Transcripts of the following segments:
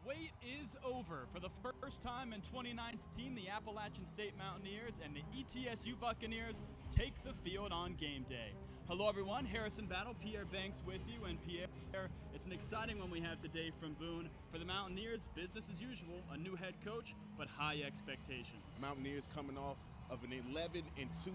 wait is over. For the first time in 2019, the Appalachian State Mountaineers and the ETSU Buccaneers take the field on game day. Hello everyone, Harrison Battle, Pierre Banks with you. And Pierre, it's an exciting one we have today from Boone. For the Mountaineers, business as usual, a new head coach, but high expectations. Mountaineers coming off of an 11-2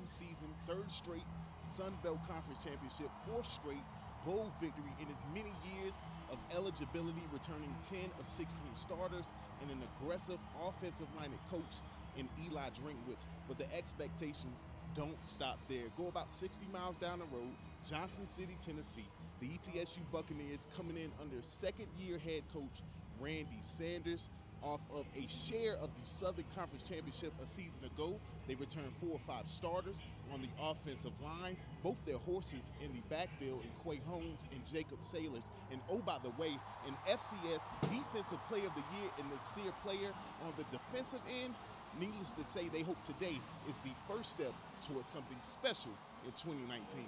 season, third straight Sun Belt Conference Championship, fourth straight bowl victory in as many years of eligibility, returning 10 of 16 starters and an aggressive offensive-minded coach in Eli Drinkwitz. But the expectations don't stop there. Go about 60 miles down the road, Johnson City, Tennessee. The ETSU Buccaneers coming in under second-year head coach Randy Sanders. Off of a share of the Southern Conference Championship a season ago. They returned 4 or 5 starters on the offensive line, both their horses in the backfield in Quay Holmes and Jacob Sailors. And oh, by the way, an FCS Defensive Player of the Year and the SEER player on the defensive end. Needless to say, they hope today is the first step towards something special in 2019.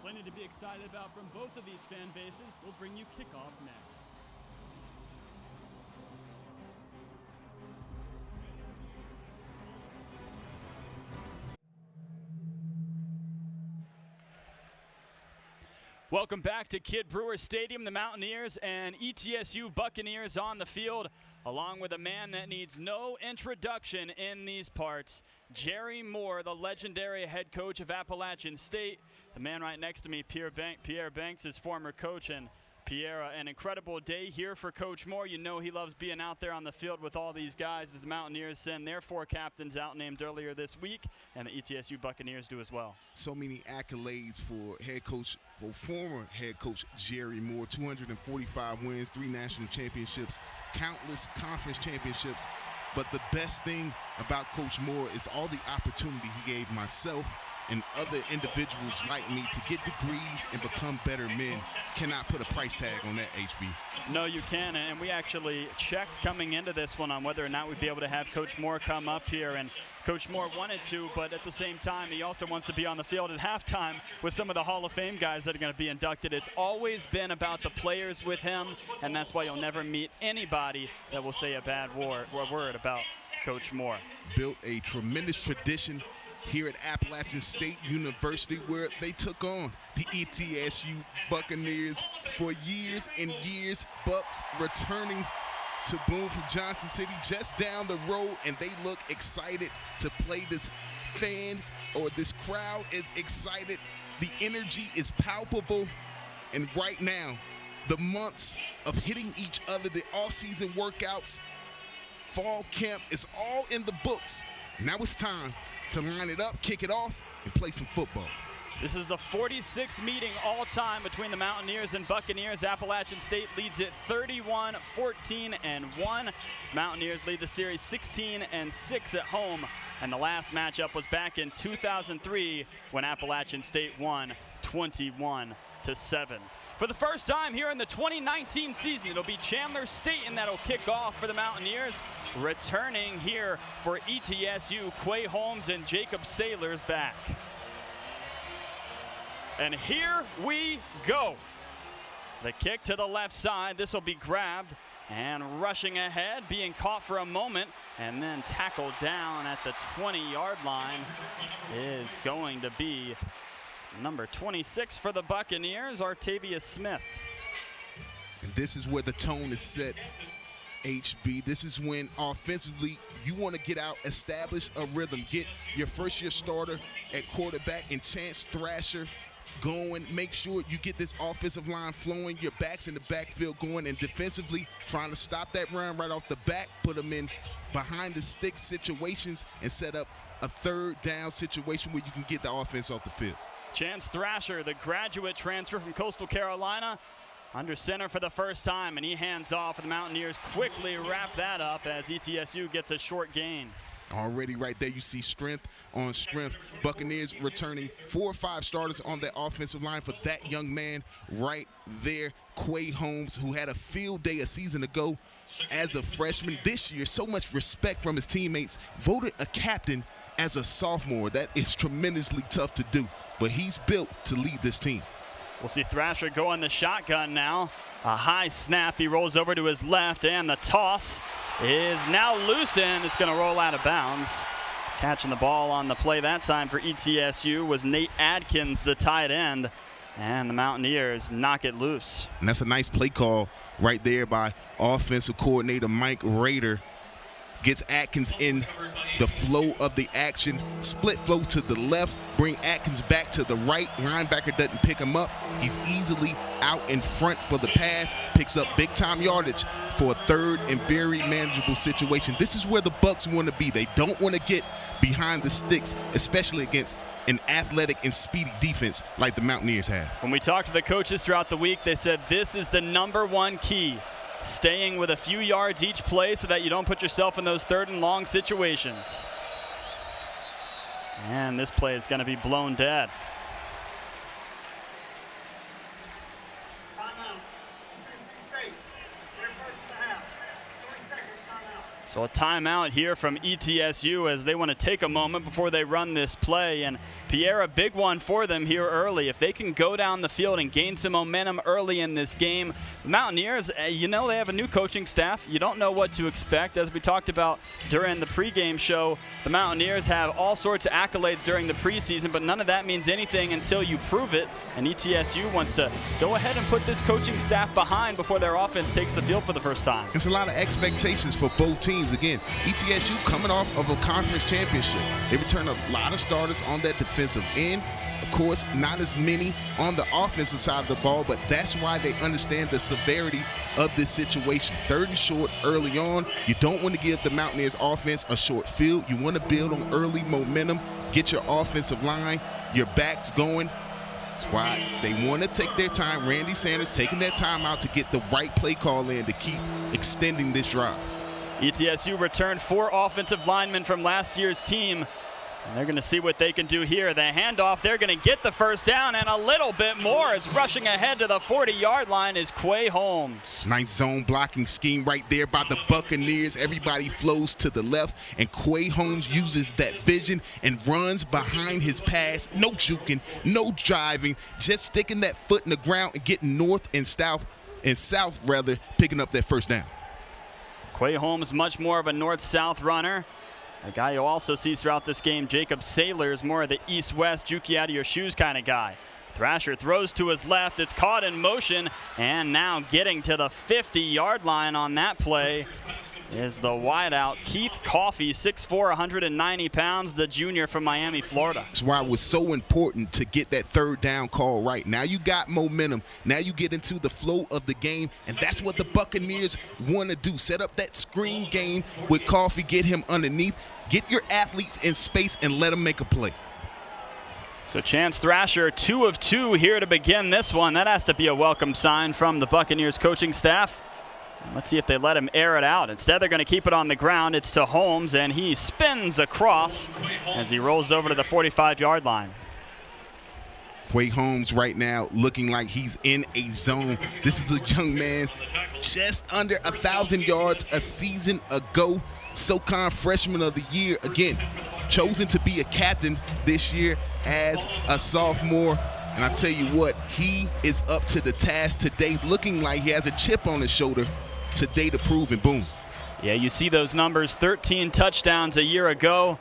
Plenty to be excited about from both of these fan bases. We'll bring you kickoff next. Welcome back to Kidd Brewer Stadium. The Mountaineers and ETSU Buccaneers on the field, along with a man that needs no introduction in these parts, Jerry Moore, the legendary head coach of Appalachian State. The man right next to me, Pierre Banks, his former coach. And Pierre, an incredible day here for Coach Moore. You know he loves being out there on the field with all these guys as the Mountaineers send their 4 captains out named earlier this week, and the ETSU Buccaneers do as well. So many accolades for former head coach Jerry Moore. 245 wins, 3 national championships, countless conference championships. But the best thing about Coach Moore is all the opportunity he gave myself and other individuals like me to get degrees and become better men. Cannot put a price tag on that, HB. No, you can, and we actually checked coming into this one on whether or not we'd be able to have Coach Moore come up here, and Coach Moore wanted to, but at the same time, he also wants to be on the field at halftime with some of the Hall of Fame guys that are going to be inducted. It's always been about the players with him, and that's why you'll never meet anybody that will say a bad word about Coach Moore. Built a tremendous tradition here at Appalachian State University, where they took on the ETSU Buccaneers for years and years. Bucks returning to Boone from Johnson City, just down the road, and they look excited to play. This crowd is excited. The energy is palpable, and right now, the months of hitting each other, the off-season workouts, fall camp is all in the books. Now it's time to line it up, kick it off, and play some football. This is the 46th meeting all-time between the Mountaineers and Buccaneers. Appalachian State leads it 31-14-1. Mountaineers lead the series 16-6 at home. And the last matchup was back in 2003 when Appalachian State won 21-7. For the first time here in the 2019 season, it'll be Chandler Staten that'll kick off for the Mountaineers. Returning here for ETSU, Quay Holmes and Jacob Sailors back. And here we go. The kick to the left side. This will be grabbed and rushing ahead, being caught for a moment, and then tackled down at the 20-yard line is going to be number 26 for the Buccaneers, Artavius Smith. And this is where the tone is set, HB. This is when offensively you want to get out, establish a rhythm, get your first-year starter at quarterback and Chance Thrasher going. Make sure you get this offensive line flowing, your backs in the backfield going, and defensively trying to stop that run right off the bat, put them in behind-the-sticks situations and set up a third down situation where you can get the offense off the field. Chance Thrasher, the graduate transfer from Coastal Carolina, under center for the first time, and he hands off, and the Mountaineers quickly wrap that up as ETSU gets a short gain. Already right there, you see strength on strength. Buccaneers returning 4 or 5 starters on that offensive line for that young man right there, Quay Holmes, who had a field day a season ago as a freshman. This year, so much respect from his teammates, voted a captain as a sophomore. That is tremendously tough to do, but he's built to lead this team. We'll see Thrasher go on the shotgun now. A high snap. He rolls over to his left, and the toss is now loose, and it's going to roll out of bounds. Catching the ball on the play that time for ETSU was Nate Adkins, the tight end, and the Mountaineers knock it loose. And that's a nice play call right there by offensive coordinator Mike Rader. Gets Atkins in the flow of the action. Split flow to the left, bring Atkins back to the right. Linebacker doesn't pick him up. He's easily out in front for the pass. Picks up big-time yardage for a third and very manageable situation. This is where the Bucks want to be. They don't want to get behind the sticks, especially against an athletic and speedy defense like the Mountaineers have. When we talked to the coaches throughout the week, they said this is the #1 key. Staying with a few yards each play so that you don't put yourself in those 3rd and long situations. And this play is going to be blown dead. So a timeout here from ETSU as they want to take a moment before they run this play. And Pierre, a big one for them here early. If they can go down the field and gain some momentum early in this game, the Mountaineers, you know, they have a new coaching staff. You don't know what to expect. As we talked about during the pregame show, the Mountaineers have all sorts of accolades during the preseason, but none of that means anything until you prove it. And ETSU wants to go ahead and put this coaching staff behind before their offense takes the field for the first time. It's a lot of expectations for both teams. Again, ETSU coming off of a conference championship. They return a lot of starters on that defensive end. Of course, not as many on the offensive side of the ball, but that's why they understand the severity of this situation. 3rd and short early on. You don't want to give the Mountaineers offense a short field. You want to build on early momentum, get your offensive line, your backs going. That's why they want to take their time. Randy Sanders taking that time out to get the right play call in to keep extending this drive. ETSU returned 4 offensive linemen from last year's team, and they're going to see what they can do here. The handoff, they're going to get the first down, and a little bit more as rushing ahead to the 40-yard line is Quay Holmes. Nice zone blocking scheme right there by the Buccaneers. Everybody flows to the left, and Quay Holmes uses that vision and runs behind his pass. No juking, no driving, just sticking that foot in the ground and getting north and south, picking up that first down. Quay Holmes, much more of a north-south runner. A guy you also see throughout this game, Jacob Saylor, more of the east-west, juke you out of your shoes kind of guy. Thrasher throws to his left. It's caught in motion, and now getting to the 50-yard line on that play is the wideout, Keith Coffey, 6'4", 190 pounds, the junior from Miami, Florida. That's why it was so important to get that 3rd down call right. Now you got momentum. Now you get into the flow of the game, and that's what the Buccaneers want to do. Set up that screen game with Coffey, get him underneath, get your athletes in space, and let them make a play. So Chance Thrasher, 2 of 2 here to begin this one. That has to be a welcome sign from the Buccaneers coaching staff. Let's see if they let him air it out. Instead, they're going to keep it on the ground. It's to Holmes, and he spins across as he rolls over to the 45-yard line. Quay Holmes right now looking like he's in a zone. This is a young man just under 1,000 yards a season ago. SoCon Freshman of the Year. Again, chosen to be a captain this year as a sophomore. And I tell you what, he is up to the task today, looking like he has a chip on his shoulder today to prove, and boom. Yeah, you see those numbers, 13 touchdowns a year ago.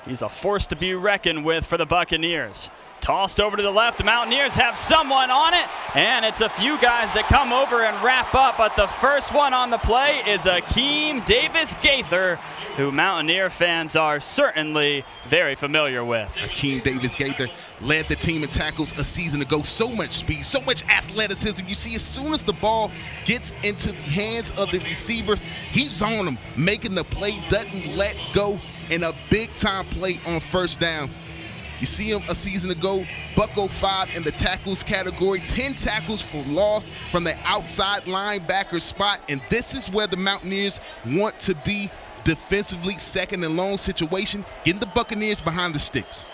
He's a force to be reckoned with for the Buccaneers. Tossed over to the left, the Mountaineers have someone on it, and it's a few guys that come over and wrap up, but the first one on the play is Akeem Davis-Gaither, who Mountaineer fans are certainly very familiar with. Akeem Davis-Gaither led the team in tackles a season ago. So much speed, so much athleticism. You see, as soon as the ball gets into the hands of the receiver, he's on him, making the play, doesn't let go, and a big-time play on 1st down. You see him a season ago, Bucko 5 in the tackles category, 10 tackles for loss from the outside linebacker spot, and this is where the Mountaineers want to be defensively, 2nd and long situation, getting the Buccaneers behind the sticks.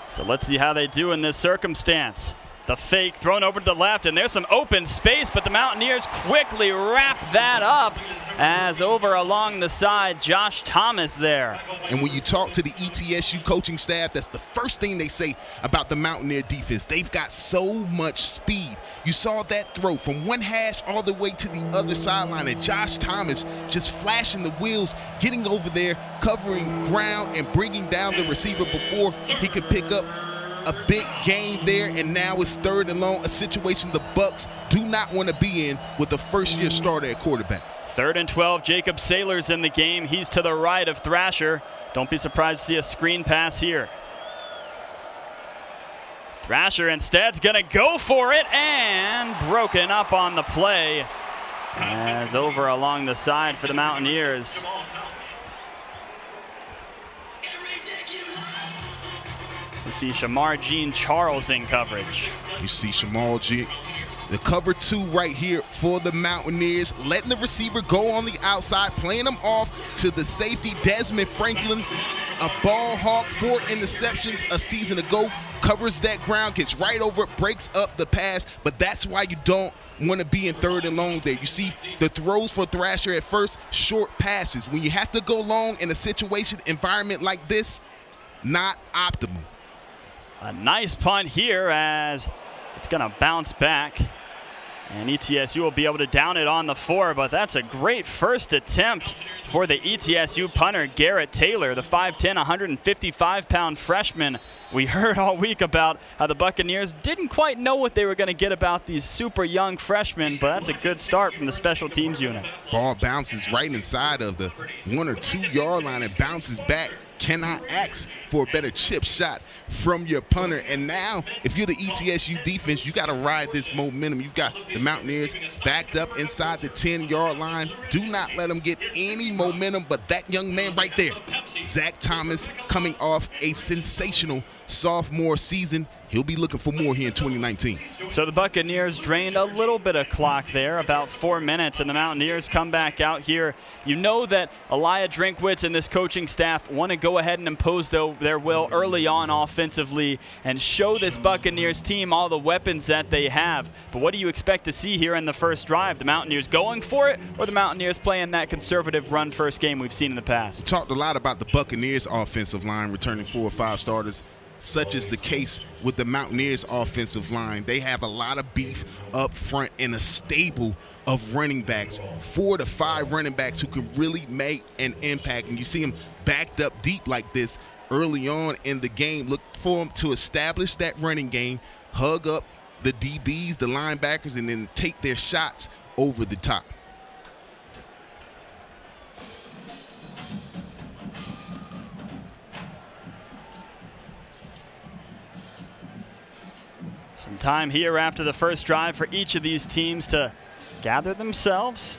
So let's see how they do in this circumstance. The fake thrown over to the left, and there's some open space, but the Mountaineers quickly wrap that up as over along the side, Josh Thomas there. And when you talk to the ETSU coaching staff, that's the first thing they say about the Mountaineer defense. They've got so much speed. You saw that throw from one hash all the way to the other sideline, and Josh Thomas just flashing the wheels, getting over there, covering ground, and bringing down the receiver before he could pick up a big gain there. And now it's 3rd and long, a situation the Bucks do not want to be in with a first-year starter at quarterback. 3rd and 12, Jacob Saylor's in the game. He's to the right of Thrasher. Don't be surprised to see a screen pass here. Thrasher instead's going to go for it, and broken up on the play as over along the side for the Mountaineers. You see Shamar Jean Charles in coverage. You see Shamar Jean, the cover 2 right here for the Mountaineers, letting the receiver go on the outside, playing him off to the safety, Desmond Franklin, a ball hawk, 4 interceptions a season ago, covers that ground, gets right over it, breaks up the pass, but that's why you don't want to be in 3rd and long there. You see the throws for Thrasher at first, short passes. When you have to go long in a situation, environment like this, not optimal. A nice punt here as it's going to bounce back. And ETSU will be able to down it on the 4, but that's a great first attempt for the ETSU punter, Garrett Taylor, the 5'10", 155-pound freshman. We heard all week about how the Buccaneers didn't quite know what they were going to get about these super young freshmen, but that's a good start from the special teams unit. Ball bounces right inside of the 1 or 2 yard line and bounces back. Cannot ask for a better chip shot from your punter. And now, if you're the ETSU defense, you got to ride this momentum. You've got the Mountaineers backed up inside the 10-yard line. Do not let them get any momentum, but that young man right there, Zach Thomas, coming off a sensational sophomore season. He'll be looking for more here in 2019. So the Buccaneers drained a little bit of clock there, about 4 minutes, and the Mountaineers come back out here. You know that Elia Drinkwitz and this coaching staff want to go ahead and impose their will early on offensively and show this Buccaneers team all the weapons that they have. But what do you expect to see here in the first drive? The Mountaineers going for it, or the Mountaineers playing that conservative run-first game we've seen in the past? We talked a lot about the Buccaneers offensive line returning 4 or 5 starters. Such is the case with the Mountaineers offensive line. They have a lot of beef up front and a stable of running backs, 4 to 5 running backs who can really make an impact. And you see them backed up deep like this early on in the game. Look for them to establish that running game, hug up the DBs, the linebackers, and then take their shots over the top. Some time here after the first drive for each of these teams to gather themselves.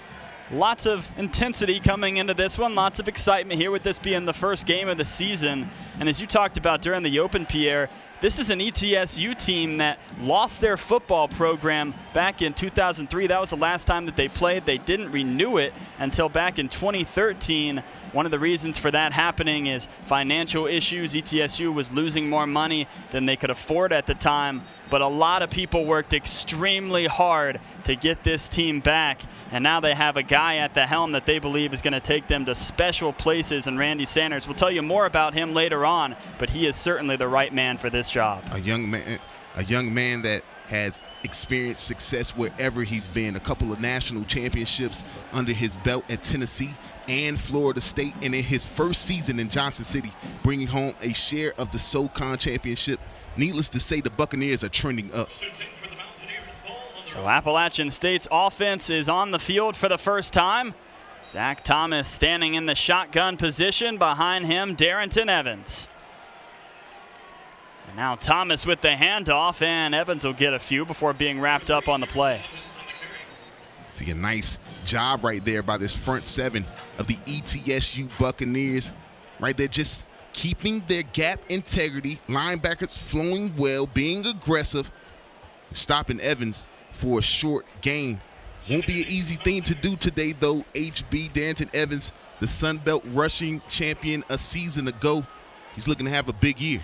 Lots of intensity coming into this one. Lots of excitement here with this being the first game of the season. And as you talked about during the Open, Pierre, this is an ETSU team that lost their football program back in 2003. That was the last time that they played. They didn't renew it until back in 2013. One of the reasons for that happening is financial issues. ETSU was losing more money than they could afford at the time. But a lot of people worked extremely hard to get this team back. And now they have a guy at the helm that they believe is going to take them to special places. And Randy Sanders, we'll tell you more about him later on, but he is certainly the right man for this job. A young man that has experienced success wherever he's been. A couple of national championships under his belt at Tennessee and Florida State, and in his first season in Johnson City, bringing home a share of the SoCon championship. Needless to say, the Buccaneers are trending up. So Appalachian State's offense is on the field for the first time. Zach Thomas standing in the shotgun position. Behind him, Darrington Evans. And now Thomas with the handoff, and Evans will get a few before being wrapped up on the play. See a nice job right there by this front 7 of the ETSU Buccaneers. Right there, just keeping their gap integrity. Linebackers flowing well, being aggressive, stopping Evans for a short gain. Won't be an easy thing to do today, though. HB Darrington Evans, the Sun Belt rushing champion a season ago. He's looking to have a big year.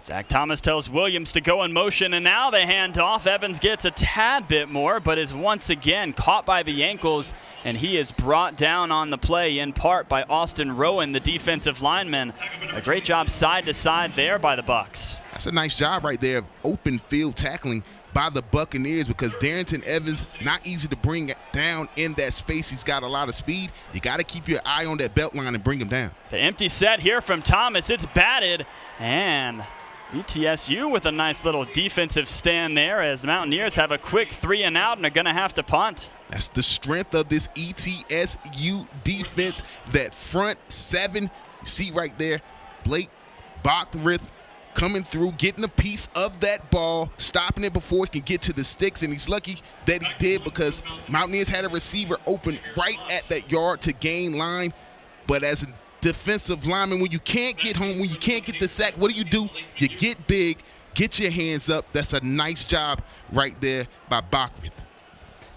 Zach Thomas tells Williams to go in motion, and now they hand off. Evans gets a tad bit more, but is once again caught by the ankles, and he is brought down on the play in part by Austin Rowan, the defensive lineman. A great job side to side there by the Bucks. That's a nice job right there of open field tackling by the Buccaneers, because Darrington Evans, not easy to bring down in that space. He's got a lot of speed. You got to keep your eye on that belt line and bring him down. The empty set here from Thomas. It's batted, and ETSU with a nice little defensive stand there as the Mountaineers have a quick 3 and out and are going to have to punt. That's the strength of this ETSU defense. That front 7, you see right there, Blake Bockrith coming through, getting a piece of that ball, stopping it before it can get to the sticks, and he's lucky that he did, because Mountaineers had a receiver open right at that yard to gain line. But as a defensive lineman, when you can't get home, when you can't get the sack, what do? You get big, get your hands up. That's a nice job right there by Bockrith.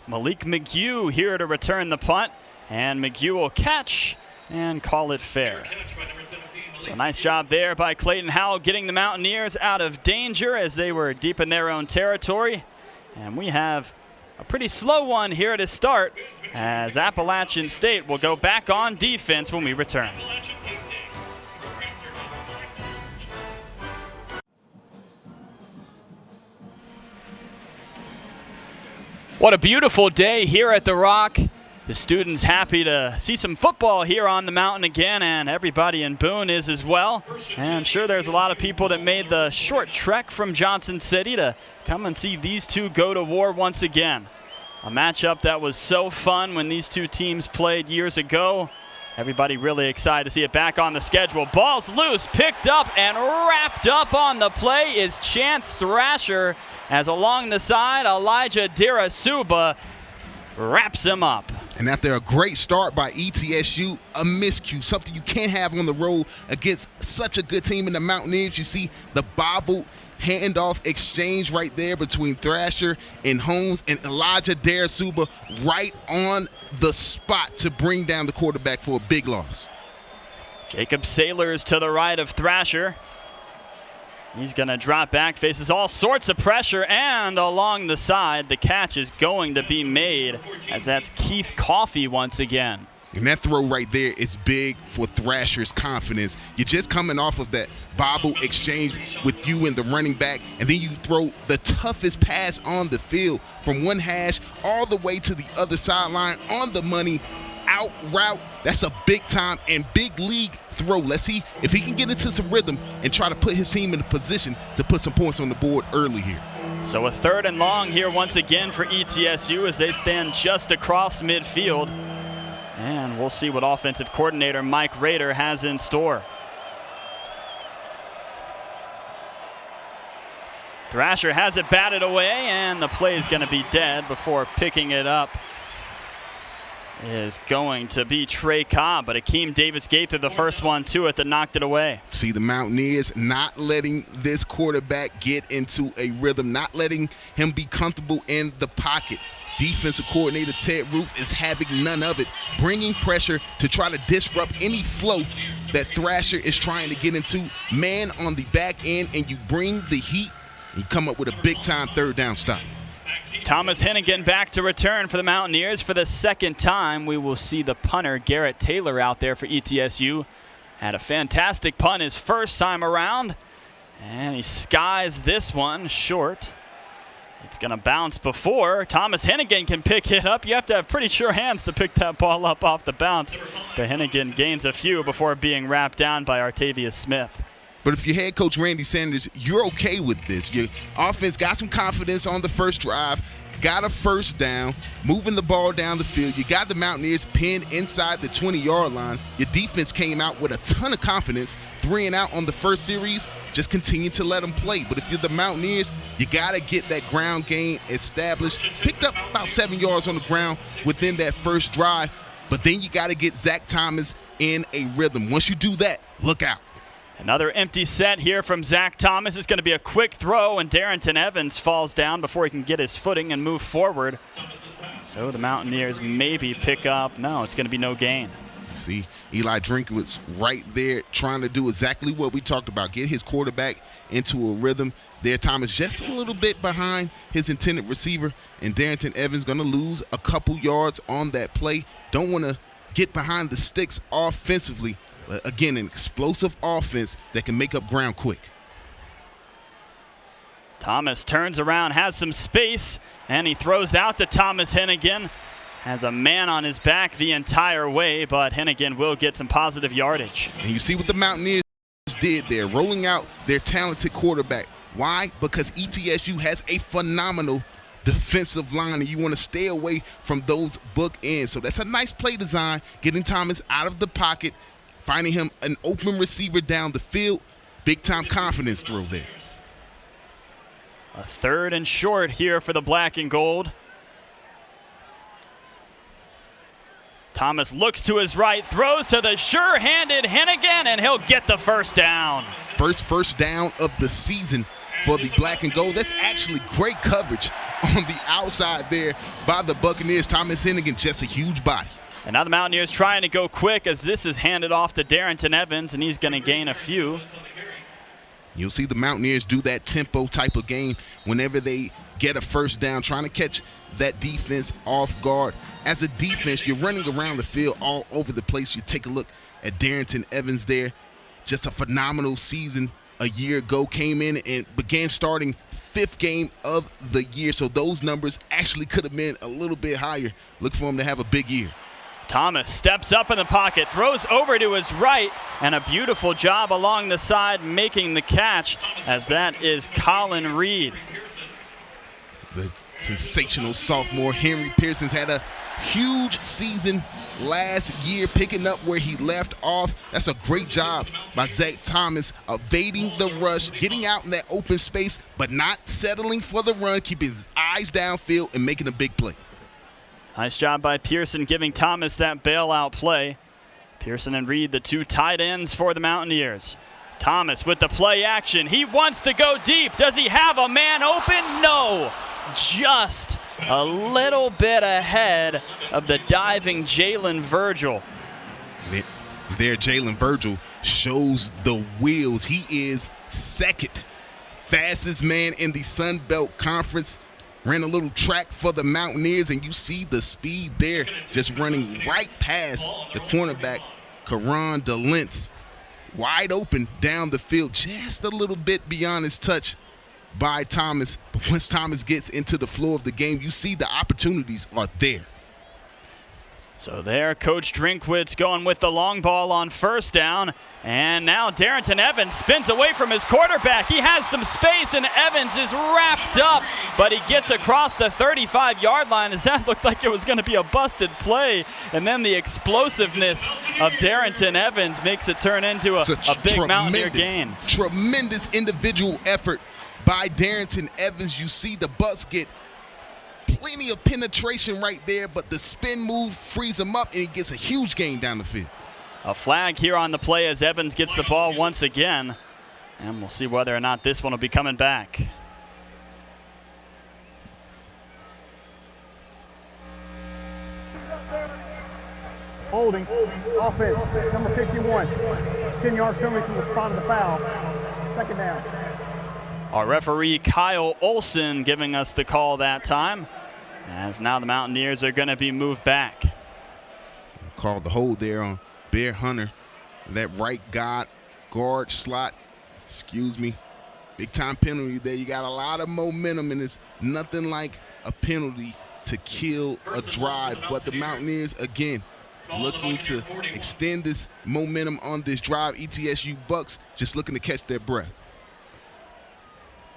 Malik McHugh here to return the punt, and McHugh will catch and call it fair. So nice job there by Clayton Howell, getting the Mountaineers out of danger as they were deep in their own territory. And we have a pretty slow one here to start, as Appalachian State will go back on defense when we return. What a beautiful day here at the Rock. The students happy to see some football here on the mountain again, and everybody in Boone is as well. And I'm sure there's a lot of people that made the short trek from Johnson City to come and see these two go to war once again. A matchup that was so fun when these two teams played years ago. Everybody really excited to see it back on the schedule. Ball's loose, picked up, and wrapped up on the play is Chance Thrasher, as along the side, Elijah Dirasuba wraps him up. And after a great start by ETSU, a miscue, something you can't have on the road against such a good team in the Mountaineers. You see the bobbled handoff exchange right there between Thrasher and Holmes, and Elijah Dirasuba right on the spot to bring down the quarterback for a big loss. Jacob Sailors to the right of Thrasher. He's going to drop back, faces all sorts of pressure, and along the side, the catch is going to be made, as that's Keith Coffey once again. And that throw right there is big for Thrasher's confidence. You're just coming off of that bobble exchange with you and the running back, and then you throw the toughest pass on the field from one hash all the way to the other sideline on the money, out route. That's a big time and big league throw. Let's see if he can get into some rhythm and try to put his team in a position to put some points on the board early here. So a 3rd and long here once again for ETSU as they stand just across midfield. And we'll see what offensive coordinator Mike Rader has in store. Thrasher has it batted away, and the play is going to be dead before picking it up. Is going to be Trey Cobb, but Akeem Davis-Gaither, the first one to it, that knocked it away. See the Mountaineers not letting this quarterback get into a rhythm, not letting him be comfortable in the pocket. Defensive coordinator Ted Roof is having none of it, bringing pressure to try to disrupt any flow that Thrasher is trying to get into. Man on the back end, and you bring the heat, and you come up with a big-time 3rd down stop. Thomas Hennigan back to return for the Mountaineers. For the 2nd time, we will see the punter Garrett Taylor out there for ETSU. Had a fantastic punt his first time around, and he skies this one short. It's going to bounce before Thomas Hennigan can pick it up. You have to have pretty sure hands to pick that ball up off the bounce. But Hennigan gains a few before being wrapped down by Artavius Smith. But if you're head coach Randy Sanders, you're okay with this. Your offense got some confidence on the first drive, got a 1st down, moving the ball down the field. You got the Mountaineers pinned inside the 20-yard line. Your defense came out with a ton of confidence, 3 and out on the first series. Just continue to let them play. But if you're the Mountaineers, you got to get that ground game established. Picked up about 7 yards on the ground within that first drive. But then you got to get Zach Thomas in a rhythm. Once you do that, look out. Another empty set here from Zach Thomas. It's going to be a quick throw, and Darrington Evans falls down before he can get his footing and move forward. So the Mountaineers maybe pick up. No, it's going to be no gain. See, Eli Drinkowitz right there trying to do exactly what we talked about. Get his quarterback into a rhythm there. Thomas just a little bit behind his intended receiver, and Darrington Evans going to lose a couple yards on that play. Don't want to get behind the sticks offensively, but again, an explosive offense that can make up ground quick. Thomas turns around, has some space, and he throws out to Thomas Hennigan. Has a man on his back the entire way, but Hennigan will get some positive yardage. And you see what the Mountaineers did there, rolling out their talented quarterback. Why? Because ETSU has a phenomenal defensive line, and you want to stay away from those bookends. So that's a nice play design, getting Thomas out of the pocket, finding him an open receiver down the field. Big-time confidence throw there. A 3rd and short here for the black and gold. Thomas looks to his right, throws to the sure-handed Hennigan, and he'll get the first down. First down of the season for the black and gold. That's actually great coverage on the outside there by the Buccaneers. Thomas Hennigan, just a huge body. And now the Mountaineers trying to go quick as this is handed off to Darrington Evans, and he's going to gain a few. You'll see the Mountaineers do that tempo type of game whenever they get a first down, trying to catch that defense off guard. As a defense, you're running around the field all over the place. You take a look at Darrington Evans there. Just a phenomenal season a year ago. Came in and began starting 5th game of the year. So those numbers actually could have been a little bit higher. Look for him to have a big year. Thomas steps up in the pocket, throws over to his right, and a beautiful job along the side making the catch, as that is Colin Reed. The sensational sophomore Henry Pearson's had a huge season last year, picking up where he left off. That's a great job by Zach Thomas, evading the rush, getting out in that open space, but not settling for the run, keeping his eyes downfield and making a big play. Nice job by Pearson giving Thomas that bailout play. Pearson and Reed, the 2 tight ends for the Mountaineers. Thomas with the play action. He wants to go deep. Does he have a man open? No. Just a little bit ahead of the diving Jalen Virgil. There, Jalen Virgil shows the wheels. He is 2nd fastest man in the Sun Belt Conference. Ran a little track for the Mountaineers, and you see the speed there, just running right past the cornerback, Karan DeLentz. Wide open down the field, just a little bit beyond his touch by Thomas. But once Thomas gets into the flow of the game, you see the opportunities are there. So there, Coach Drinkwitz going with the long ball on 1st down. And now Darrington Evans spins away from his quarterback. He has some space, and Evans is wrapped up, but he gets across the 35-yard line, as that looked like it was going to be a busted play. And then the explosiveness of Darrington Evans makes it turn into a big Mountaineer gain. Tremendous individual effort by Darrington Evans. You see the Bucks get plenty of penetration right there, but the spin move frees him up, and he gets a huge gain down the field. A flag here on the play as Evans gets the ball once again, and we'll see whether or not this one will be coming back. Holding, offense, number 51, 10-yard penalty from the spot of the foul, 2nd down. Our referee Kyle Olson giving us the call that time, as now the Mountaineers are going to be moved back. Called the hold there on Bear Hunter, that right guard slot, big time penalty there. You got a lot of momentum, and it's nothing like a penalty to kill a drive. But the Mountaineers, again, looking to extend this momentum on this drive. ETSU Bucks just looking to catch their breath.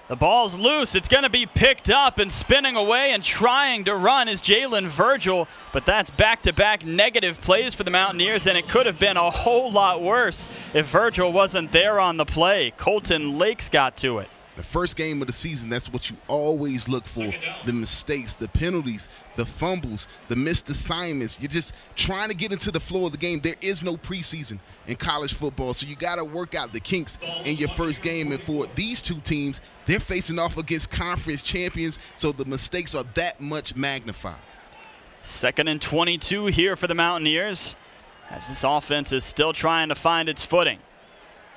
The ball's loose. It's going to be picked up, and spinning away and trying to run is Jalen Virgil, but that's back-to-back negative plays for the Mountaineers, and it could have been a whole lot worse if Virgil wasn't there on the play. Colton Lakes got to it. The first game of the season, that's what you always look for. The mistakes, the penalties, the fumbles, the missed assignments. You're just trying to get into the flow of the game. There is no preseason in college football, so you got to work out the kinks in your first game. And for these 2 teams, they're facing off against conference champions, so the mistakes are that much magnified. 2nd and 22 here for the Mountaineers, as this offense is still trying to find its footing.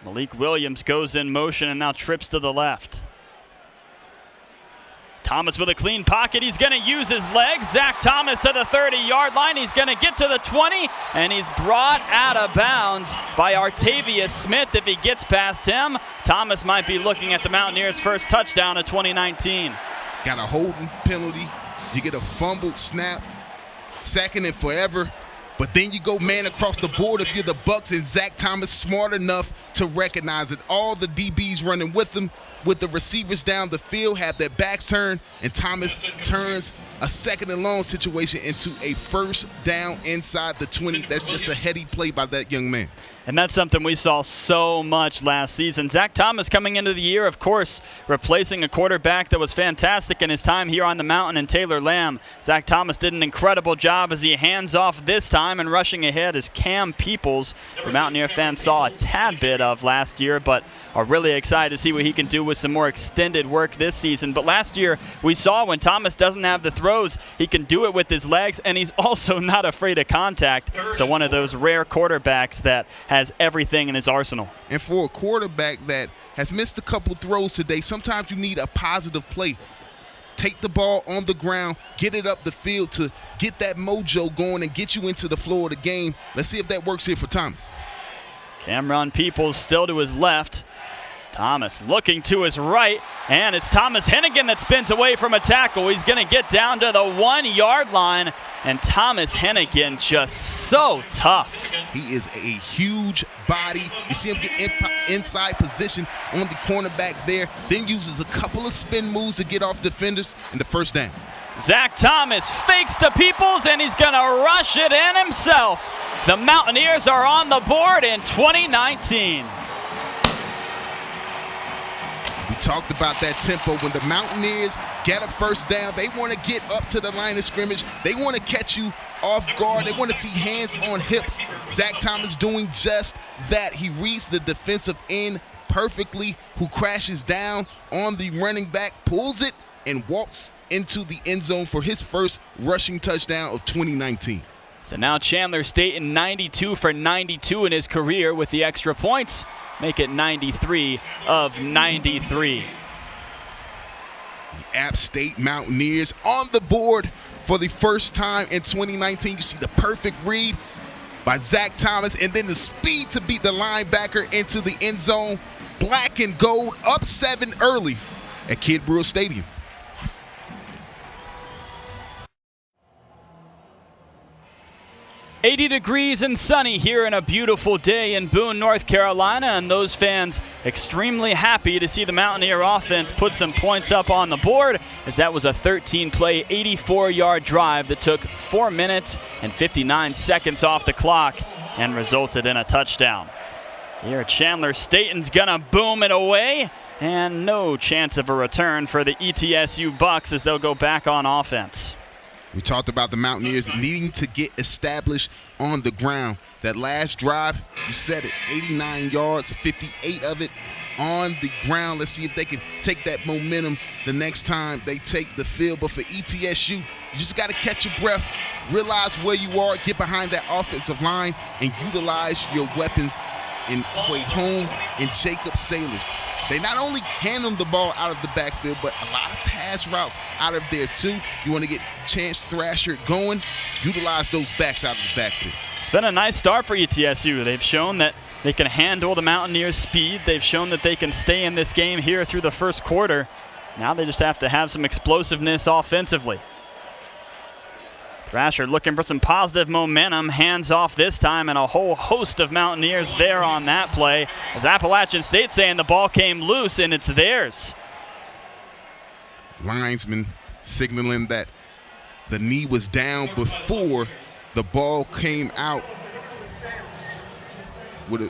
Malik Williams goes in motion and now trips to the left. Thomas with a clean pocket. He's going to use his legs. Zach Thomas to the 30-yard line. He's going to get to the 20, and he's brought out of bounds by Artavius Smith. If he gets past him, Thomas might be looking at the Mountaineers' first touchdown of 2019. Got a holding penalty. You get a fumbled snap, second and forever. But then you go man across the board if you're the Bucks, and Zach Thomas smart enough to recognize it. All the DBs running with him, with the receivers down the field, have their backs turned, and Thomas turns a second and long situation into a first down inside the 20. That's just a heady play by that young man. And that's something we saw so much last season. Zach Thomas coming into the year, of course, replacing a quarterback that was fantastic in his time here on the mountain in Taylor Lamb. Zach Thomas did an incredible job as he hands off this time, and rushing ahead is Cam Peoples, the Mountaineer fans saw a tad bit of last year, but are really excited to see what he can do with some more extended work this season. But last year, we saw when Thomas doesn't have the throws, he can do it with his legs, and he's also not afraid of contact. So one of those rare quarterbacks that has everything in his arsenal. And for a quarterback that has missed a couple throws today, sometimes you need a positive play. Take the ball on the ground, get it up the field to get that mojo going and get you into the flow of the game. Let's see if that works here for Thomas. Cameron Peoples still to his left. Thomas looking to his right, and it's Thomas Hennigan that spins away from a tackle. He's going to get down to the 1-yard line, and Thomas Hennigan just so tough. He is a huge body. You see him get inside position on the cornerback there, then uses a couple of spin moves to get off defenders, and the first down. Zach Thomas fakes to Peoples, and he's going to rush it in himself. The Mountaineers are on the board in 2019. We talked about that tempo. When the Mountaineers get a first down, they want to get up to the line of scrimmage. They want to catch you off guard. They want to see hands on hips. Zach Thomas doing just that. He reads the defensive end perfectly, who crashes down on the running back, pulls it, and walks into the end zone for his first rushing touchdown of 2019. So now Chandler Staten 92 for 92 in his career with the extra points. Make it 93 of 93. The App State Mountaineers on the board for the first time in 2019. You see the perfect read by Zach Thomas, and then the speed to beat the linebacker into the end zone. Black and gold, up 7 early at Kid Brewer Stadium. $80 degrees and sunny here in a beautiful day in Boone, North Carolina, and those fans extremely happy to see the Mountaineer offense put some points up on the board, as that was a 13-play, 84-yard drive that took 4 minutes and 59 seconds off the clock and resulted in a touchdown. Here, Chandler Staten's gonna boom it away, and no chance of a return for the ETSU Bucks as they'll go back on offense. We talked about the Mountaineers needing to get established on the ground. That last drive, you said it, 89 yards, 58 of it on the ground. Let's see if they can take that momentum the next time they take the field. But for ETSU, you just got to catch your breath, realize where you are, get behind that offensive line, and utilize your weapons in Quay Holmes and Jacob Sailors. They not only handle the ball out of the backfield, but a lot of pass routes out of there too. You want to get Chance Thrasher going, utilize those backs out of the backfield. It's been a nice start for ETSU. They've shown that they can handle the Mountaineers' speed. They've shown that they can stay in this game here through the first quarter. Now they just have to have some explosiveness offensively. Thrasher looking for some positive momentum, hands off this time, and a whole host of Mountaineers there on that play, as Appalachian State saying the ball came loose and it's theirs. Linesman signaling that the knee was down before the ball came out. Would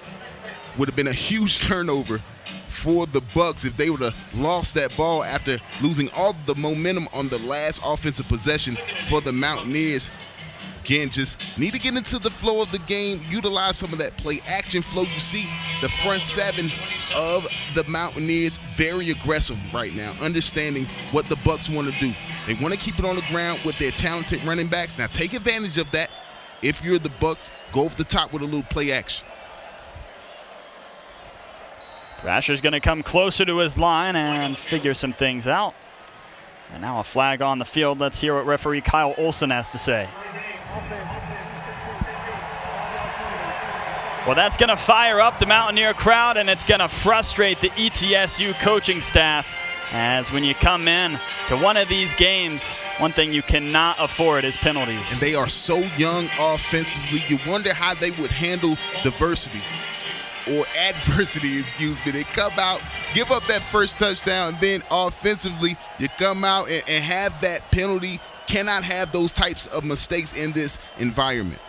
have been a huge turnover for the Bucks if they would have lost that ball after losing all the momentum on the last offensive possession for the Mountaineers. Again, just need to get into the flow of the game, utilize some of that play action flow. You see the front seven of the Mountaineers very aggressive right now, understanding what the Bucks want to do. They want to keep it on the ground with their talented running backs. Now take advantage of that. If you're the Bucks, go over the top with a little play action. Thrasher's going to come closer to his line and figure some things out. And now a flag on the field. Let's hear what referee Kyle Olson has to say. Well, that's going to fire up the Mountaineer crowd, and it's going to frustrate the ETSU coaching staff, as when you come in to one of these games, one thing you cannot afford is penalties. And they are so young offensively. You wonder how they would handle diversity or adversity, excuse me. They come out, give up that first touchdown, and then offensively you come out and have that penalty. Cannot have those types of mistakes in this environment.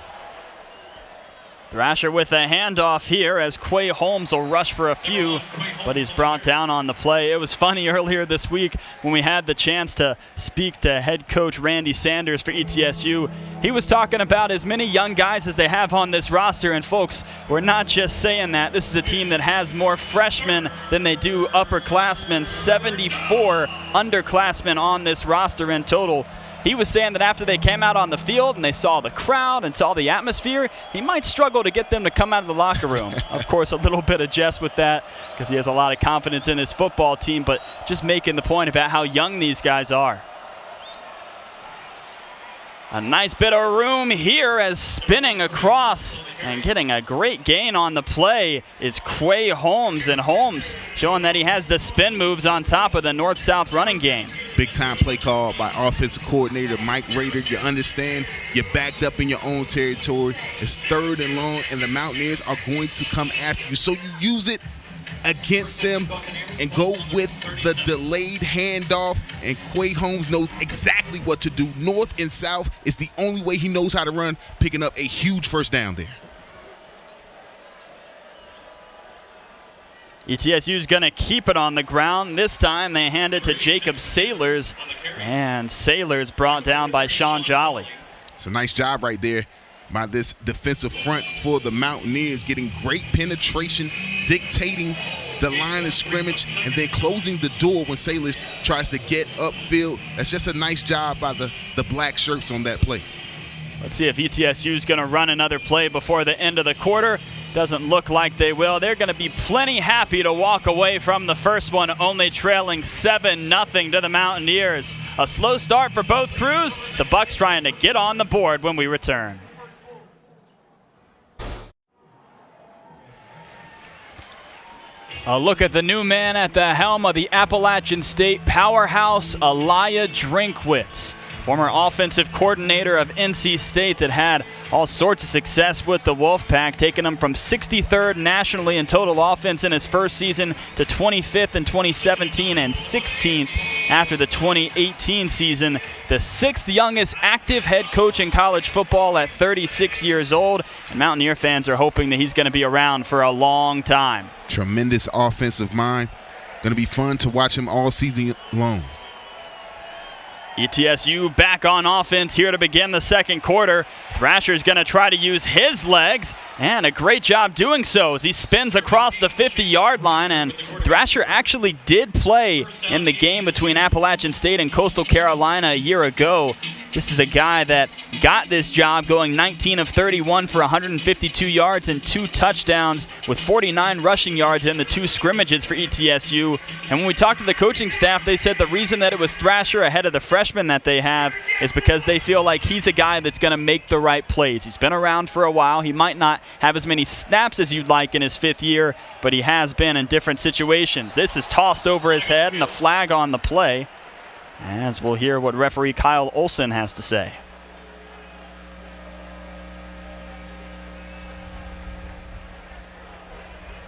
Thrasher with a handoff here as Quay Holmes will rush for a few, but he's brought down on the play. It was funny earlier this week when we had the chance to speak to head coach Randy Sanders for ETSU. He was talking about as many young guys as they have on this roster, and folks, we're not just saying that. This is a team that has more freshmen than they do upperclassmen, 74 underclassmen on this roster in total. He was saying that after they came out on the field and they saw the crowd and saw the atmosphere, he might struggle to get them to come out of the locker room. Of course, a little bit of jest with that because he has a lot of confidence in his football team, but just making the point about how young these guys are. A nice bit of room here as spinning across and getting a great gain on the play is Quay Holmes. And Holmes showing that he has the spin moves on top of the north-south running game. Big-time play call by offensive coordinator Mike Rader. You understand you're backed up in your own territory. It's 3rd and long, and the Mountaineers are going to come after you. So you use it against them and go with the delayed handoff, and Quay Holmes knows exactly what to do. North and south is the only way he knows how to run, picking up a huge first down there. ETSU's going to keep it on the ground. This time they hand it to Jacob Sailors, and Sailors brought down by Sean Jolly. It's a nice job right there by this defensive front for the Mountaineers, getting great penetration, dictating the line of scrimmage, and then closing the door when Sailors tries to get upfield. That's just a nice job by the black shirts on that play. Let's see if ETSU is going to run another play before the end of the quarter. Doesn't look like they will. They're going to be plenty happy to walk away from the first one, only trailing 7-0 to the Mountaineers. A slow start for both crews. The Bucks trying to get on the board when we return. A look at the new man at the helm of the Appalachian State powerhouse, Elia Drinkwitz. Former offensive coordinator of NC State that had all sorts of success with the Wolfpack, taking them from 63rd nationally in total offense in his first season to 25th in 2017 and 16th after the 2018 season. The 6th youngest active head coach in college football at 36 years old. And Mountaineer fans are hoping that he's going to be around for a long time. Tremendous offensive mind. Going to be fun to watch him all season long. ETSU back on offense here to begin the second quarter. Thrasher's going to try to use his legs, and a great job doing so as he spins across the 50-yard line. And Thrasher actually did play in the game between Appalachian State and Coastal Carolina a year ago. This is a guy that got this job going 19 of 31 for 152 yards and 2 touchdowns with 49 rushing yards in the 2 scrimmages for ETSU. And when we talked to the coaching staff, they said the reason that it was Thrasher ahead of the freshman that they have is because they feel like he's a guy that's going to make the right plays. He's been around for a while. He might not have as many snaps as you'd like in his 5th year, but he has been in different situations. This is tossed over his head and a flag on the play, as we'll hear what referee Kyle Olson has to say.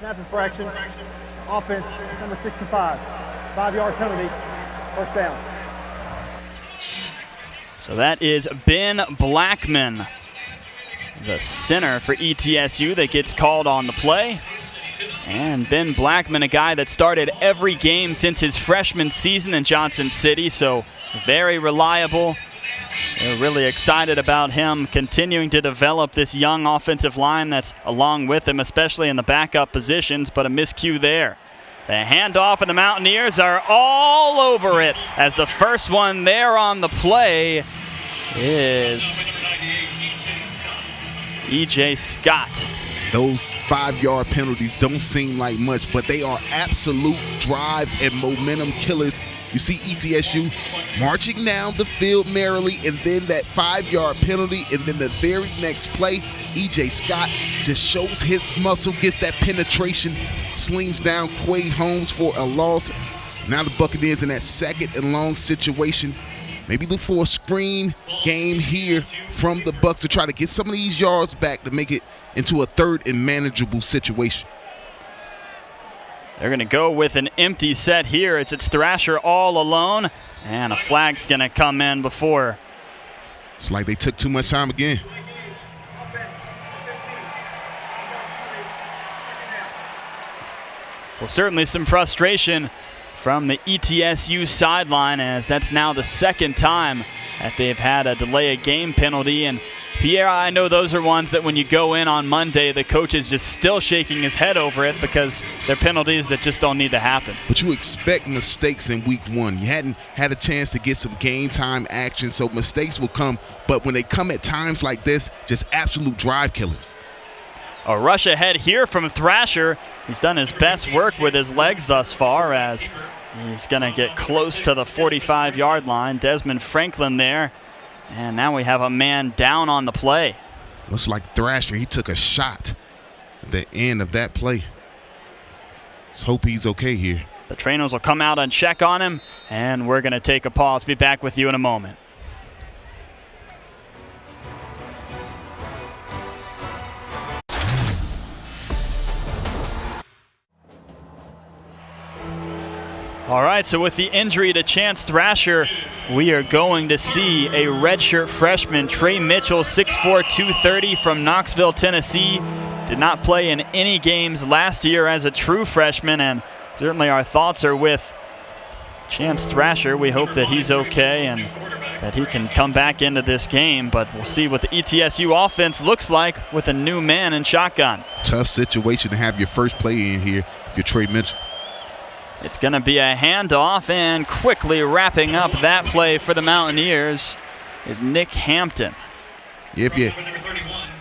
Snap infraction. Offense, number 65. 5-yard penalty. First down. So that is Ben Blackman, the center for ETSU, that gets called on the play. And Ben Blackman, a guy that started every game since his freshman season in Johnson City, so very reliable. They're really excited about him continuing to develop this young offensive line that's along with him, especially in the backup positions, but a miscue there. The handoff, and the Mountaineers are all over it as the first one there on the play is E.J. Scott. Those 5-yard penalties don't seem like much, but they are absolute drive and momentum killers. You see ETSU marching down the field merrily, and then that 5-yard penalty, and then the very next play, E.J. Scott just shows his muscle, gets that penetration, slings down Quay Holmes for a loss. Now the Buccaneers in that second and long situation. Maybe look for a screen game here from the Bucs to try to get some of these yards back to make it into a third and manageable situation. They're going to go with an empty set here as it's Thrasher all alone, and a flag's going to come in before. It's like they took too much time again. Well, certainly some frustration from the ETSU sideline, as that's now the second time that they've had a delay of game penalty. And Pierre, I know those are ones that when you go in on Monday, the coach is just still shaking his head over it because they're penalties that just don't need to happen. But you expect mistakes in week one. You hadn't had a chance to get some game time action, so mistakes will come. But when they come at times like this, just absolute drive killers. A rush ahead here from Thrasher. He's done his best work with his legs thus far, as he's going to get close to the 45-yard line. Desmond Franklin there. And now we have a man down on the play. Looks like Thrasher, he took a shot at the end of that play. Let's hope he's okay here. The trainers will come out and check on him, and we're going to take a pause. Be back with you in a moment. All right, so with the injury to Chance Thrasher, we are going to see a redshirt freshman, Trey Mitchell, 6'4", 230 from Knoxville, Tennessee. Did not play in any games last year as a true freshman, and certainly our thoughts are with Chance Thrasher. We hope that he's okay and that he can come back into this game, but we'll see what the ETSU offense looks like with a new man in shotgun. Tough situation to have your first play in here if you're Trey Mitchell. It's going to be a handoff, and quickly wrapping up that play for the Mountaineers is Nick Hampton. If you're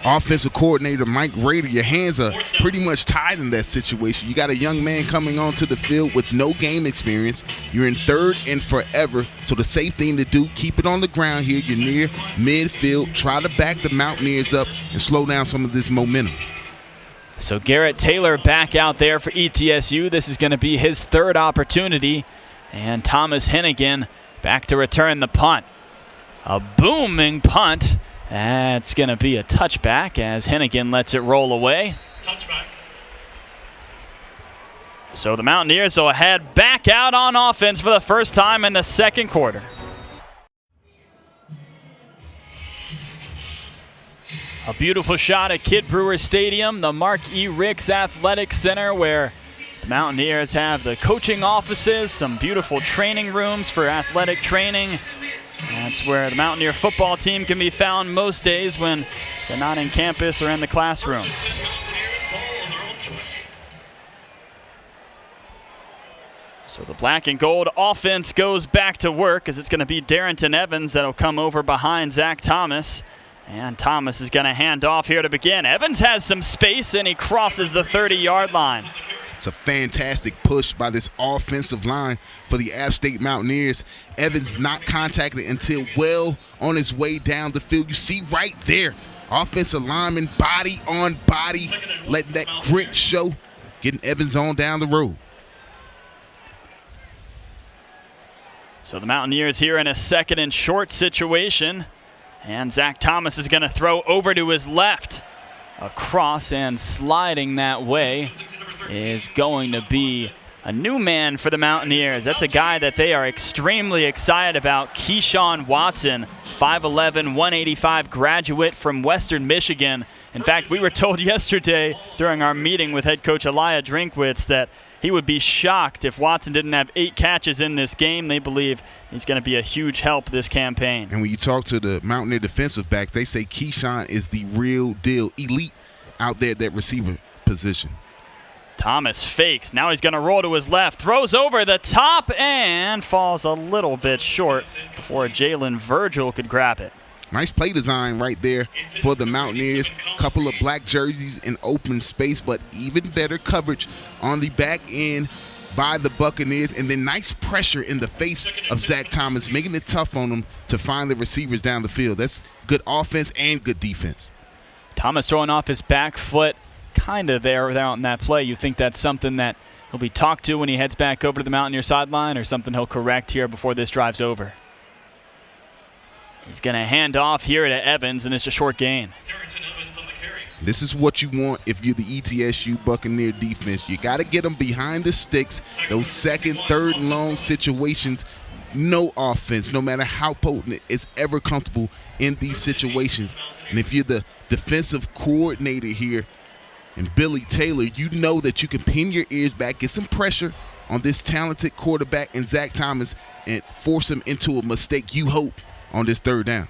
offensive coordinator Mike Rader, your hands are pretty much tied in that situation. You got a young man coming onto the field with no game experience. You're in third and forever, so the safe thing to do, keep it on the ground here. You're near midfield. Try to back the Mountaineers up and slow down some of this momentum. So Garrett Taylor back out there for ETSU. This is going to be his third opportunity. And Thomas Hennigan back to return the punt. A booming punt. That's going to be a touchback as Hennigan lets it roll away. Touchback. So the Mountaineers will head back out on offense for the first time in the second quarter. A beautiful shot at Kidd Brewer Stadium, the Mark E. Ricks Athletic Center, where the Mountaineers have the coaching offices, some beautiful training rooms for athletic training. That's where the Mountaineer football team can be found most days when they're not in campus or in the classroom. So the black and gold offense goes back to work, as it's going to be Darrington Evans that'll come over behind Zach Thomas. And Thomas is going to hand off here to begin. Evans has some space, and he crosses the 30-yard line. It's a fantastic push by this offensive line for the App State Mountaineers. Evans not contacted until well on his way down the field. You see right there, offensive lineman, body on body, letting that grit show, getting Evans on down the road. So the Mountaineers here in a second and short situation. And Zach Thomas is going to throw over to his left. Across and sliding that way is going to be a new man for the Mountaineers. That's a guy that they are extremely excited about. Keyshawn Watson, 5'11", 185 graduate from Western Michigan. In fact, we were told yesterday during our meeting with head coach Elia Drinkwitz that he would be shocked if Watson didn't have 8 catches in this game. They believe he's going to be a huge help this campaign. And when you talk to the Mountaineer defensive backs, they say Keyshawn is the real deal, elite out there at that receiver position. Thomas fakes. Now he's going to roll to his left. Throws over the top and falls a little bit short before Jalen Virgil could grab it. Nice play design right there for the Mountaineers. Couple of black jerseys in open space, but even better coverage on the back end by the Buccaneers. And then nice pressure in the face of Zach Thomas, making it tough on them to find the receivers down the field. That's good offense and good defense. Thomas throwing off his back foot kind of there on that play. You think that's something that he'll be talked to when he heads back over to the Mountaineer sideline, or something he'll correct here before this drive's over? He's going to hand off here to Evans, and it's a short gain. This is what you want if you're the ETSU Buccaneer defense. You got to get them behind the sticks, those second, third and long situations. No offense, no matter how potent, is ever comfortable in these situations. And if you're the defensive coordinator here and Billy Taylor, you know that you can pin your ears back, get some pressure on this talented quarterback and Zach Thomas, and force him into a mistake, you hope, on this third down.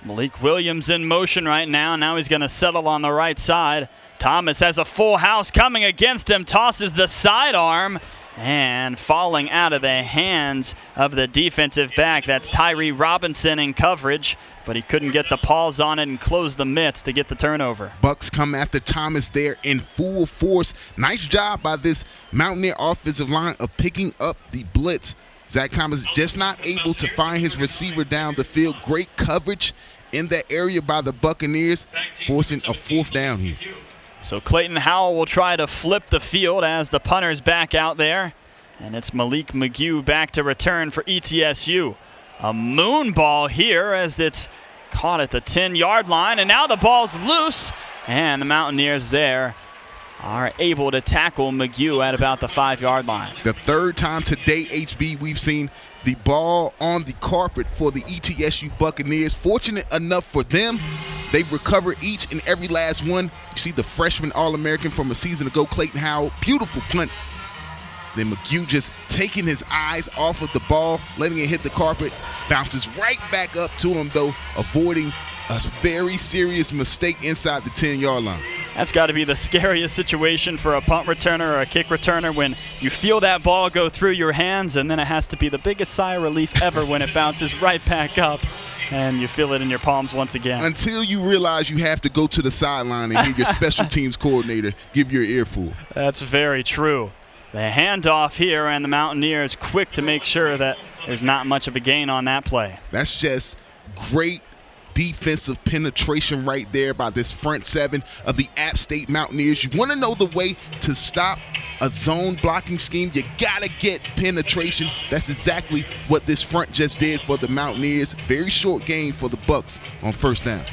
Malik Williams in motion right now. Now he's going to settle on the right side. Thomas has a full house coming against him, tosses the sidearm, and falling out of the hands of the defensive back. That's Tyree Robinson in coverage, but he couldn't get the paws on it and close the mitts to get the turnover. Bucks come after Thomas there in full force. Nice job by this Mountaineer offensive line of picking up the blitz. Zach Thomas just not able to find his receiver down the field. Great coverage in that area by the Buccaneers, forcing a fourth down here. So Clayton Howell will try to flip the field as the punter's back out there. And it's Malik McGew back to return for ETSU. A moon ball here as it's caught at the 10-yard line. And now the ball's loose. And the Mountaineers there are able to tackle McGew at about the 5-yard line. The third time today, HB, we've seen the ball on the carpet for the ETSU Buccaneers. Fortunate enough for them, they've recovered each and every last one. You see the freshman All-American from a season ago, Clayton Howell, beautiful punt. Then McGew just taking his eyes off of the ball, letting it hit the carpet, bounces right back up to him, though, avoiding a very serious mistake inside the 10-yard line. That's got to be the scariest situation for a punt returner or a kick returner, when you feel that ball go through your hands, and then it has to be the biggest sigh of relief ever when it bounces right back up and you feel it in your palms once again. Until you realize you have to go to the sideline and hear your special teams coordinator give you an earful. That's very true. The handoff here, and the Mountaineers quick to make sure that there's not much of a gain on that play. That's just great defensive penetration right there by this front seven of the App State Mountaineers. You want to know the way to stop a zone blocking scheme? You got to get penetration. That's exactly what this front just did for the Mountaineers. Very short gain for the Bucks on first down.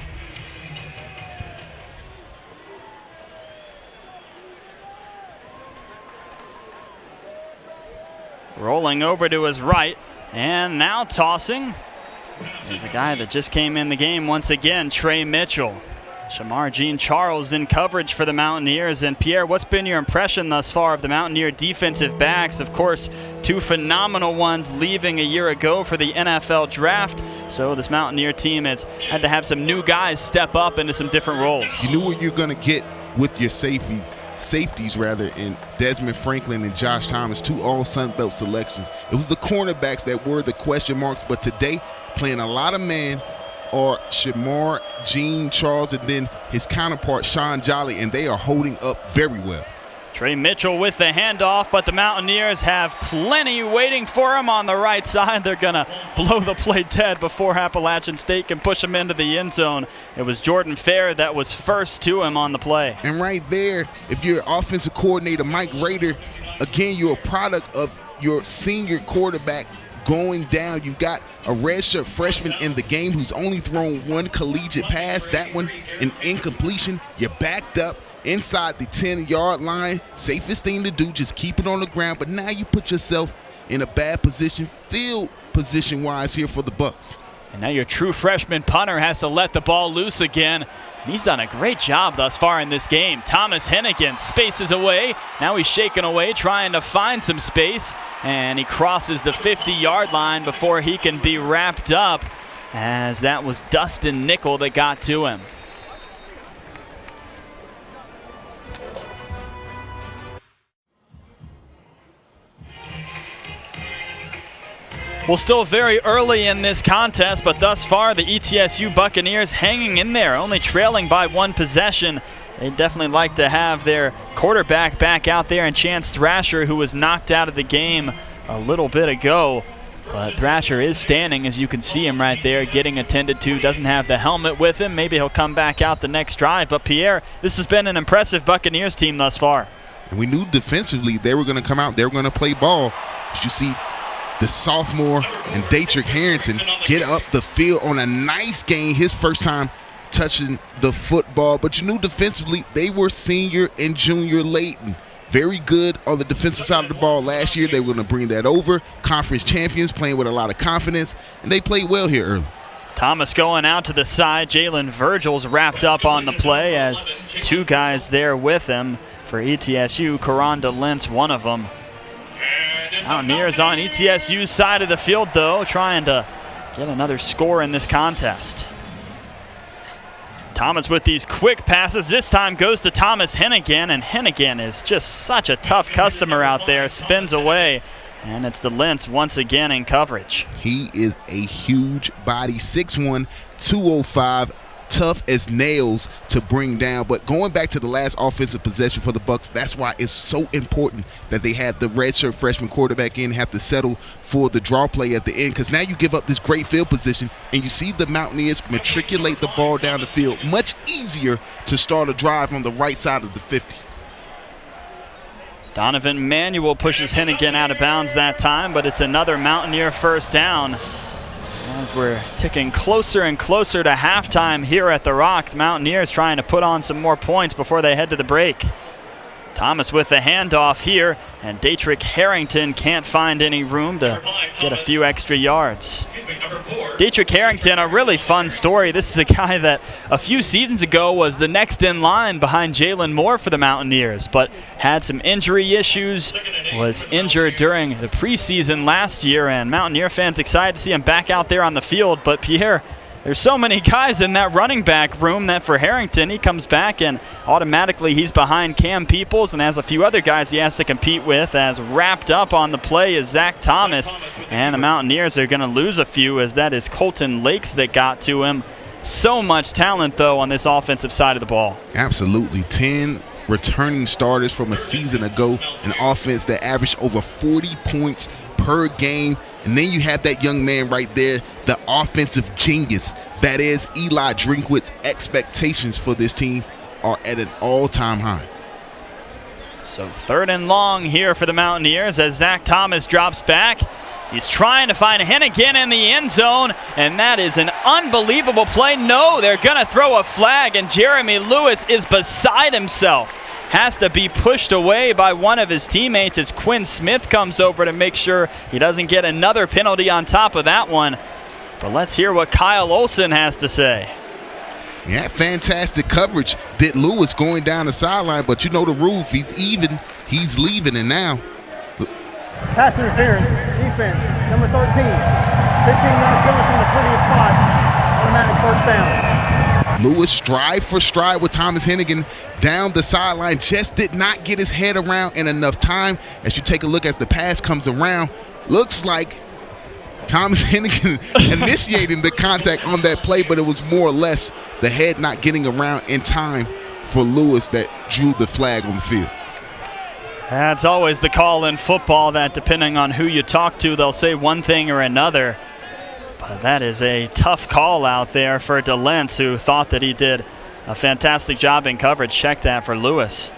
Rolling over to his right, and now tossing. It's a guy that just came in the game once again, Trey Mitchell. Shamar Jean-Charles in coverage for the Mountaineers. And Pierre, what's been your impression thus far of the Mountaineer defensive backs? Of course, two phenomenal ones leaving a year ago for the NFL draft. So this Mountaineer team has had to have some new guys step up into some different roles. You knew what you're going to get with your safeties in Desmond Franklin and Josh Thomas, two all Sun Belt selections. It was the cornerbacks that were the question marks, but today playing a lot of man are Shamar Jean-Charles and then his counterpart Sean Jolly, and they are holding up very well. Trey Mitchell with the handoff, but the Mountaineers have plenty waiting for him on the right side. They're going to blow the play dead before Appalachian State can push him into the end zone. It was Jordan Fair that was first to him on the play. And right there, if you're offensive coordinator Mike Rader, again, you're a product of your senior quarterback going down. You've got a redshirt freshman in the game who's only thrown one collegiate pass. That one, an incompletion. You're backed up inside the 10-yard line. Safest thing to do, just keep it on the ground. But now you put yourself in a bad position, field position-wise here for the Bucks. And now your true freshman punter has to let the ball loose again. And he's done a great job thus far in this game. Thomas Hennigan spaces away. Now he's shaking away, trying to find some space. And he crosses the 50-yard line before he can be wrapped up, as that was Dustin Nickel that got to him. Well, still very early in this contest, but thus far the ETSU Buccaneers hanging in there, only trailing by 1 possession. They'd definitely like to have their quarterback back out there, and Chance Thrasher, who was knocked out of the game a little bit ago. But Thrasher is standing, as you can see him right there, getting attended to. Doesn't have the helmet with him. Maybe he'll come back out the next drive. But Pierre, this has been an impressive Buccaneers team thus far. And we knew defensively they were going to come out. They were going to play ball. As you see the sophomore and Dietrich Harrington get up the field on a nice gain, his first time touching the football. But you knew defensively they were senior and junior Layton. Very good on the defensive side of the ball last year. They were going to bring that over. Conference champions, playing with a lot of confidence, and they played well here early. Thomas going out to the side. Jalen Virgil's wrapped up on the play as 2 guys there with him for ETSU. Karonda Lentz, one of them. Mountaineers on ETSU's side of the field, though, trying to get another score in this contest. Thomas with these quick passes. This time goes to Thomas Hennigan, and Hennigan is just such a tough customer out there. Spins away, and it's to Lentz once again in coverage. He is a huge body, 6'1", 205, tough as nails to bring down. But going back to the last offensive possession for the Bucs, that's why it's so important that they had the redshirt freshman quarterback in, have to settle for the draw play at the end, because now you give up this great field position and you see the Mountaineers matriculate the ball down the field. Much easier to start a drive on the right side of the 50. Donovan Manuel pushes Hennigan out of bounds that time, but it's another Mountaineer first down. As we're ticking closer and closer to halftime here at the Rock, the Mountaineers trying to put on some more points before they head to the break. Thomas with the handoff here, and Dietrich Harrington can't find any room to get a few extra yards. Dietrich Harrington, a really fun story. This is a guy that a few seasons ago was the next in line behind Jalen Moore for the Mountaineers, but had some injury issues, was injured during the preseason last year, and Mountaineer fans excited to see him back out there on the field. But Pierre, there's so many guys in that running back room that for Harrington, he comes back and automatically he's behind Cam Peoples and has a few other guys he has to compete with, as wrapped up on the play is Zach Thomas. And the Mountaineers are going to lose a few, as that is Colton Lakes that got to him. So much talent, though, on this offensive side of the ball. Absolutely. 10 returning starters from a season ago, an offense that averaged over 40 points per game. And then you have that young man right there, the offensive genius that is Eli Drinkwitz. Expectations for this team are at an all-time high. So 3rd and long here for the Mountaineers as Zach Thomas drops back. He's trying to find Hennigan in the end zone, and that is an unbelievable play. No, they're going to throw a flag, and Jeremy Lewis is beside himself. Has to be pushed away by one of his teammates as Quinn Smith comes over to make sure he doesn't get another penalty on top of that one. But let's hear what Kyle Olson has to say. Yeah, fantastic coverage. Did Lewis going down the sideline, but you know the rule. If he's even, he's leaving. And now Pass interference, defense, number 13. 15 yards going from the previous spot. Automatic first down. Lewis stride for stride with Thomas Hennigan down the sideline. Just did not get his head around in enough time. As you take a look as the pass comes around, looks like Thomas Hennigan initiating the contact on that play, but it was more or less the head not getting around in time for Lewis that drew the flag on the field. That's always the call in football, that depending on who you talk to, they'll say one thing or another. But that is a tough call out there for DeLentz, who thought that he did a fantastic job in coverage. Check that for Lewis.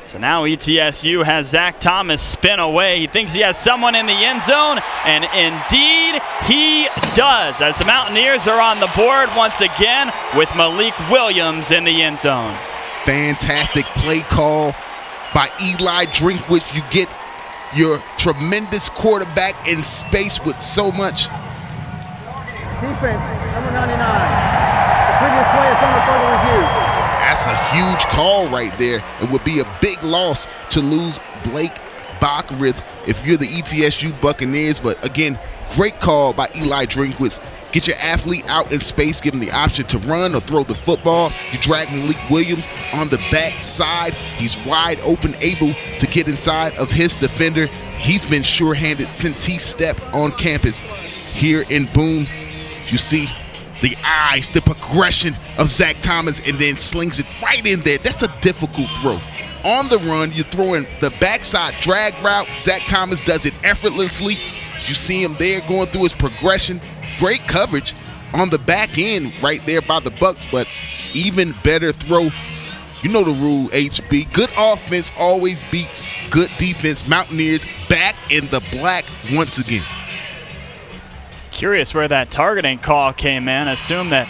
So now ETSU has Zach Thomas spin away. He thinks he has someone in the end zone, and indeed he does, as the Mountaineers are on the board once again with Malik Williams in the end zone. Fantastic play call by Eli Drinkwitz. You get your tremendous quarterback in space with so much. Defense, number 99. The previous play is under further review. That's a huge call right there. It would be a big loss to lose Blake Bockrith if you're the ETSU Buccaneers. But again, great call by Eli Drinkwitz. Get your athlete out in space, give him the option to run or throw the football. You drag Malik Williams on the back side. He's wide open, able to get inside of his defender. he's been sure-handed since he stepped on campus here in Boone. You see the eyes, the progression of Zach Thomas, and then slings it right in there. That's a difficult throw. On the run, you're throwing the backside drag route. Zach Thomas does it effortlessly. You see him there going through his progression. Great coverage on the back end right there by the Bucks, but even better throw. You know the rule, HB. Good offense always beats good defense. Mountaineers back in the black once again. Curious where that targeting call came in. Assume that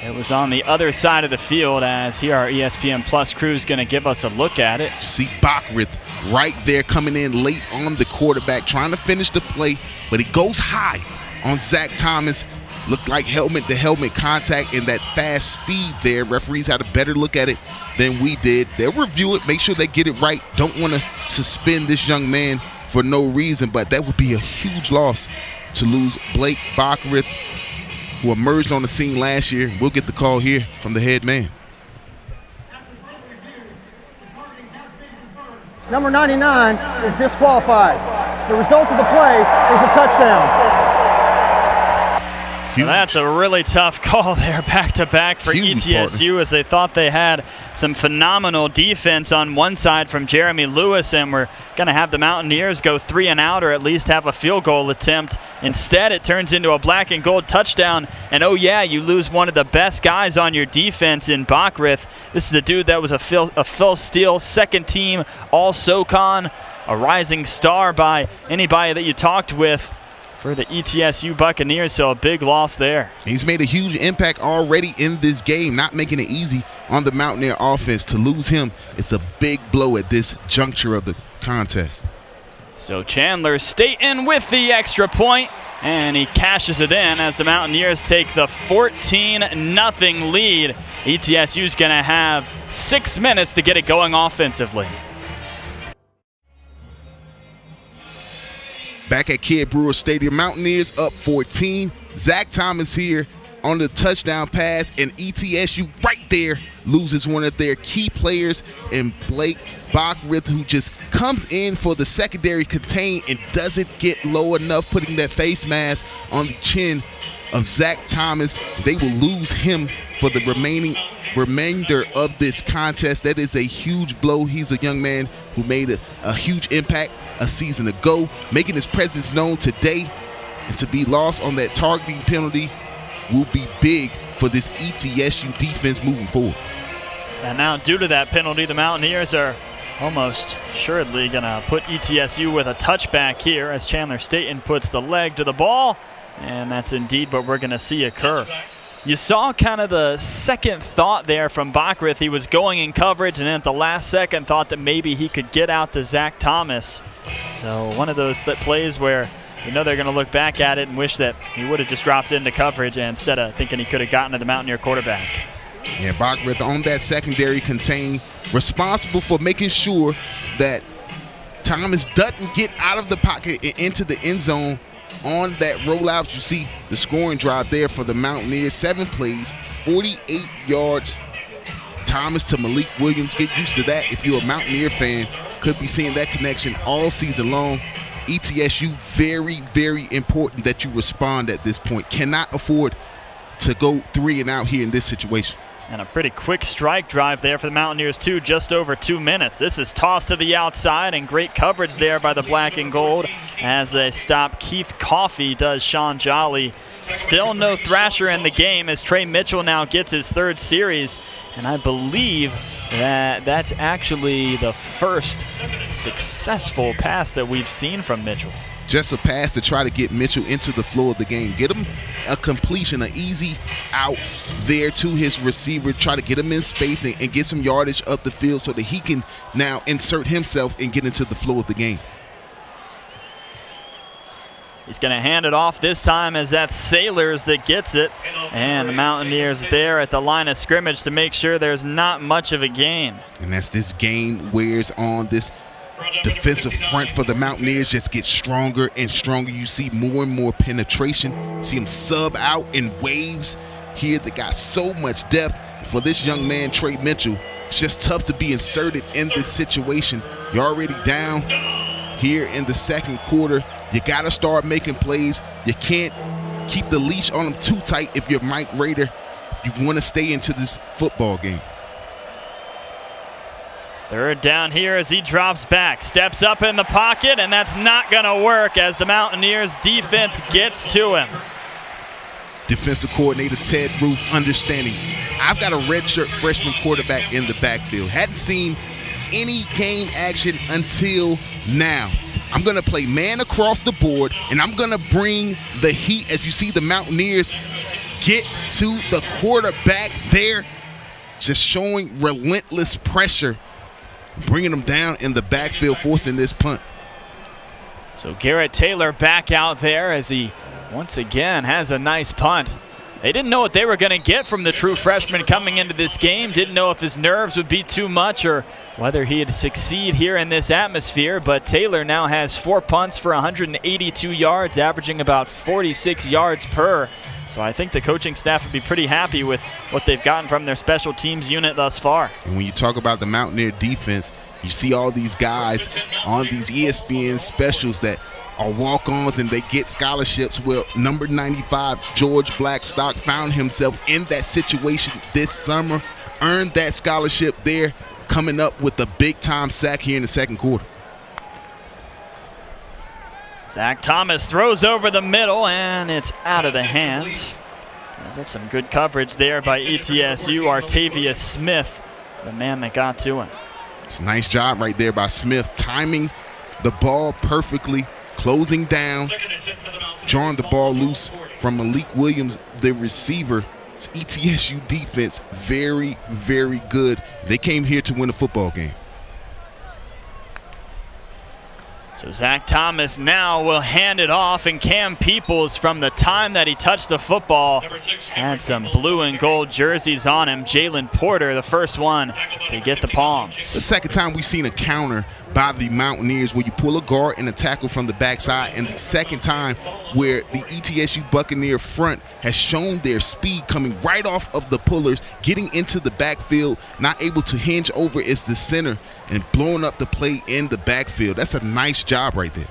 it was on the other side of the field, as here our ESPN Plus crew is going to give us a look at it. You see Bockrith right there coming in late on the quarterback, trying to finish the play, but he goes high on Zach Thomas. Looked like helmet-to-helmet contact and that fast speed there. Referees had a better look at it than we did. They'll review it, make sure they get it right. Don't want to suspend this young man for no reason, but that would be a huge loss to lose Blake Bockrith, who emerged on the scene last year. We'll get the call here from the head man. Number 99 is disqualified. The result of the play is a touchdown. So that's a really tough call there, back-to-back for ETSU, as they thought they had some phenomenal defense on one side from Jeremy Lewis, and we're going to have the Mountaineers go 3 and out, or at least have a field goal attempt. Instead, it turns into a black and gold touchdown, and oh yeah, you lose one of the best guys on your defense in Bockrith. This is a dude that was a Phil Steele second-team All-SoCon, a rising star by anybody that you talked with for the ETSU Buccaneers, so a big loss there. He's made a huge impact already in this game, not making it easy on the Mountaineer offense. To lose him, it's a big blow at this juncture of the contest. So Chandler Staten with the extra point, and he cashes it in as the Mountaineers take the 14-0 lead. ETSU's going to have 6 minutes to get it going offensively. Back at Kidd Brewer Stadium, Mountaineers up 14. Zach Thomas here on the touchdown pass, and ETSU right there loses one of their key players in Blake Bockrith, who just comes in for the secondary contain and doesn't get low enough, putting that face mask on the chin of Zach Thomas. They will lose him for the remainder of this contest. That is a huge blow. He's a young man who made a huge impact a season ago, making his presence known today, and to be lost on that targeting penalty will be big for this ETSU defense moving forward. And now, due to that penalty, the Mountaineers are almost assuredly going to put ETSU with a touchback here, as Chandler Staten puts the leg to the ball, and that's indeed what we're going to see occur. You saw kind of the second thought there from Bockrith. He was going in coverage, and then at the last second thought that maybe he could get out to Zach Thomas. So one of those plays where you know they're going to look back at it and wish that he would have just dropped into coverage instead of thinking he could have gotten to the Mountaineer quarterback. Yeah, Bockrith on that secondary contain, responsible for making sure that Thomas doesn't get out of the pocket and into the end zone. On that rollout, you see the scoring drive there for the Mountaineers. 7 plays, 48 yards. Thomas to Malik Williams. Get used to that if you're a Mountaineer fan. Could be seeing that connection all season long. ETSU, very, very important that you respond at this point. Cannot afford to go 3 and out here in this situation. And a pretty quick strike drive there for the Mountaineers, too, just over 2 minutes. This is tossed to the outside, and great coverage there by the black and gold as they stop Keith Coffey, does Sean Jolly. Still no Thrasher in the game as Trey Mitchell now gets his 3rd series, and I believe that that's actually the first successful pass that we've seen from Mitchell. Just a pass to try to get Mitchell into the flow of the game. Get him a completion, an easy out there to his receiver. Try to get him in space and get some yardage up the field so that he can now insert himself and get into the flow of the game. He's going to hand it off this time as that's Sailors that gets it. And the Mountaineers there at the line of scrimmage to make sure there's not much of a gain. And as this game wears on, this defensive front for the Mountaineers just gets stronger and stronger. You see more and more penetration. See him sub out in waves here. They got so much depth. For this young man, Trey Mitchell, it's just tough to be inserted in this situation. You're already down. here in the second quarter. You got to start making plays. You can't keep the leash on them too tight if you're Mike Rader, if you want to stay into this football game. Third down here as he drops back, steps up in the pocket, and that's not going to work as the Mountaineers defense gets to him. Defensive coordinator Ted Roof understanding, I've got a redshirt freshman quarterback in the backfield. Hadn't seen any game action until now. I'm going to play man across the board, and I'm going to bring the heat as you see the Mountaineers get to the quarterback there, just showing relentless pressure, bringing them down in the backfield, forcing this punt. So Garrett Taylor back out there as he once again has a nice punt. They didn't know what they were going to get from the true freshman coming into this game. Didn't know if his nerves would be too much or whether he'd succeed here in this atmosphere. But Taylor now has 4 punts for 182 yards, averaging about 46 yards per. So I think the coaching staff would be pretty happy with what they've gotten from their special teams unit thus far. And when you talk about the Mountaineer defense, you see all these guys on these ESPN specials that are walk-ons and they get scholarships. Well, number 95, George Blackstock, found himself in that situation this summer, earned that scholarship there, coming up with a big-time sack here in the second quarter. Zach Thomas throws over the middle, and it's out of the hands. That's some good coverage there by ETSU. Artavius Smith, the man that got to him. It's a nice job right there by Smith, timing the ball perfectly, closing down, drawing the ball loose from Malik Williams, the receiver. It's ETSU defense, very, very good. They came here to win a football game. So Zach Thomas now will hand it off, and Cam Peoples, from the time that he touched the football, had some blue and gold jerseys on him. Jalen Porter, the first one to get the palm. It's the second time we've seen a counter by the Mountaineers where you pull a guard and a tackle from the backside, and the second time where the ETSU Buccaneer front has shown their speed coming right off of the pullers, getting into the backfield, not able to hinge over as the center and blowing up the play in the backfield. That's a nice job right there.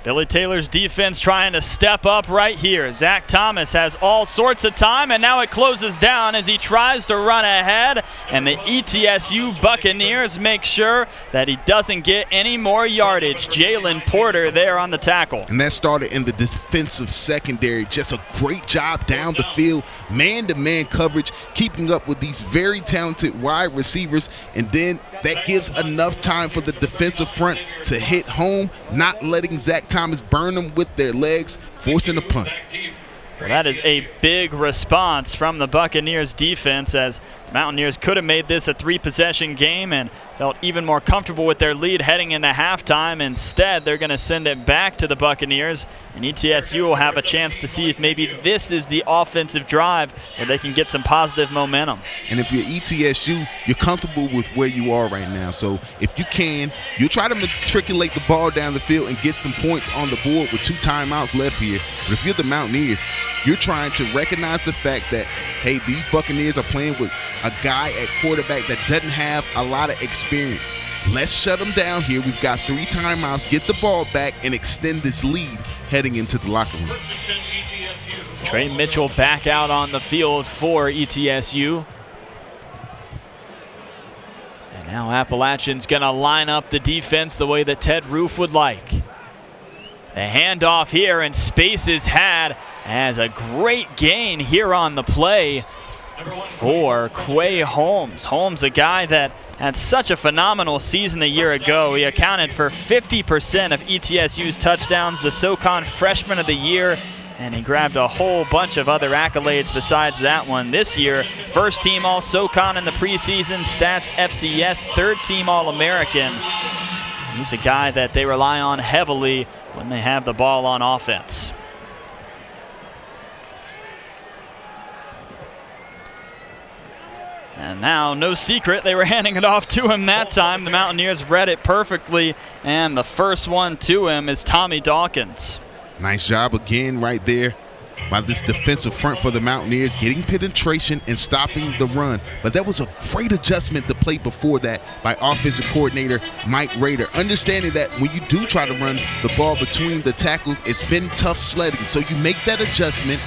Billy Taylor's defense trying to step up right here. Zach Thomas has all sorts of time, and now it closes down as he tries to run ahead, and the ETSU Buccaneers make sure that he doesn't get any more yardage. Jalen Porter there on the tackle. And that started in the defensive secondary. Just a great job down the field, man-to-man coverage, keeping up with these very talented wide receivers, and then that gives enough time for the defensive front to hit home, not letting Zach Thomas burn them with their legs, forcing a punt. Well, that is a big response from the Buccaneers defense, as the Mountaineers could have made this a 3-possession game and felt even more comfortable with their lead heading into halftime. Instead, they're going to send it back to the Buccaneers, and ETSU will have a chance to see if maybe this is the offensive drive where they can get some positive momentum. And if you're ETSU, you're comfortable with where you are right now. So if you can, you try to matriculate the ball down the field and get some points on the board with 2 timeouts left here. But if you're the Mountaineers, you're trying to recognize the fact that, hey, these Buccaneers are playing with a guy at quarterback that doesn't have a lot of experience. Let's shut them down here. We've got 3 timeouts, get the ball back, and extend this lead heading into the locker room. Trey Mitchell back out on the field for ETSU. And now Appalachian's going to line up the defense the way that Ted Roof would like. The handoff here, and space is had as a great gain here on the play for Quay Holmes. Holmes, a guy that had such a phenomenal season a year ago. He accounted for 50% of ETSU's touchdowns, the SoCon Freshman of the Year, and he grabbed a whole bunch of other accolades besides that one. This year, first team All-SoCon in the preseason, Stats FCS, third team All-American. He's a guy that they rely on heavily when they have the ball on offense. And now, no secret, they were handing it off to him that time. The Mountaineers read it perfectly, and the first one to him is Tommy Dawkins. Nice job again right there by this defensive front for the Mountaineers, getting penetration and stopping the run. But that was a great adjustment the play before that by offensive coordinator Mike Rader, understanding that when you do try to run the ball between the tackles, it's been tough sledding. So you make that adjustment,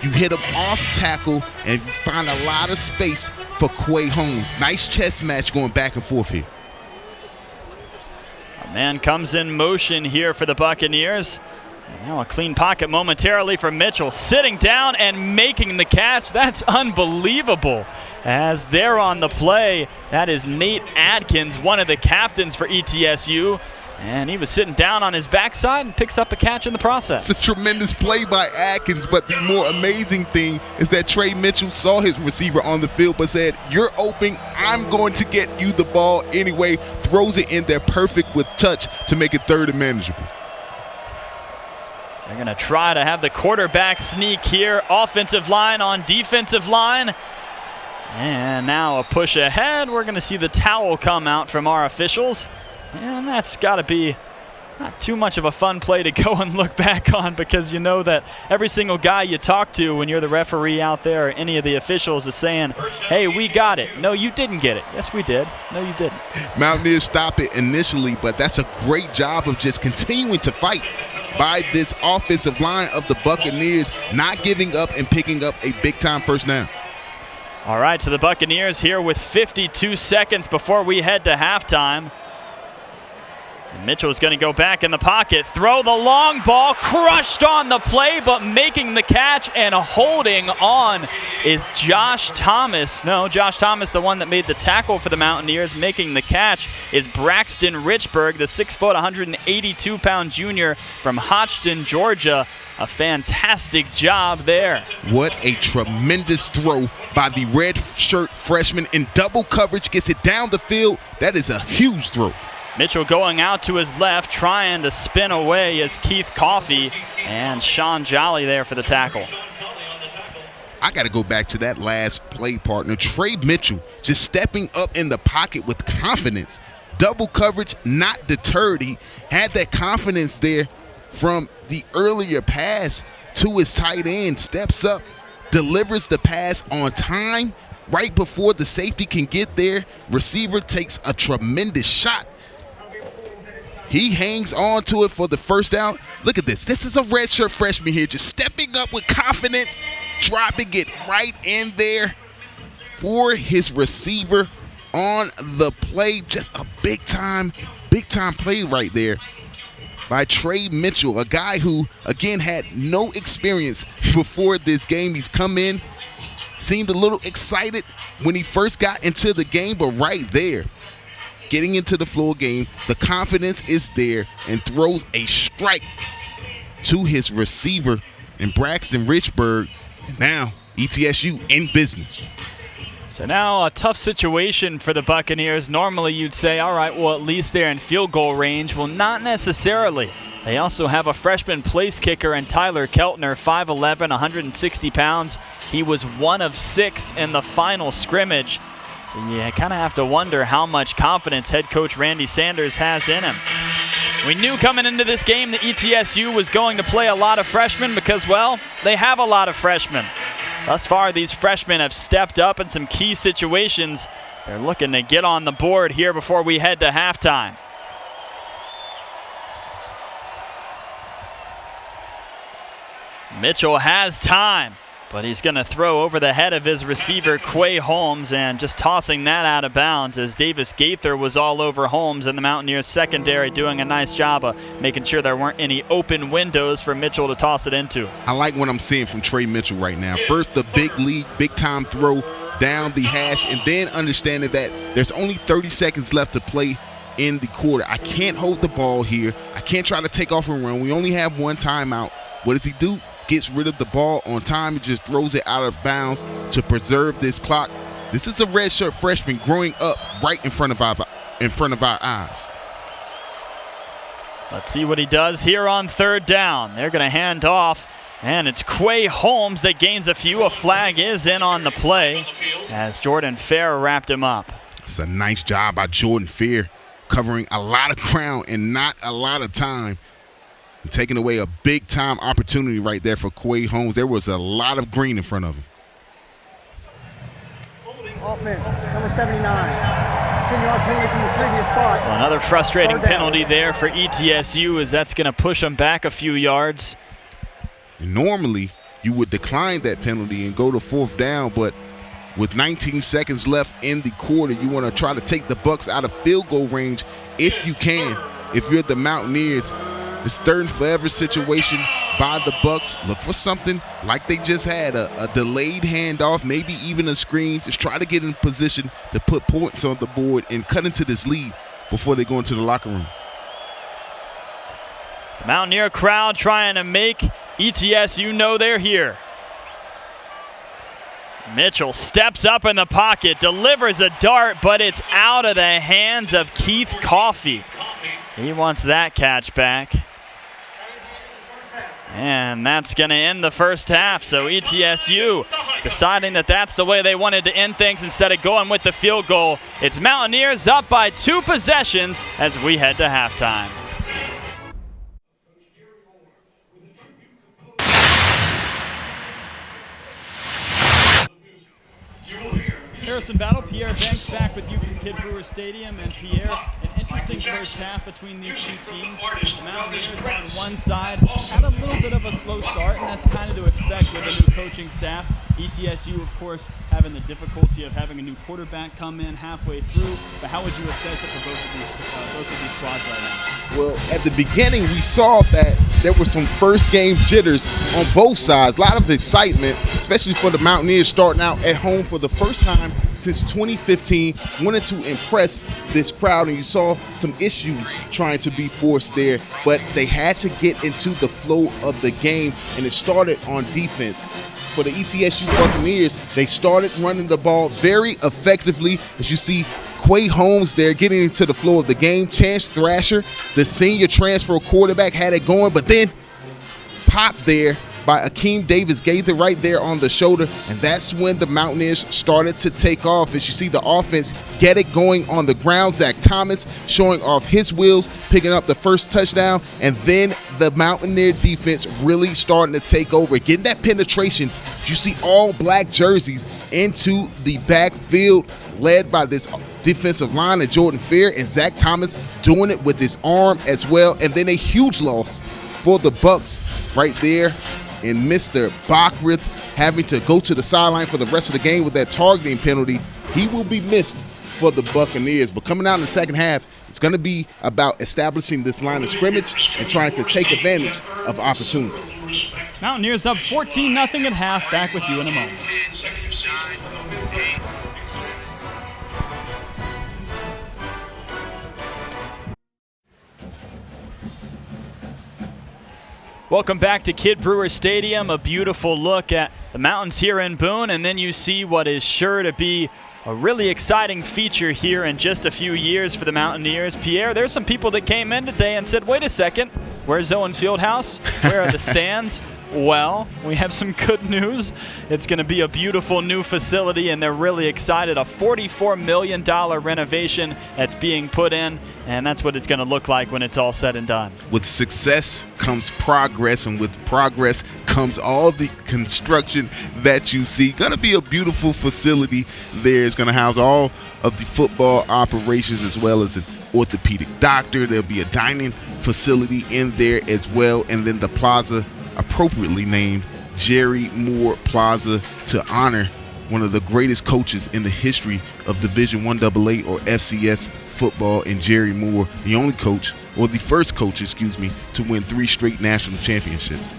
you hit them off tackle, and you find a lot of space for Quay Holmes. Nice chess match going back and forth here. A man comes in motion here for the Buccaneers. And now a clean pocket momentarily for Mitchell, sitting down and making the catch. That's unbelievable. As they're on the play, that is Nate Adkins, one of the captains for ETSU. And he was sitting down on his backside and picks up a catch in the process. It's a tremendous play by Adkins, but the more amazing thing is that Trey Mitchell saw his receiver on the field but said, "You're open, I'm going to get you the ball anyway." Throws it in there perfect with touch to make it third and manageable. They're going to try to have the quarterback sneak here. Offensive line on defensive line. And now a push ahead. We're going to see the towel come out from our officials. And that's got to be not too much of a fun play to go and look back on, because you know that every single guy you talk to when you're the referee out there or any of the officials is saying, "Hey, we got it." "No, you didn't get it." "Yes, we did." "No, you didn't." Mountaineers stop it initially, but that's a great job of just continuing to fight by this offensive line of the Buccaneers, not giving up and picking up a big-time first down. All right, so the Buccaneers here with 52 seconds before we head to halftime. And Mitchell's going to go back in the pocket, throw the long ball, crushed on the play, but making the catch and holding on is Josh Thomas. No, Josh Thomas, the one that made the tackle for the Mountaineers. Making the catch is Braxton Richburg, the 6', 182-pound junior from Hodgson, Georgia. A fantastic job there. What a tremendous throw by the red shirt freshman in double coverage, gets it down the field. That is a huge throw. Mitchell going out to his left, trying to spin away as Keith Coffey and Sean Jolly there for the tackle. I got to go back to that last play, partner. Trey Mitchell just stepping up in the pocket with confidence. Double coverage, not deterred. He had that confidence there from the earlier pass to his tight end. Steps up, delivers the pass on time right before the safety can get there. Receiver takes a tremendous shot. He hangs on to it for the first down. Look at this. This is a redshirt freshman here, just stepping up with confidence, dropping it right in there for his receiver on the play. Just a big-time play right there by Trey Mitchell, a guy who, again, had no experience before this game. He's come in, seemed a little excited when he first got into the game, but right there, getting into the floor game, the confidence is there, and throws a strike to his receiver in Braxton Richburg. And now ETSU in business. So now a tough situation for the Buccaneers. Normally you'd say, all right, well, at least they're in field goal range. Well, not necessarily. They also have a freshman place kicker in Tyler Keltner, 5'11", 160 pounds. He was 1 of 6 in the final scrimmage. So you kind of have to wonder how much confidence head coach Randy Sanders has in him. We knew coming into this game that ETSU was going to play a lot of freshmen because, well, they have a lot of freshmen. Thus far, these freshmen have stepped up in some key situations. They're looking to get on the board here before we head to halftime. Mitchell has time, but he's going to throw over the head of his receiver, Quay Holmes, and just tossing that out of bounds as Davis Gaither was all over Holmes, and the Mountaineers secondary doing a nice job of making sure there weren't any open windows for Mitchell to toss it into. I like what I'm seeing from Trey Mitchell right now. First, the big league, big-time throw down the hash, and then understanding that there's only 30 seconds left to play in the quarter. I can't hold the ball here. I can't try to take off and run. We only have one timeout. What does he do? Gets rid of the ball on time and just throws it out of bounds to preserve this clock. This is a redshirt freshman growing up right in front of our eyes. Let's see what he does here on third down. They're going to hand off, and it's Quay Holmes that gains a few. A flag is in on the play as Jordan Fair wrapped him up. It's a nice job by Jordan Fair, covering a lot of ground and not a lot of time. taking away a big-time opportunity right there for Quay Holmes. There was a lot of green in front of him. Offense, number 79. 10-yard penalty from the previous spot. Well, another frustrating penalty there for ETSU, as that's going to push them back a few yards. And normally, you would decline that penalty and go to 4th down, but with 19 seconds left in the quarter, you want to try to take the Bucks out of field goal range if you can. If you're the Mountaineers, this 3rd and forever situation by the Bucks. Look for something like they just had, a delayed handoff, maybe even a screen. Just try to get in position to put points on the board and cut into this lead before they go into the locker room. The Mountaineer crowd trying to make ETSU know they're here. Mitchell steps up in the pocket, delivers a dart, but it's out of the hands of Keith Coffey. He wants that catch back. And that's going to end the first half. So ETSU deciding that that's the way they wanted to end things instead of going with the field goal. It's Mountaineers up by 2 possessions as we head to halftime. Harrison Battle, Pierre Banks back with you from Kid Brewer Stadium. And Pierre, an interesting first half between these two teams. The Mountaineers on one side had a little bit of a slow start, and that's kind of to expect with a new coaching staff. ETSU, of course, having the difficulty of having a new quarterback come in halfway through. But how would you assess it for both of these squads right now? Well, at the beginning, we saw that there were some first-game jitters on both sides. A lot of excitement, especially for the Mountaineers starting out at home for the first time since 2015, wanted to impress this crowd, and you saw some issues trying to be forced there, but they had to get into the flow of the game, and it started on defense. For the ETSU Buccaneers, they started running the ball very effectively, as you see Quay Holmes there getting into the flow of the game. Chance Thrasher, the senior transfer quarterback, had it going, but then popped there by Akeem Davis-Gaither right there on the shoulder, and that's when the Mountaineers started to take off. As you see the offense get it going on the ground, Zach Thomas showing off his wheels, picking up the first touchdown, and then the Mountaineer defense really starting to take over, getting that penetration. You see all black jerseys into the backfield, led by this defensive line of Jordan Fair and Zach Thomas doing it with his arm as well. And then a huge loss for the Bucks right there, and Mr. Bockrith having to go to the sideline for the rest of the game with that targeting penalty. He will be missed for the Buccaneers. But coming out in the second half, it's going to be about establishing this line of scrimmage and trying to take advantage of opportunities. Mountaineers up 14-0 at half. Back with you in a moment. Welcome back to Kid Brewer Stadium. A beautiful look at the mountains here in Boone, and then you see what is sure to be a really exciting feature here in just a few years for the Mountaineers. Pierre, there's some people that came in today and said, wait a second, where's Owen Fieldhouse? Where are the stands? Well, we have some good news. It's going to be a beautiful new facility, and they're really excited. A $44 million renovation that's being put in, and that's what it's going to look like when it's all said and done. With success comes progress, and with progress comes all the construction that you see. Going to be a beautiful facility there. It's going to house all of the football operations as well as an orthopedic doctor. There'll be a dining facility in there as well, and then the plaza appropriately named Jerry Moore Plaza to honor one of the greatest coaches in the history of Division I AA or FCS football, in Jerry Moore, the only coach, or the first coach, to win 3 straight national championships.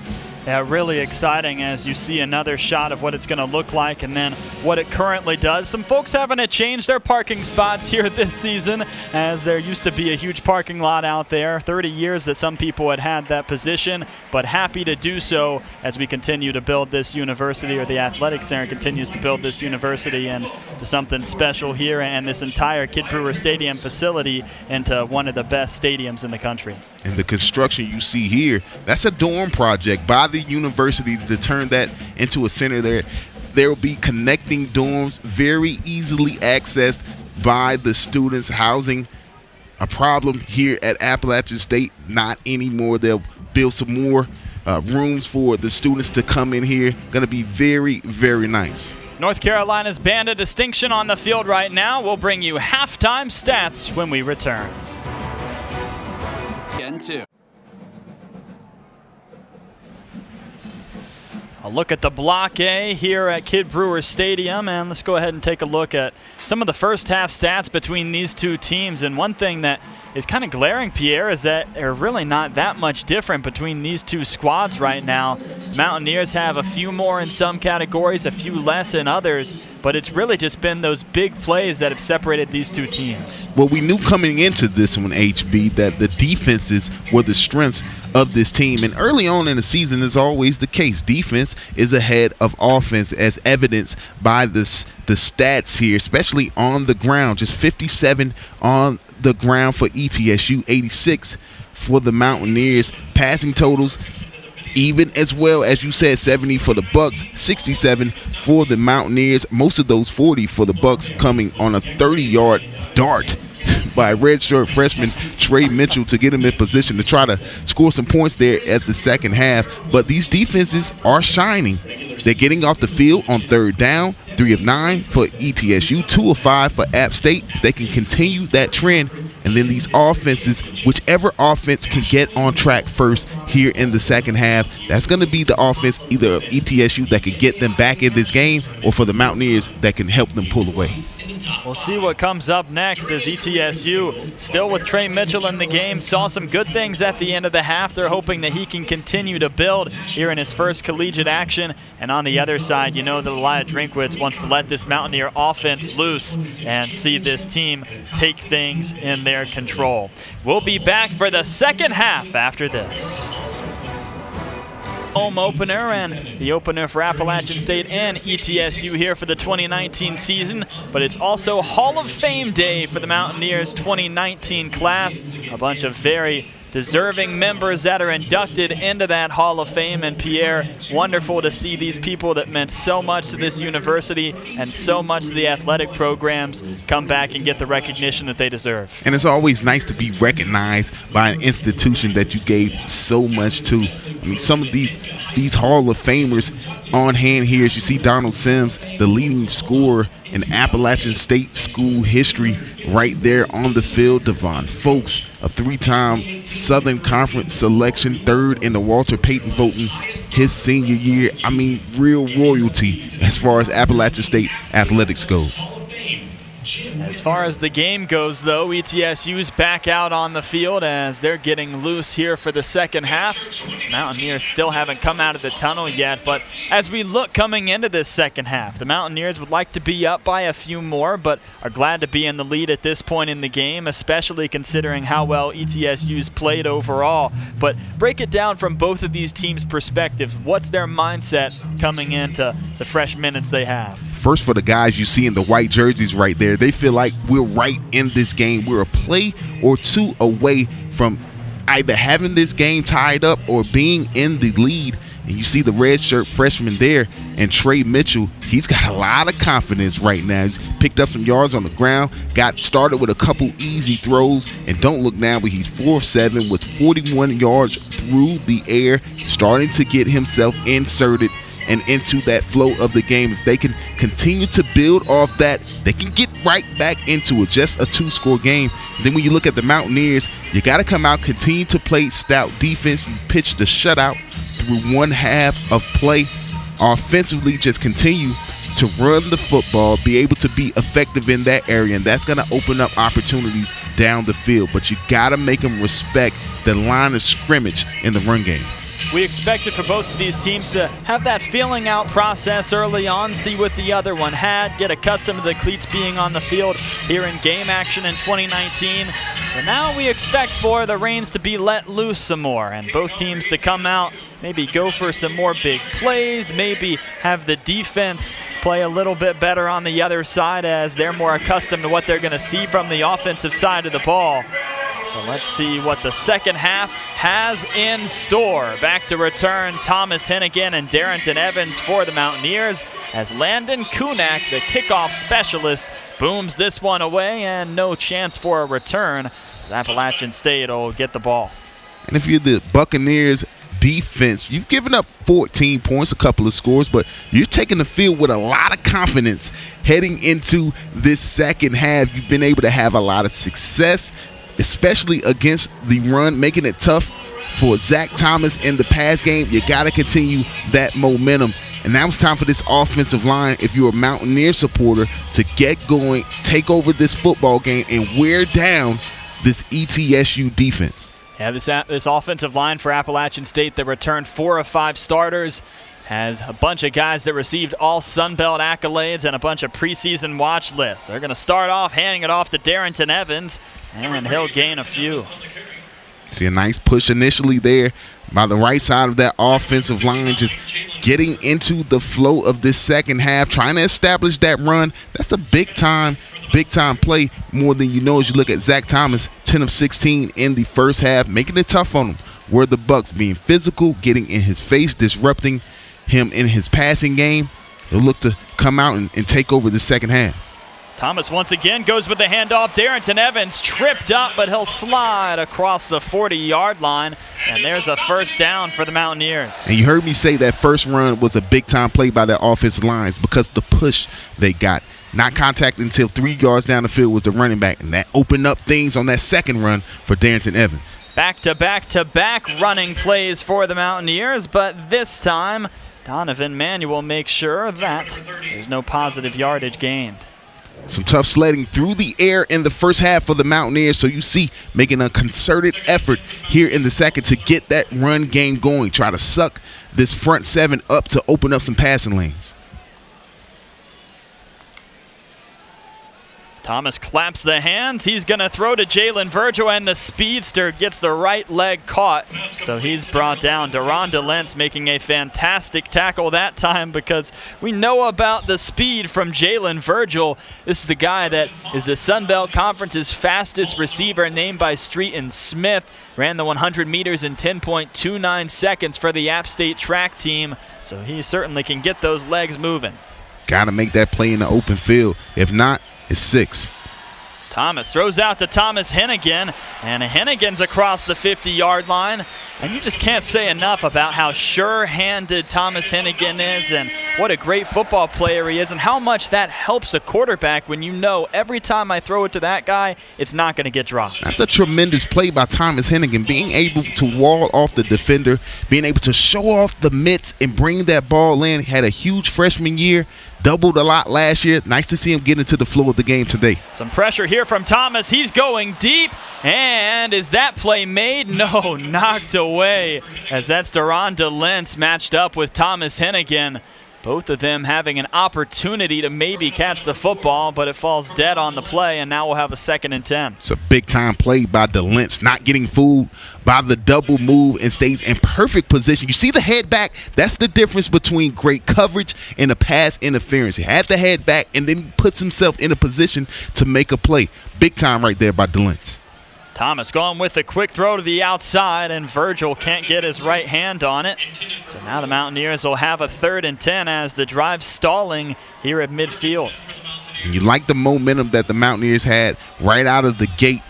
Yeah, really exciting as you see another shot of what it's going to look like and then what it currently does. Some folks having to change their parking spots here this season, as there used to be a huge parking lot out there. 30 years that some people had had that position, but happy to do so as we continue to build this university, or the Athletic Center continues to build this university into something special here, and this entire Kid Brewer Stadium facility into one of the best stadiums in the country. And the construction you see here, that's a dorm project by the university to turn that into a center there. There will be connecting dorms, very easily accessed by the students. Housing, a problem here at Appalachian State, not anymore. They'll build some more rooms for the students to come in here. Going to be very, very nice. North Carolina's band of distinction on the field right now. We'll bring you halftime stats when we return. A look at the Block A here at Kidd Brewer Stadium, and let's go ahead and take a look at some of the first half stats between these two teams. And one thing that is kind of glaring, Pierre, is that they're really not that much different between these two squads right now. Mountaineers have a few more in some categories, a few less in others, but it's really just been those big plays that have separated these two teams. Well, we knew coming into this one, HB, that the defenses were the strengths of this team. And early on in the season is always the case. Defense is ahead of offense, as evidenced by the stats here, especially on the ground. Just 57 on the ground for ETSU, 86 for the Mountaineers. Passing totals even as well, as you said, 70 for the Bucks, 67 for the Mountaineers. Most of those 40 for the Bucks coming on a 30-yard dart by redshirt freshman Trey Mitchell to get him in position to try to score some points there at the second half. But these defenses are shining. They're getting off the field on third down, 3 of 9 for ETSU, 2 of 5 for App State. They can continue that trend, and then these offenses, whichever offense can get on track first here in the second half, that's going to be the offense either of ETSU that can get them back in this game, or for the Mountaineers that can help them pull away. We'll see what comes up next, as ETSU still with Trey Mitchell in the game. Saw some good things at the end of the half. They're hoping that he can continue to build here in his first collegiate action. And on the other side, you know that Elijah Drinkwitz wants to let this Mountaineer offense loose and see this team take things in their control. We'll be back for the second half after this. Home opener and the opener for Appalachian State and ETSU here for the 2019 season, but it's also Hall of Fame Day for the Mountaineers 2019 class. A bunch of very deserving members that are inducted into that Hall of Fame. And Pierre, wonderful to see these people that meant so much to this university and so much to the athletic programs come back and get the recognition that they deserve. And it's always nice to be recognized by an institution that you gave so much to. I mean, some of these Hall of Famers on hand here, as you see Donald Sims, the leading scorer in Appalachian State school history, right there on the field. Devon Folks, a 3-time Southern Conference selection, 3rd in the Walter Payton voting his senior year. I mean, real royalty as far as Appalachian State athletics goes. As far as the game goes, though, ETSU's back out on the field as they're getting loose here for the second half. Mountaineers still haven't come out of the tunnel yet, but as we look coming into this second half, the Mountaineers would like to be up by a few more, but are glad to be in the lead at this point in the game, especially considering how well ETSU's played overall. But break it down from both of these teams' perspectives. What's their mindset coming into the fresh minutes they have? First, for the guys you see in the white jerseys right there, they feel like we're right in this game. We're a play or two away from either having this game tied up or being in the lead. And you see the redshirt freshman there, and Trey Mitchell, he's got a lot of confidence right now. He's picked up some yards on the ground, got started with a couple easy throws, and don't look now, but he's 4 of 7 with 41 yards through the air, starting to get himself inserted and into that flow of the game. If they can continue to build off that, they can get right back into it. Just a 2-score game. Then when you look at the Mountaineers, you got to come out, continue to play stout defense. You pitched the shutout through one half of play. Offensively, just continue to run the football, be able to be effective in that area, and that's going to open up opportunities down the field. But you got to make them respect the line of scrimmage in the run game. We expected for both of these teams to have that feeling out process early on, see what the other one had, get accustomed to the cleats being on the field here in game action in 2019. But now we expect for the reins to be let loose some more, and both teams to come out, maybe go for some more big plays, maybe have the defense play a little bit better on the other side as they're more accustomed to what they're going to see from the offensive side of the ball. So let's see what the second half has in store. Back to return Thomas Hennigan and Darrington Evans for the Mountaineers as Landon Kunak, the kickoff specialist, booms this one away, and no chance for a return. Appalachian State will get the ball. And if you're the Buccaneers defense, you've given up 14 points, a couple of scores, but you're taking the field with a lot of confidence heading into this second half. You've been able to have a lot of success, especially against the run, making it tough for Zach Thomas in the pass game. You got to continue that momentum. And now it's time for this offensive line, if you're a Mountaineer supporter, to get going, take over this football game, and wear down this ETSU defense. Yeah, this offensive line for Appalachian State that returned 4 of 5 starters has a bunch of guys that received all Sun Belt accolades and a bunch of preseason watch lists. They're going to start off handing it off to Darrington Evans, and he'll gain a few. See a nice push initially there by the right side of that offensive line, just getting into the flow of this second half, trying to establish that run. That's a big time play, more than you know, as you look at Zach Thomas, 10 of 16 in the first half, making it tough on him. Where the Bucks being physical, getting in his face, disrupting him in his passing game. He'll look to come out and take over the second half. Thomas once again goes with the handoff. Darrington Evans tripped up, but he'll slide across the 40-yard line, and there's a first down for the Mountaineers. And you heard me say that first run was a big-time play by their offensive lines because the push they got. Not contact until 3 yards down the field was the running back, and that opened up things on that second run for Darrington Evans. Back-to-back running plays for the Mountaineers, but this time Donovan Manuel makes sure that there's no positive yardage gained. Some tough sledding through the air in the first half for the Mountaineers, so you see making a concerted effort here in the second to get that run game going, try to suck this front seven up to open up some passing lanes. Thomas claps the hands. He's going to throw to Jalen Virgil, and the speedster gets the right leg caught. So he's brought down. Deronda Lentz making a fantastic tackle that time, because we know about the speed from Jalen Virgil. This is the guy that is the Sun Belt Conference's fastest receiver, named by Street and Smith. Ran the 100 meters in 10.29 seconds for the App State track team. So he certainly can get those legs moving. Got to make that play in the open field. If not, it's 6. Thomas throws out to Thomas Hennigan, and Hennigan's across the 50-yard line. And you just can't say enough about how sure-handed Thomas Hennigan is, and what a great football player he is, and how much that helps a quarterback when you know every time I throw it to that guy, it's not going to get dropped. That's a tremendous play by Thomas Hennigan, being able to wall off the defender, being able to show off the mitts and bring that ball in. He had a huge freshman year, doubled a lot last year. Nice to see him get into the flow of the game today. Some pressure here from Thomas. He's going deep. And is that play made? No, knocked away, as that's Deronda Lentz matched up with Thomas Hennigan. Both of them having an opportunity to maybe catch the football, but it falls dead on the play, and now we'll have a 2nd and 10. It's a big-time play by DeLentz, not getting fooled by the double move and stays in perfect position. You see the head back? That's the difference between great coverage and a pass interference. He had the head back, and then he puts himself in a position to make a play. Big time right there by DeLentz. Thomas going with a quick throw to the outside, and Virgil can't get his right hand on it. So now the Mountaineers will have a 3rd and 10 as the drive's stalling here at midfield. And you like the momentum that the Mountaineers had right out of the gate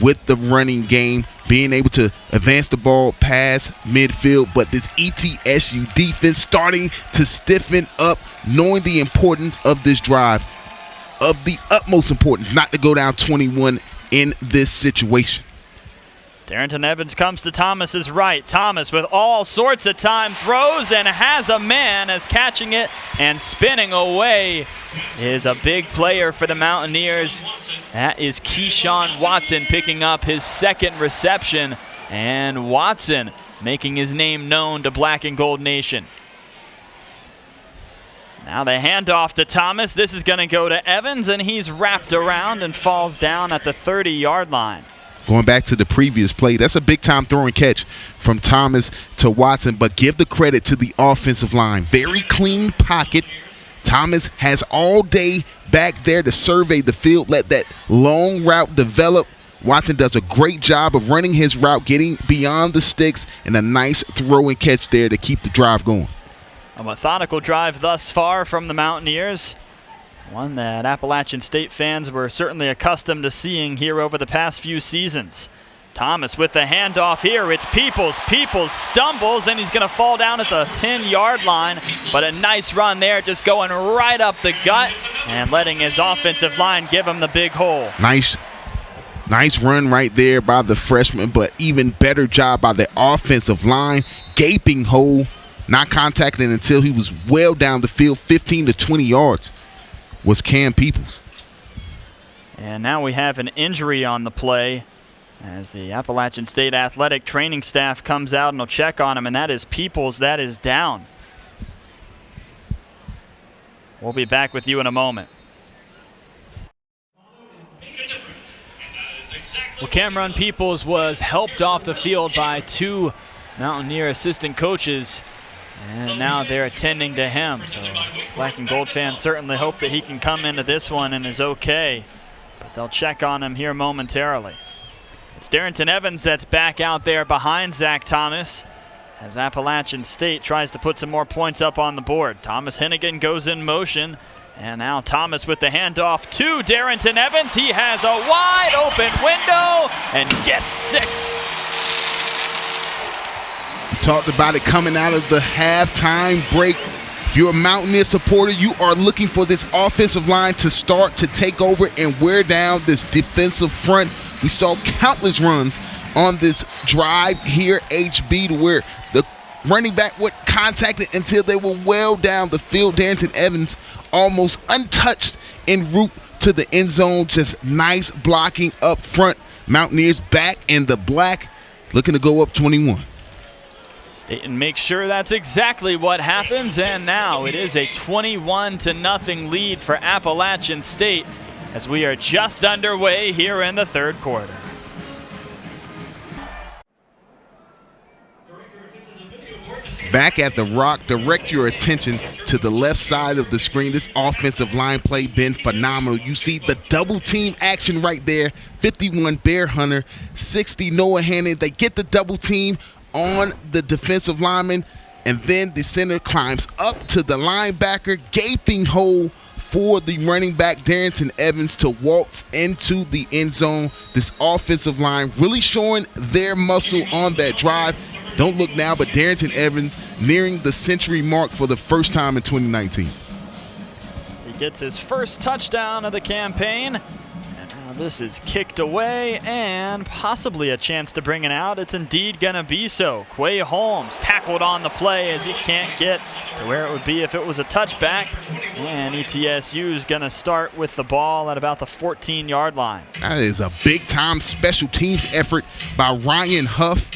with the running game, being able to advance the ball past midfield, but this ETSU defense starting to stiffen up, knowing the importance of this drive, of the utmost importance not to go down 21 in this situation. Darrington Evans comes to Thomas's right. Thomas with all sorts of time throws and has a man, as catching it and spinning away is a big player for the Mountaineers. That is Keyshawn Watson picking up his 2nd reception, and Watson making his name known to Black and Gold Nation. Now the handoff to Thomas. This is going to go to Evans, and he's wrapped around and falls down at the 30-yard line. Going back to the previous play, that's a big-time throw and catch from Thomas to Watson, but give the credit to the offensive line. Very clean pocket. Thomas has all day back there to survey the field, let that long route develop. Watson does a great job of running his route, getting beyond the sticks, and a nice throw and catch there to keep the drive going. A methodical drive thus far from the Mountaineers. One that Appalachian State fans were certainly accustomed to seeing here over the past few seasons. Thomas with the handoff here. It's Peoples. Peoples stumbles, and he's going to fall down at the 10-yard line. But a nice run there, just going right up the gut and letting his offensive line give him the big hole. Nice run right there by the freshman, but even better job by the offensive line. Gaping hole, not contacting until he was well down the field, 15 to 20 yards was Cam Peoples. And now we have an injury on the play as the Appalachian State athletic training staff comes out and will check on him, and that is Peoples. That is down. We'll be back with you in a moment. Well, Cameron Peoples was helped off the field by two Mountaineer assistant coaches, and now they're attending to him. So Black and Gold fans certainly hope that he can come into this one and is okay, but they'll check on him here momentarily. It's Darrington Evans that's back out there behind Zach Thomas as Appalachian State tries to put some more points up on the board. Thomas Hennigan goes in motion, and now Thomas with the handoff to Darrington Evans. He has a wide open window and gets 6. We talked about it coming out of the halftime break. If you're a Mountaineer supporter, you are looking for this offensive line to start to take over and wear down this defensive front. We saw countless runs on this drive here, HB, to where the running back would contact it until they were well down the field. Darrington Evans almost untouched en route to the end zone. Just nice blocking up front. Mountaineers back in the black, looking to go up 21. Staten makes sure that's exactly what happens, and now it is a 21-0 lead for Appalachian State as we are just underway here in the third quarter. Back at the Rock, direct your attention to the left side of the screen. This offensive line play been phenomenal. You see the double team action right there. 51 Bear Hunter, 60 Noah Hannon. They get the double team on the defensive lineman, and then the center climbs up to the linebacker. Gaping hole for the running back Darrington Evans to waltz into the end zone. This offensive line really showing their muscle on that drive. Don't look now, but Darrington Evans nearing the century mark for the first time in 2019. He gets his first touchdown of the campaign. And now this is kicked away and possibly a chance to bring it out. It's indeed going to be so. Quay Holmes tackled on the play as he can't get to where it would be if it was a touchback. And ETSU is going to start with the ball at about the 14-yard line. That is a big-time special teams effort by Ryan Huff.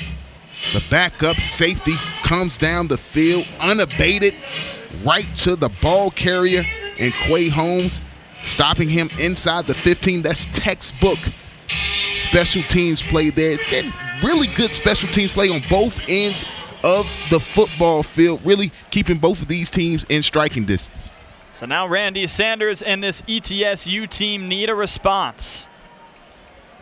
The backup safety comes down the field unabated right to the ball carrier and Quay Holmes, stopping him inside the 15. That's textbook special teams play there. Been really good special teams play on both ends of the football field, really keeping both of these teams in striking distance. So now Randy Sanders and this ETSU team need a response.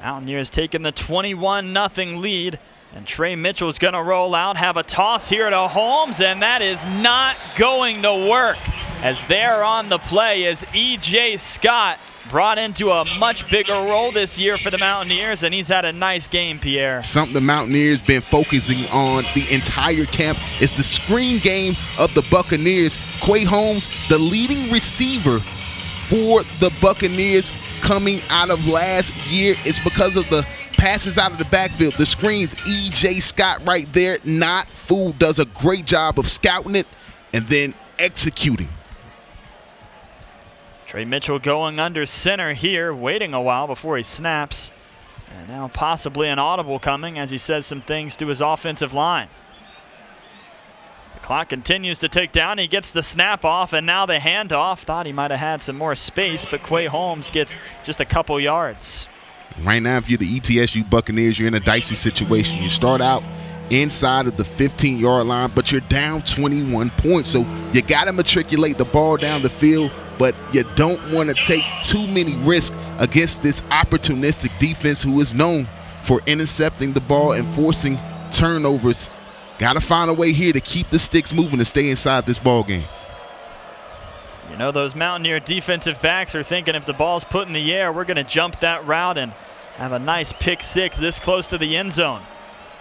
Mountaineers taking the 21-0 lead. And Trey Mitchell's going to roll out, have a toss here to Holmes, and that is not going to work as they're on the play as E.J. Scott brought into a much bigger role this year for the Mountaineers, and he's had a nice game, Pierre. Something the Mountaineers been focusing on the entire camp is the screen game of the Buccaneers. Quay Holmes, the leading receiver for the Buccaneers coming out of last year. It's because of the passes out of the backfield, the screens. E.J. Scott right there, not fooled, does a great job of scouting it and then executing. Trey Mitchell going under center here, waiting a while before he snaps. And now possibly an audible coming as he says some things to his offensive line. The clock continues to tick down. He gets the snap off, and now the handoff. Thought he might have had some more space, but Quay Holmes gets just a couple yards. Right now, if you're the ETSU Buccaneers, you're in a dicey situation. You start out inside of the 15-yard line, but you're down 21 points. So you got to matriculate the ball down the field, but you don't want to take too many risks against this opportunistic defense who is known for intercepting the ball and forcing turnovers. Got to find a way here to keep the sticks moving and stay inside this ball game. You know, those Mountaineer defensive backs are thinking if the ball's put in the air, we're going to jump that route and have a nice pick six this close to the end zone.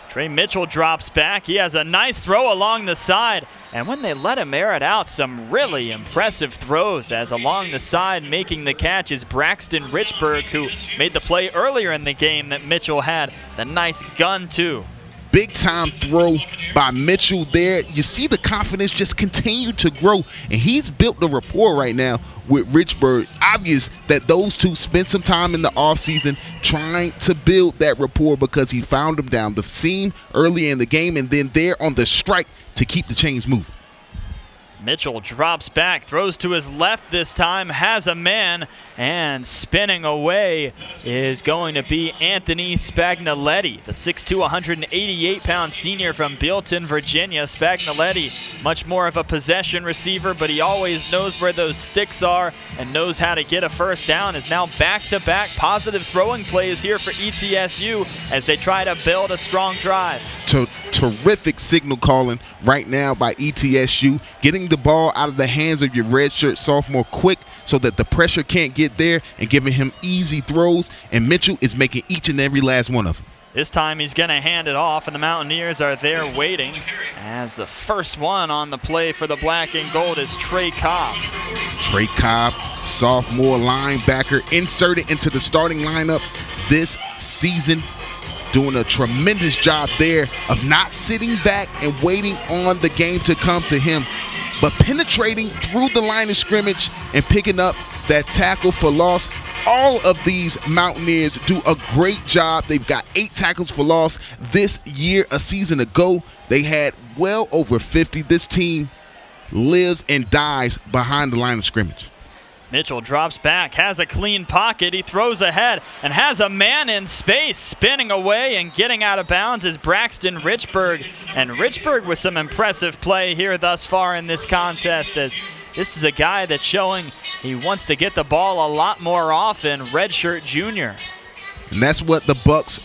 Trey Mitchell drops back. He has a nice throw along the side. And when they let him air it out, some really impressive throws, as along the side making the catch is Braxton Richburg, who made the play earlier in the game that Mitchell had the nice gun too. Big time throw by Mitchell there. You see the confidence just continue to grow, and he's built a rapport right now with Richburg. Obvious that those two spent some time in the offseason trying to build that rapport, because he found him down the seam early in the game and then there on the strike to keep the chains moving. Mitchell drops back, throws to his left this time, has a man, and spinning away is going to be Anthony Spagnoletti, the 6'2", 188-pound senior from Bealton, Virginia. Spagnoletti, much more of a possession receiver, but he always knows where those sticks are and knows how to get a first down. Is now back-to-back positive throwing plays here for ETSU as they try to build a strong drive. Terrific signal calling right now by ETSU, getting the ball out of the hands of your redshirt sophomore quick so that the pressure can't get there, and giving him easy throws, and Mitchell is making each and every last one of them. This time he's going to hand it off, and the Mountaineers are there waiting, as the first one on the play for the black and gold is Trey Cobb. Trey Cobb, sophomore linebacker, inserted into the starting lineup this season, doing a tremendous job there of not sitting back and waiting on the game to come to him, but penetrating through the line of scrimmage and picking up that tackle for loss. All of these Mountaineers do a great job. They've got 8 tackles for loss this year. A season ago, they had well over 50. This team lives and dies behind the line of scrimmage. Mitchell drops back, has a clean pocket, he throws ahead and has a man in space. Spinning away and getting out of bounds is Braxton Richburg. And Richburg with some impressive play here thus far in this contest, as this is a guy that's showing he wants to get the ball a lot more often, redshirt junior. And that's what the Bucks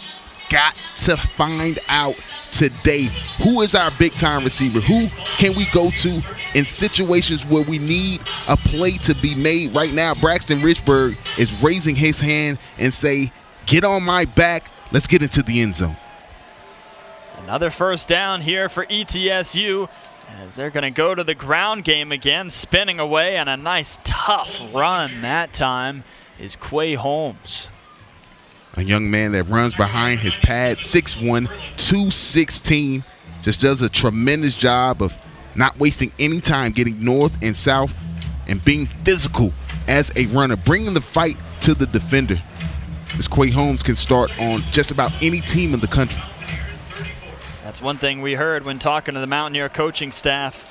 got to find out today. Who is our big-time receiver? Who can we go to in situations where we need a play to be made? Right now, Braxton Richburg is raising his hand and say, get on my back, let's get into the end zone. Another first down here for ETSU, as they're going to go to the ground game again, spinning away, and a nice tough run that time is Quay Holmes. A young man that runs behind his pad, 6'1", 216, just does a tremendous job of not wasting any time getting north and south and being physical as a runner, bringing the fight to the defender. This Quay Holmes can start on just about any team in the country. That's one thing we heard when talking to the Mountaineer coaching staff.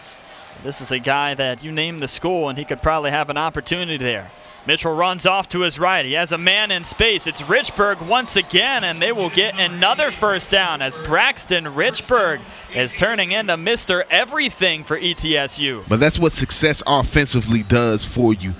This is a guy that you name the school and he could probably have an opportunity there. Mitchell runs off to his right. He has a man in space. It's Richburg once again, and they will get another first down as Braxton Richburg is turning into Mr. Everything for ETSU. But that's what success offensively does for you.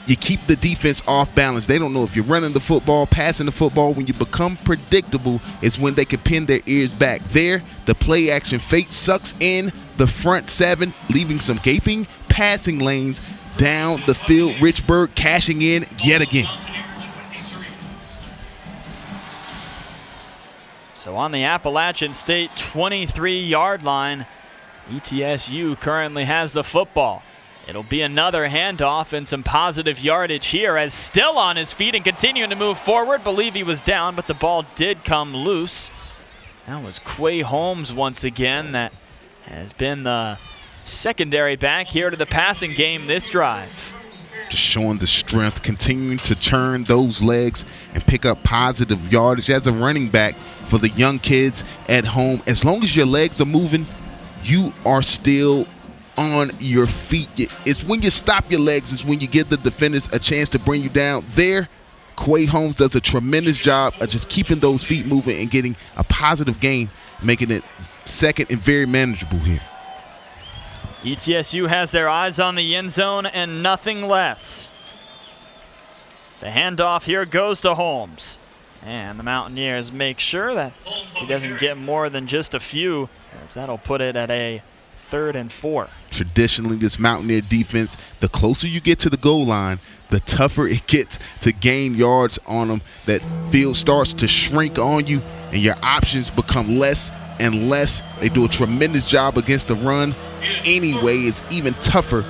You keep the defense off balance. They don't know if you're running the football, passing the football. When you become predictable is when they can pin their ears back. There, the play action fake sucks in the front 7, leaving some gaping passing lanes down the field. Richburg cashing in yet again. So on the Appalachian State 23-yard line, ETSU currently has the football. It'll be another handoff and some positive yardage here, as still on his feet and continuing to move forward. Believe he was down, but the ball did come loose. That was Quay Holmes once again, that has been the secondary back here to the passing game this drive. Just showing the strength, continuing to turn those legs and pick up positive yardage as a running back for the young kids at home. As long as your legs are moving, you are still on your feet. It's when you stop your legs is when you give the defenders a chance to bring you down. There, Quay Holmes does a tremendous job of just keeping those feet moving and getting a positive gain, making it second and very manageable here. ETSU has their eyes on the end zone and nothing less. The handoff here goes to Holmes. And the Mountaineers make sure that he doesn't get more than just a few, as that'll put it at a 3rd and 4. Traditionally, this Mountaineer defense, the closer you get to the goal line, the tougher it gets to gain yards on them. That field starts to shrink on you, and your options become less and less. They do a tremendous job against the run. Anyway, it's even tougher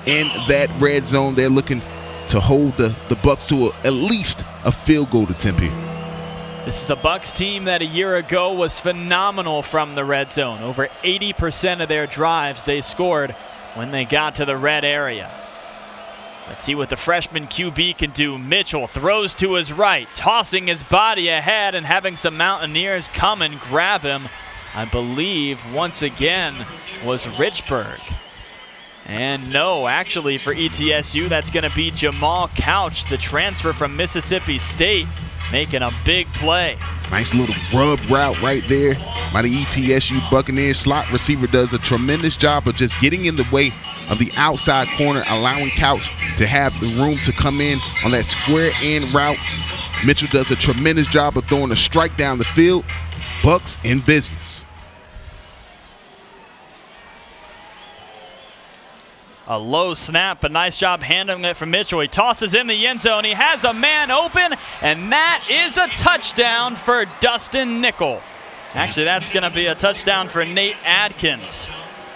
in that red zone. They're looking to hold the Bucs to at least a field goal attempt here. This is the Bucs team that a year ago was phenomenal from the red zone. Over 80% of their drives they scored when they got to the red area. Let's see what the freshman QB can do. Mitchell throws to his right, tossing his body ahead and having some Mountaineers come and grab him. I believe once again was Richburg. And no, actually for ETSU, that's going to be Jamal Couch, the transfer from Mississippi State, making a big play. Nice little rub route right there by the ETSU Buccaneers. Slot receiver does a tremendous job of just getting in the way of the outside corner, allowing Couch to have the room to come in on that square end route. Mitchell does a tremendous job of throwing a strike down the field. Bucs in business. A low snap, but nice job handling it from Mitchell. He tosses in the end zone. He has a man open, and that is a touchdown for Dustin Nickel. Actually, that's going to be a touchdown for Nate Adkins,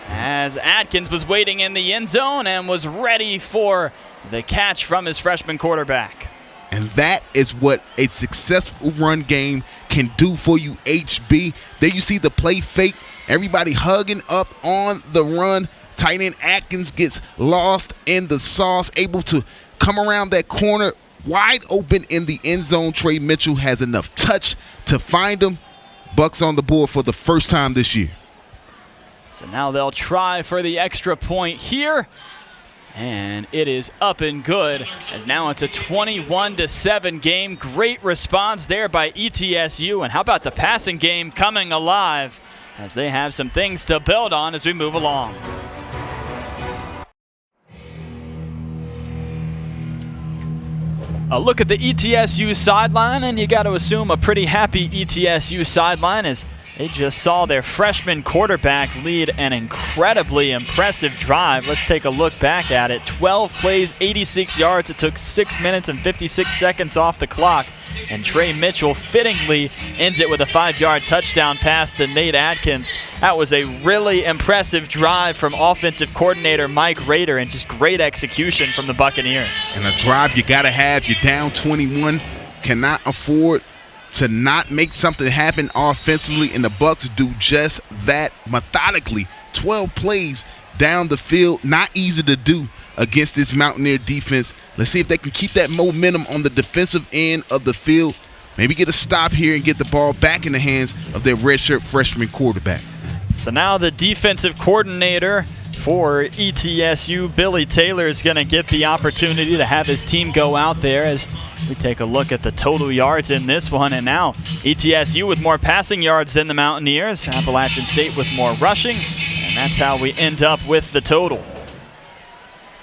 as Adkins was waiting in the end zone and was ready for the catch from his freshman quarterback. And that is what a successful run game can do for you, HB. There you see the play fake, everybody hugging up on the run. Tight end Atkins gets lost in the sauce, able to come around that corner wide open in the end zone. Trey Mitchell has enough touch to find him. Bucs on the board for the first time this year. So now they'll try for the extra point here. And it is up and good, as now it's a 21-7 game. Great response there by ETSU. And how about the passing game coming alive, as they have some things to build on as we move along. A look at the ETSU sideline, and you got to assume a pretty happy ETSU sideline, as they just saw their freshman quarterback lead an incredibly impressive drive. Let's take a look back at it. 12 plays, 86 yards. It took 6 minutes and 56 seconds off the clock. And Trey Mitchell fittingly ends it with a 5-yard touchdown pass to Nate Adkins. That was a really impressive drive from offensive coordinator Mike Rader, and just great execution from the Buccaneers. And a drive you got to have. You're down 21. Cannot afford to not make something happen offensively, and the Bucs do just that methodically. 12 plays down the field, not easy to do against this Mountaineer defense. Let's see if they can keep that momentum on the defensive end of the field. Maybe get a stop here and get the ball back in the hands of their redshirt freshman quarterback. So now the defensive coordinator for ETSU, Billy Taylor, is going to get the opportunity to have his team go out there, as we take a look at the total yards in this one. And now ETSU with more passing yards than the Mountaineers. Appalachian State with more rushing. And that's how we end up with the total.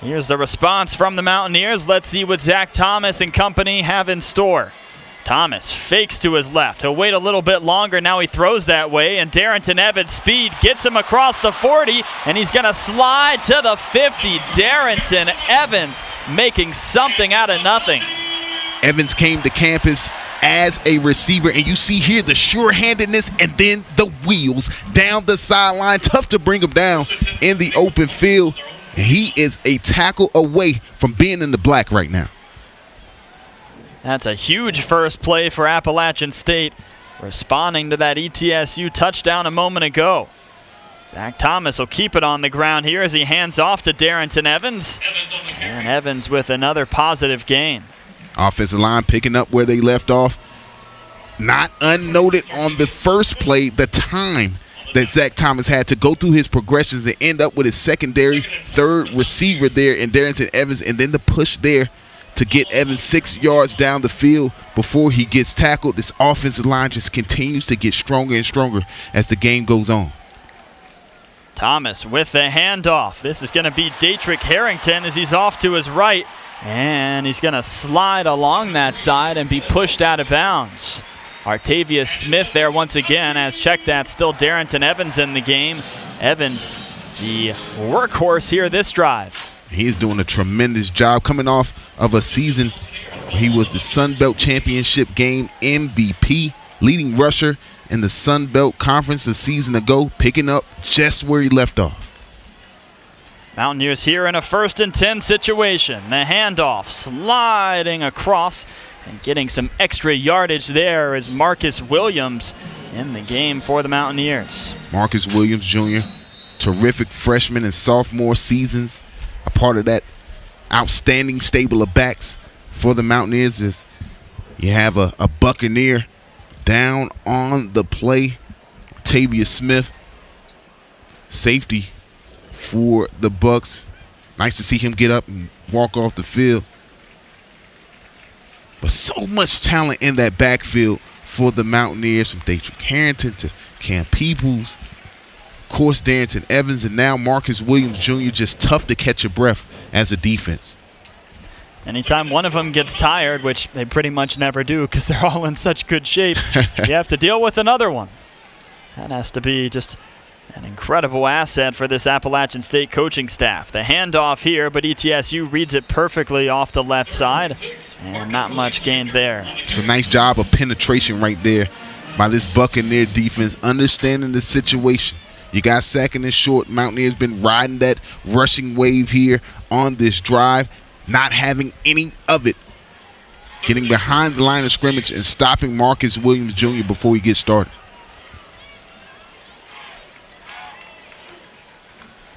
Here's the response from the Mountaineers. Let's see what Zach Thomas and company have in store. Thomas fakes to his left. He'll wait a little bit longer. Now he throws that way, and Darrington Evans' speed gets him across the 40, and he's going to slide to the 50. Darrington Evans making something out of nothing. Evans came to campus as a receiver, and you see here the sure-handedness and then the wheels down the sideline. Tough to bring him down in the open field, and he is a tackle away from being in the black right now. That's a huge first play for Appalachian State, responding to that ETSU touchdown a moment ago. Zach Thomas will keep it on the ground here as he hands off to Darrington Evans. And Evans with another positive gain. Offensive line picking up where they left off. Not unnoted on the first play, the time that Zach Thomas had to go through his progressions and end up with his secondary third receiver there in Darrington Evans, and then the push there to get Evans 6 yards down the field before he gets tackled. This offensive line just continues to get stronger and stronger as the game goes on. Thomas with the handoff. This is going to be Datrick Harrington as he's off to his right, and he's going to slide along that side and be pushed out of bounds. Artavius Smith there once again, as check that, still Darrington Evans in the game. Evans the workhorse here this drive. He is doing a tremendous job coming off of a season where he was the Sun Belt Championship game MVP, leading rusher in the Sun Belt Conference a season ago, picking up just where he left off. Mountaineers here in a 1st and 10 situation. The handoff sliding across and getting some extra yardage there is Marcus Williams in the game for the Mountaineers. Marcus Williams Jr., terrific freshman and sophomore seasons, a part of that outstanding stable of backs for the Mountaineers. Is you have a Buccaneer down on the play, Tavius Smith, safety for the Bucks. Nice to see him get up and walk off the field. But so much talent in that backfield for the Mountaineers, from Daedric Harrington to Cam Peoples, of course Darrington Evans, and now Marcus Williams Jr. just tough to catch your breath as a defense. Anytime one of them gets tired, which they pretty much never do because they're all in such good shape, you have to deal with another one. That has to be just an incredible asset for this Appalachian State coaching staff. The handoff here, but ETSU reads it perfectly off the left side, and not much gained there. It's a nice job of penetration right there by this Buccaneer defense, understanding the situation. You got 2nd and short. Mountaineers been riding that rushing wave here on this drive, not having any of it. Getting behind the line of scrimmage and stopping Marcus Williams Jr. before he gets started.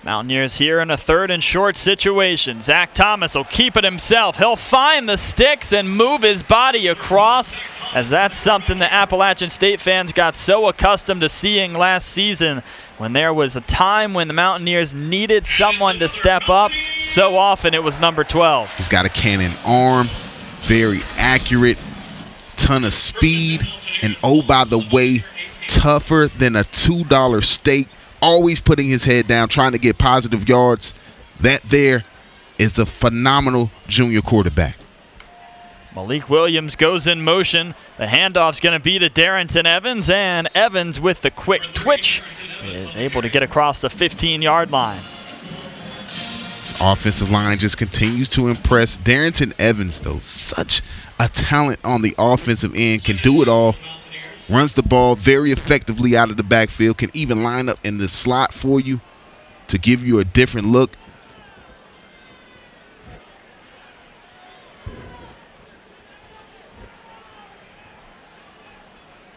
Mountaineers here in a 3rd and short situation. Zach Thomas will keep it himself. He'll find the sticks and move his body across, as that's something the Appalachian State fans got so accustomed to seeing last season when there was a time when the Mountaineers needed someone to step up. So often it was number 12. He's got a cannon arm, very accurate, ton of speed, and oh, by the way, tougher than a $2 steak. Always putting his head down, trying to get positive yards. That there is a phenomenal junior quarterback. Malik Williams goes in motion. The handoff's going to be to Darrington Evans, and Evans with the quick twitch is able to get across the 15-yard line. This offensive line just continues to impress. Darrington Evans, though, such a talent on the offensive end, can do it all. Runs the ball very effectively out of the backfield, can even line up in the slot for you to give you a different look.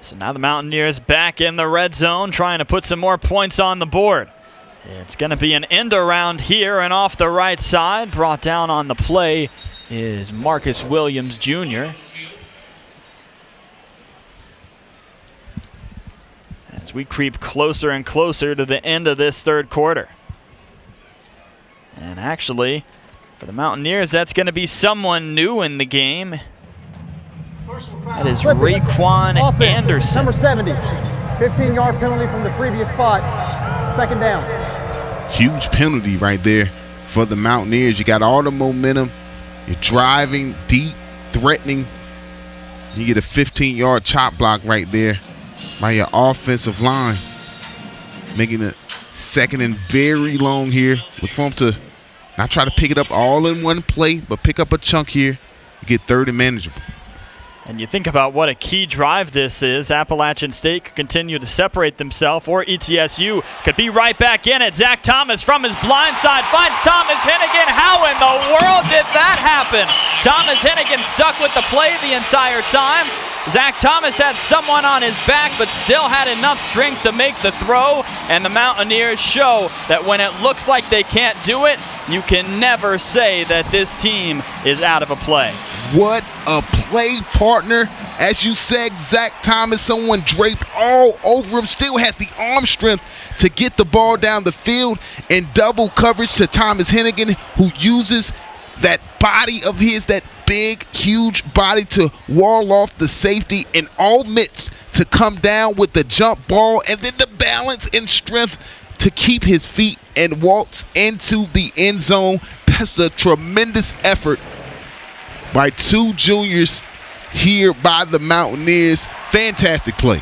So now the Mountaineers back in the red zone, trying to put some more points on the board. It's going to be an end around here, and off the right side, brought down on the play is Marcus Williams Jr. As we creep closer and closer to the end of this 3rd quarter. And actually, for the Mountaineers, that's going to be someone new in the game. That is Raekwon Anderson. Number 70, 15-yard penalty from the previous spot, 2nd down. Huge penalty right there for the Mountaineers. You got all the momentum. You're driving deep, threatening. You get a 15-yard chop block right there by your offensive line, making it 2nd and very long here. Look for him to not try to pick it up all in one play, but pick up a chunk here. You get 3rd and manageable. And you think about what a key drive this is. Appalachian State could continue to separate themselves, or ETSU could be right back in it. Zach Thomas from his blind side finds Thomas Hennigan. How in the world did that happen? Thomas Hennigan stuck with the play the entire time. Zach Thomas had someone on his back, but still had enough strength to make the throw, and the Mountaineers show that when it looks like they can't do it, you can never say that this team is out of a play. What a play, partner. As you said, Zach Thomas, someone draped all over him, still has the arm strength to get the ball down the field in double coverage to Thomas Hennigan, who uses that body of his, that big, huge body, to wall off the safety, and omits to come down with the jump ball and then the balance and strength to keep his feet and waltz into the end zone. That's a tremendous effort by 2 juniors here by the Mountaineers. Fantastic play.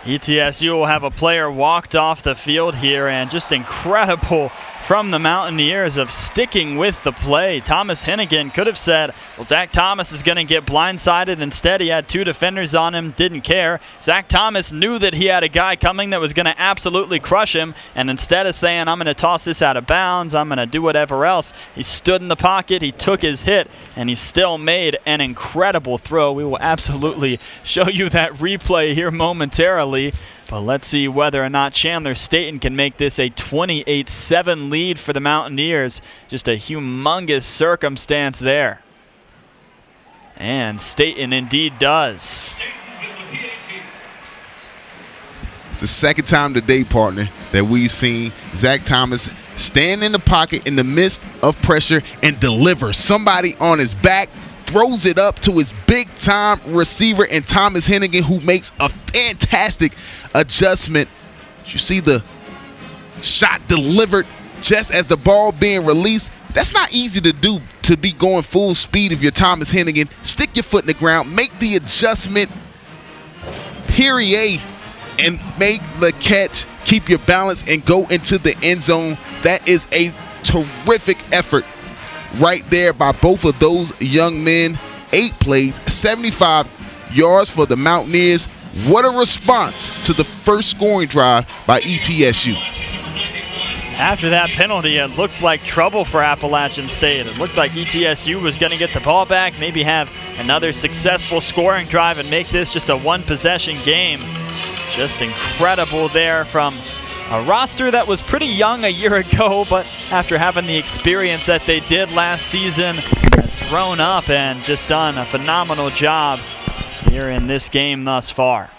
ETSU will have a player walked off the field here, and just incredible from the Mountaineers of sticking with the play. Thomas Hennigan could have said, well, Zach Thomas is going to get blindsided. Instead, he had 2 defenders on him, didn't care. Zach Thomas knew that he had a guy coming that was going to absolutely crush him, and instead of saying, I'm going to toss this out of bounds, I'm going to do whatever else, he stood in the pocket, he took his hit, and he still made an incredible throw. We will absolutely show you that replay here momentarily. But let's see whether or not Chandler Staten can make this a 28-7 lead for the Mountaineers. Just a humongous circumstance there. And Staten indeed does. It's the second time today, partner, that we've seen Zach Thomas stand in the pocket in the midst of pressure and deliver. Somebody on his back throws it up to his big-time receiver, and Thomas Hennigan, who makes a fantastic adjustment. You see the shot delivered just as the ball being released. That's not easy to do, to be going full speed if you're Thomas Hennigan. Stick your foot in the ground, make the adjustment, period, and make the catch, keep your balance, and go into the end zone. That is a terrific effort right there by both of those young men. 8 plays, 75 yards for the Mountaineers. What a response to the first scoring drive by ETSU. After that penalty, it looked like trouble for Appalachian State. It looked like ETSU was going to get the ball back, maybe have another successful scoring drive and make this just a one-possession game. Just incredible there from a roster that was pretty young a year ago, but after having the experience that they did last season, has grown up and just done a phenomenal job here in this game thus far.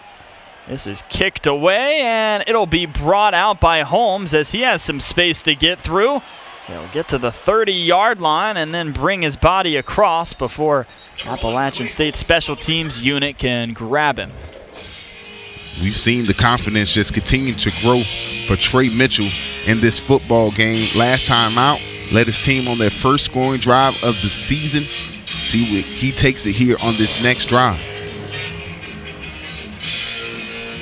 This is kicked away, and it'll be brought out by Holmes as he has some space to get through. He'll get to the 30-yard line and then bring his body across before Appalachian State special teams unit can grab him. We've seen the confidence just continue to grow for Trey Mitchell in this football game. Last time out, led his team on their first scoring drive of the season. See what he takes it here on this next drive.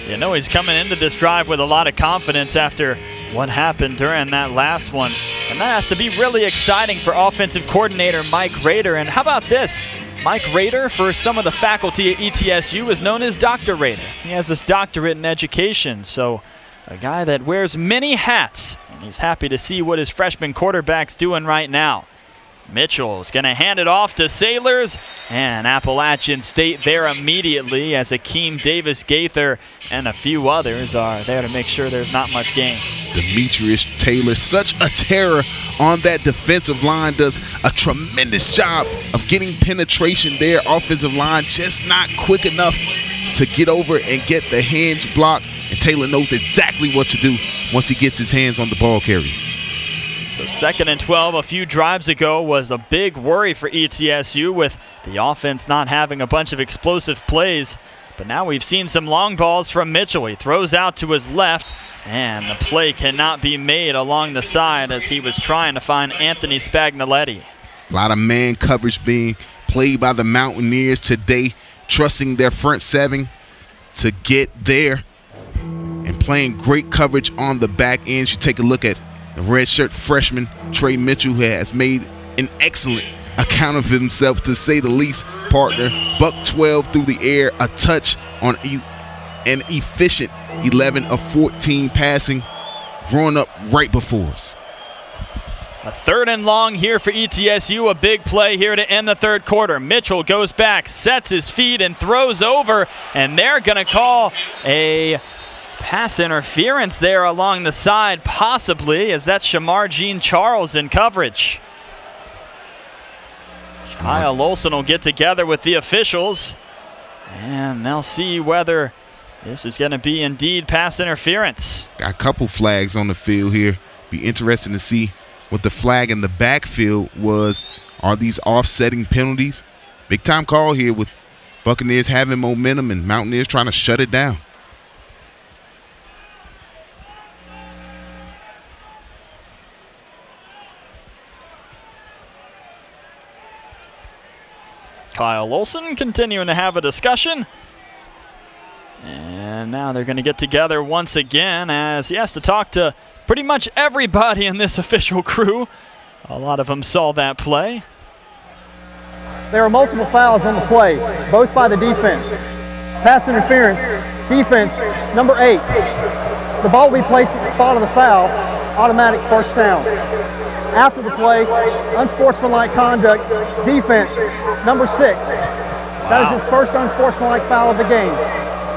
You know he's coming into this drive with a lot of confidence after what happened during that last one. And that has to be really exciting for offensive coordinator Mike Rader. And how about this? Mike Rader, for some of the faculty at ETSU, is known as Dr. Rader. He has this doctorate in education, so a guy that wears many hats. And he's happy to see what his freshman quarterback's doing right now. Mitchell is going to hand it off to Sailors, and Appalachian State there immediately as Akeem Davis-Gaither and a few others are there to make sure there's not much gain. Demetrius Taylor, such a terror on that defensive line, does a tremendous job of getting penetration there. Offensive line just not quick enough to get over and get the hinge block, and Taylor knows exactly what to do once he gets his hands on the ball carrier. So 2nd and 12 a few drives ago was a big worry for ETSU with the offense not having a bunch of explosive plays. But now we've seen some long balls from Mitchell. He throws out to his left, and the play cannot be made along the side as he was trying to find Anthony Spagnoletti. A lot of man coverage being played by the Mountaineers today, trusting their front seven to get there and playing great coverage on the back end. You take a look at the redshirt freshman Trey Mitchell, who has made an excellent account of himself, to say the least, partner. Buck 12 through the air, a touch on an efficient 11 of 14 passing, growing up right before us. A 3rd and long here for ETSU, a big play here to end the 3rd quarter. Mitchell goes back, sets his feet, and throws over, and they're going to call a pass interference there along the side, possibly, as that's Shamar Jean-Charles in coverage. Kyle Olson will get together with the officials, and they'll see whether this is going to be indeed pass interference. Got a couple flags on the field here. Be interesting to see what the flag in the backfield was. Are these offsetting penalties? Big time call here with Buccaneers having momentum and Mountaineers trying to shut it down. Kyle Olson continuing to have a discussion. And now they're going to get together once again as he has to talk to pretty much everybody in this official crew. A lot of them saw that play. There are multiple fouls on the play, both by the defense. Pass interference, defense, number 8. The ball will be placed at the spot of the foul, automatic first down. After the play, unsportsmanlike conduct, defense, number 6. That is his first unsportsmanlike foul of the game.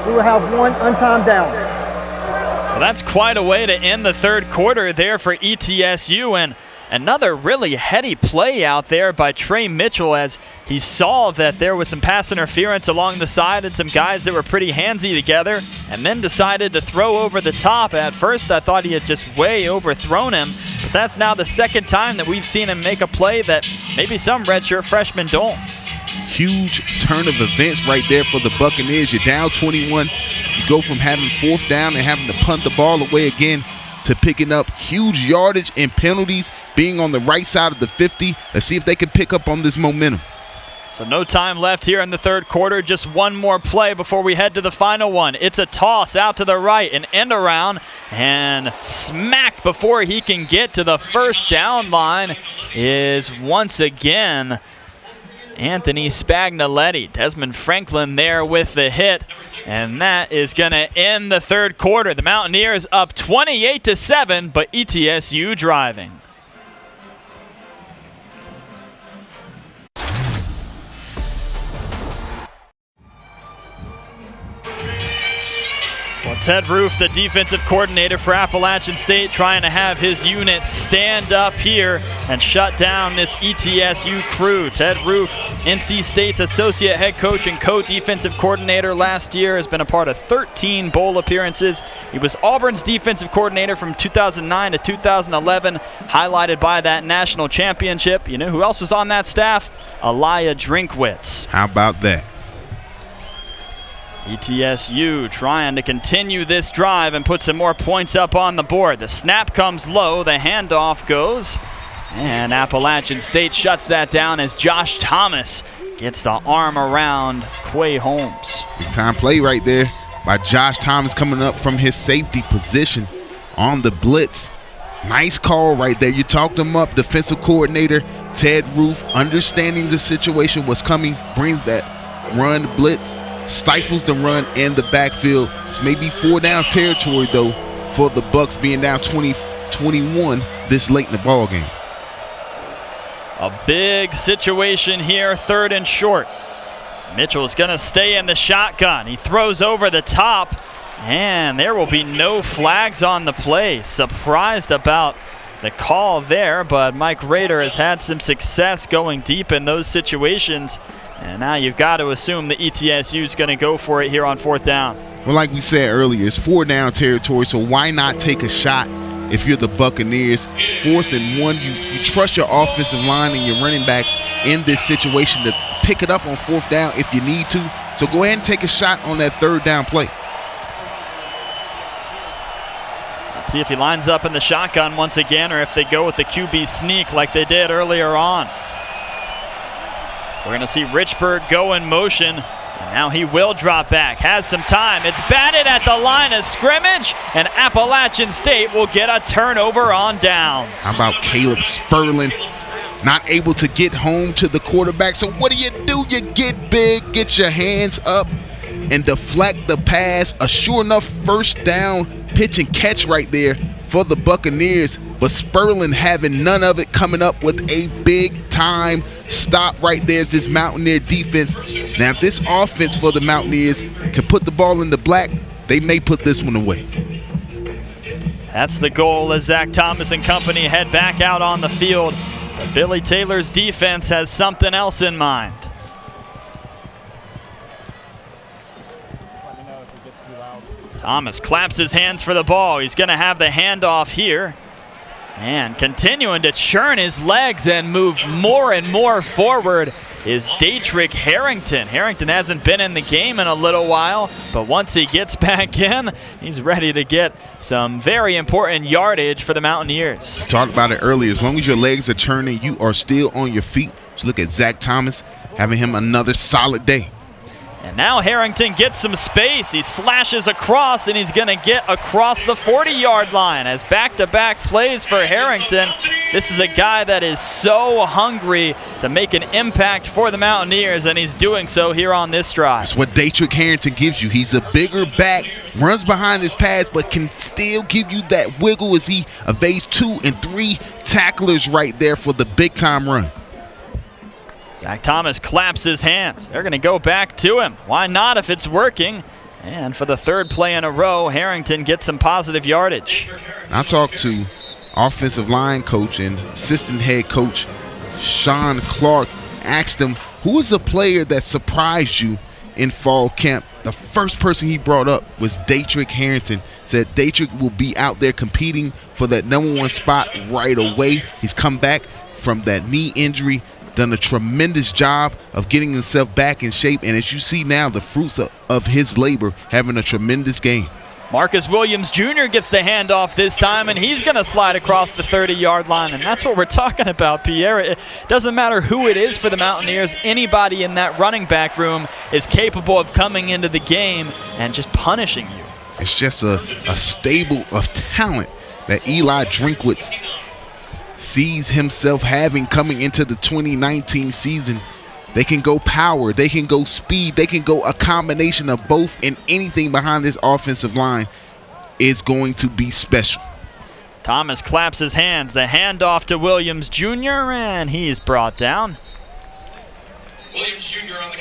We will have 1 untimed down. Well, that's quite a way to end the third quarter there for ETSU, and another really heady play out there by Trey Mitchell as he saw that there was some pass interference along the side and some guys that were pretty handsy together, and then decided to throw over the top. At first I thought he had just way overthrown him, but that's now the second time that we've seen him make a play that maybe some redshirt freshmen don't. Huge turn of events right there for the Buccaneers. You're down 21. You go from having 4th down and having to punt the ball away again to picking up huge yardage and penalties, being on the right side of the 50. Let's see if they can pick up on this momentum. So no time left here in the third quarter. Just one more play before we head to the final one. It's a toss out to the right, an end around, and smack before he can get to the first down line is once again Anthony Spagnoletti. Desmond Franklin there with the hit, and that is going to end the third quarter. The Mountaineers up 28-7, but ETSU driving. Well, Ted Roof, the defensive coordinator for Appalachian State, trying to have his unit stand up here and shut down this ETSU crew. Ted Roof, NC State's associate head coach and co-defensive coordinator last year, has been a part of 13 bowl appearances. He was Auburn's defensive coordinator from 2009 to 2011, highlighted by that national championship. You know who else was on that staff? Elia Drinkwitz. How about that? ETSU trying to continue this drive and put some more points up on the board. The snap comes low, the handoff goes, and Appalachian State shuts that down as Josh Thomas gets the arm around Quay Holmes. Big time play right there by Josh Thomas coming up from his safety position on the blitz. Nice call right there. You talked him up, defensive coordinator Ted Roof, understanding the situation was coming, brings that run blitz, stifles the run in the backfield. It's maybe 4 down territory though for the Bucks, being down 20-21 this late in the ball game. A big situation here, 3rd and short. Mitchell's going to stay in the shotgun. He throws over the top, and there will be no flags on the play. Surprised about the call there, but Mike Rader has had some success going deep in those situations. And now you've got to assume the ETSU is going to go for it here on 4th down. Well, like we said earlier, it's 4 down territory, so why not take a shot if you're the Buccaneers? 4th and 1, you trust your offensive line and your running backs in this situation to pick it up on 4th down if you need to. So go ahead and take a shot on that 3rd down play. Let's see if he lines up in the shotgun once again, or if they go with the QB sneak like they did earlier on. We're going to see Richburg go in motion. And now he will drop back. Has some time. It's batted at the line of scrimmage, and Appalachian State will get a turnover on downs. How about Caleb Sperling? Not able to get home to the quarterback. So what do? You get big, get your hands up, and deflect the pass. A sure enough first down pitch and catch right there for the Buccaneers, but Sperling having none of it, coming up with a big-time stop right there as this Mountaineer defense. Now, if this offense for the Mountaineers can put the ball in the black, they may put this one away. That's the goal as Zach Thomas and company head back out on the field. But Billy Taylor's defense has something else in mind. Thomas claps his hands for the ball. He's going to have the handoff here. And continuing to churn his legs and move more and more forward is Daytrick Harrington. Harrington hasn't been in the game in a little while, but once he gets back in, he's ready to get some very important yardage for the Mountaineers. Talked about it earlier. As long as your legs are churning, you are still on your feet. Just look at Zach Thomas, having him another solid day. And now Harrington gets some space. He slashes across, and he's going to get across the 40-yard line as back-to-back plays for Harrington. This is a guy that is so hungry to make an impact for the Mountaineers, and he's doing so here on this drive. That's what Dietrich Harrington gives you. He's a bigger back, runs behind his pads, but can still give you that wiggle as he evades 2 and 3 tacklers right there for the big-time run. Zach Thomas claps his hands. They're going to go back to him. Why not if it's working? And for the third play in a row, Harrington gets some positive yardage. I talked to offensive line coach and assistant head coach Sean Clark. Asked him, who is a player that surprised you in fall camp? The first person he brought up was Dietrich Harrington. Said Dietrich will be out there competing for that #1 spot right away. He's come back from that knee injury, done a tremendous job of getting himself back in shape, and as you see now, the fruits of his labor, having a tremendous game. Marcus Williams Jr. gets the handoff this time, and he's going to slide across the 30-yard line, and that's what we're talking about, Pierre. It doesn't matter who it is for the Mountaineers. Anybody in that running back room is capable of coming into the game and just punishing you. It's just a stable of talent that Eli Drinkwitz sees himself having coming into the 2019 season. They can go power, they can go speed, they can go a combination of both, and anything behind this offensive line is going to be special. Thomas claps his hands. The handoff to Williams Jr., and he's brought down.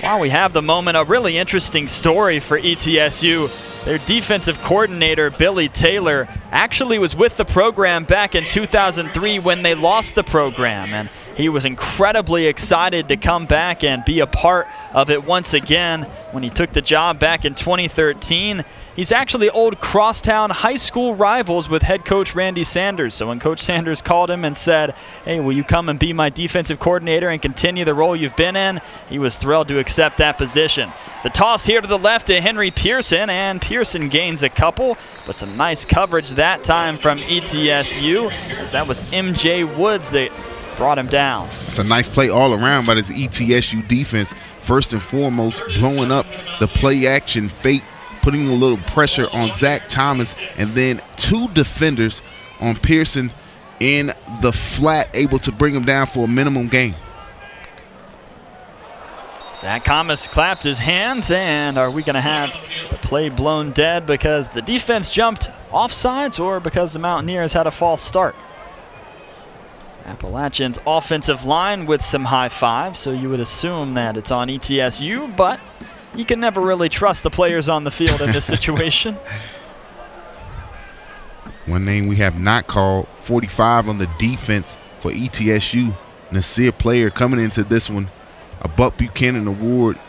While we have the moment, a really interesting story for ETSU. Their defensive coordinator, Billy Taylor, actually was with the program back in 2003 when they lost the program, and he was incredibly excited to come back and be a part of it once again when he took the job back in 2013. He's actually old crosstown high school rivals with head coach Randy Sanders. So when Coach Sanders called him and said, hey, will you come and be my defensive coordinator and continue the role you've been in, he was thrilled to accept that position. The toss here to the left to Henry Pearson, and Pearson gains a couple, but some nice coverage that time from ETSU. That was MJ Woods that brought him down. It's a nice play all around by this ETSU defense. First and foremost, blowing up the play action fake, putting a little pressure on Zach Thomas, and then 2 defenders on Pearson in the flat, able to bring him down for a minimum gain. Zach Thomas clapped his hands, and are we going to have the play blown dead because the defense jumped offsides or because the Mountaineers had a false start? Appalachian's offensive line with some high fives, so you would assume that it's on ETSU, but you can never really trust the players on the field in this situation. One name we have not called, 45 on the defense for ETSU, Nasir Player, coming into this one, a Buck Buchanan Award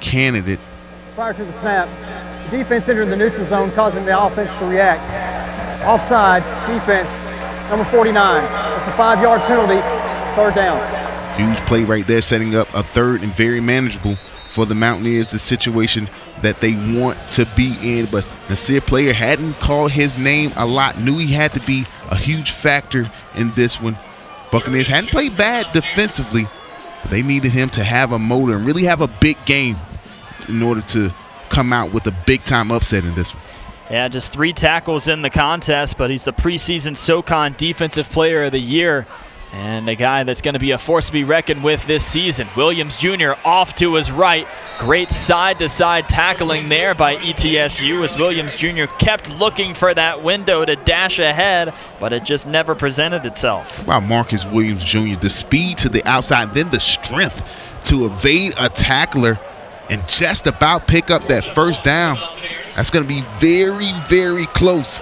candidate. Prior to the snap, the defense entered the neutral zone, causing the offense to react. Offside, defense, number 49. It's a 5-yard penalty, 3rd down. Huge play right there, setting up a 3rd and very manageable for the Mountaineers, the situation that they want to be in. But Nasir Player hadn't called his name a lot, knew he had to be a huge factor in this one. Buccaneers hadn't played bad defensively, but they needed him to have a motor and really have a big game in order to come out with a big-time upset in this one. Yeah, just 3 tackles in the contest, but he's the preseason SoCon Defensive Player of the Year and a guy that's going to be a force to be reckoned with this season. Williams Jr. off to his right. Great side-to-side tackling there by ETSU as Williams Jr. kept looking for that window to dash ahead, but it just never presented itself. Wow, Marcus Williams Jr., the speed to the outside, then the strength to evade a tackler and just about pick up that 1st down. That's going to be very, very close.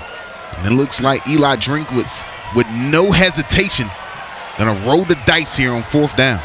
And it looks like Eli Drinkwitz, with no hesitation, going to roll the dice here on 4th down.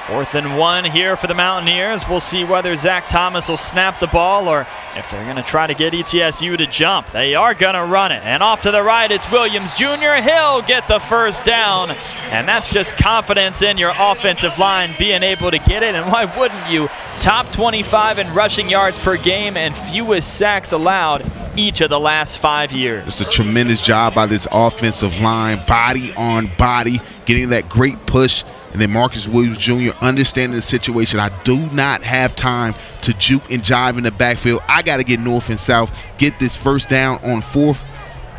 4th and 1 here for the Mountaineers. We'll see whether Zach Thomas will snap the ball or if they're going to try to get ETSU to jump. They are going to run it. And off to the right, it's Williams Jr. He'll get the 1st down. And that's just confidence in your offensive line being able to get it. And why wouldn't you? Top 25 in rushing yards per game and fewest sacks allowed each of the last 5 years. It's a tremendous job by this offensive line, body on body, getting that great push And then Marcus Williams Jr. understanding the situation. I do not have time to juke and jive in the backfield. I got to get north and south, get this first down on 4th.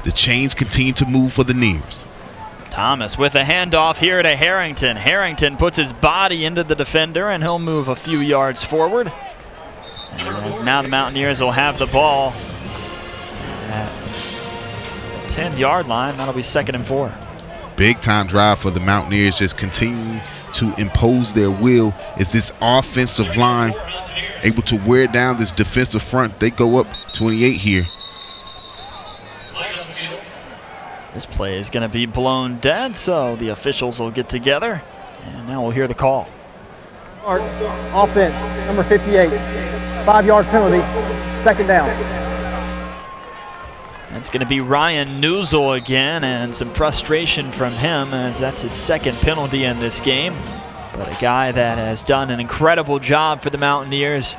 The chains continue to move for the Nears. Thomas with a handoff here to Harrington. Harrington puts his body into the defender, and he'll move a few yards forward. As now the Mountaineers will have the ball at the 10-yard line. That'll be 2nd and 4. Big time drive for the Mountaineers, just continuing to impose their will. Is this offensive line able to wear down this defensive front? They go up 28 here. This play is going to be blown dead, so the officials will get together, and now we'll hear the call. Offense, number 58, 5-yard penalty, 2nd down. That's going to be Ryan Newsel again, and some frustration from him as that's his 2nd penalty in this game. But a guy that has done an incredible job for the Mountaineers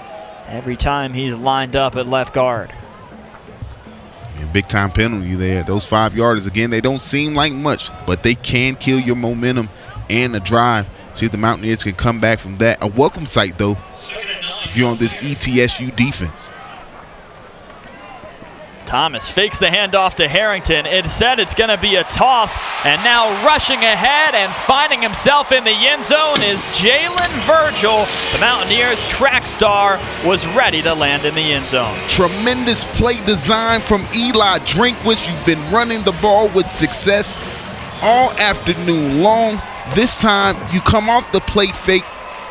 every time he's lined up at left guard. And big time penalty there. Those 5-yarders, again, they don't seem like much, but they can kill your momentum and the drive. See if the Mountaineers can come back from that. A welcome sight, though, if you're on this ETSU defense. Thomas fakes the handoff to Harrington. Instead, it's going to be a toss. And now rushing ahead and finding himself in the end zone is Jalen Virgil. The Mountaineers track star was ready to land in the end zone. Tremendous play design from Eli Drinkwitz. You've been running the ball with success all afternoon long. This time, you come off the play fake,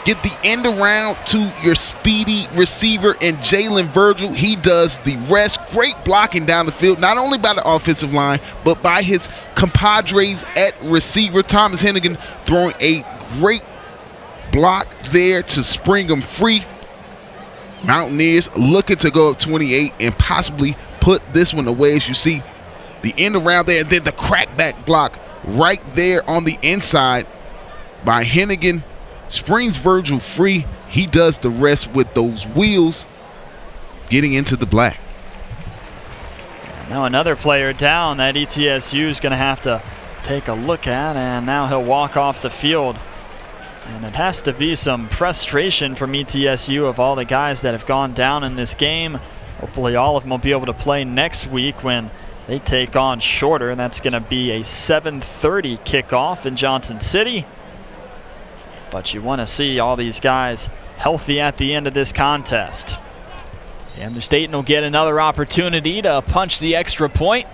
get the end around to your speedy receiver and Jalen Virgil. He does the rest. Great blocking down the field, not only by the offensive line, but by his compadres at receiver. Thomas Hennigan throwing a great block there to spring him free. Mountaineers looking to go up 28 and possibly put this one away. As you see the end around there, and then the crackback block right there on the inside by Hennigan. Springs Virgil free. He does the rest with those wheels, getting into the black. Now another player down that ETSU is going to have to take a look at, and now he'll walk off the field. And it has to be some frustration from ETSU of all the guys that have gone down in this game. Hopefully all of them will be able to play next week when they take on Shorter, and that's going to be a 7:30 kickoff in Johnson City. But you want to see all these guys healthy at the end of this contest. Andrews Dayton will get another opportunity to punch the extra point.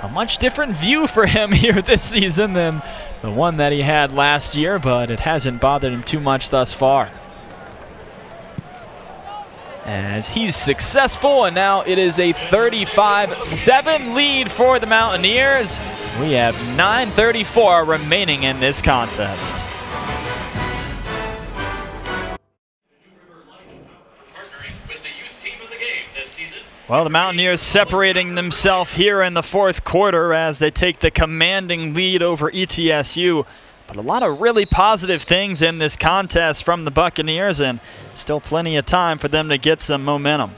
A much different view for him here this season than the one that he had last year, but it hasn't bothered him too much thus far. As he's successful, and now it is a 35-7 lead for the Mountaineers. We have 9:34 remaining in this contest. Well, the Mountaineers separating themselves here in the 4th quarter as they take the commanding lead over ETSU. But a lot of really positive things in this contest from the Buccaneers, and still plenty of time for them to get some momentum.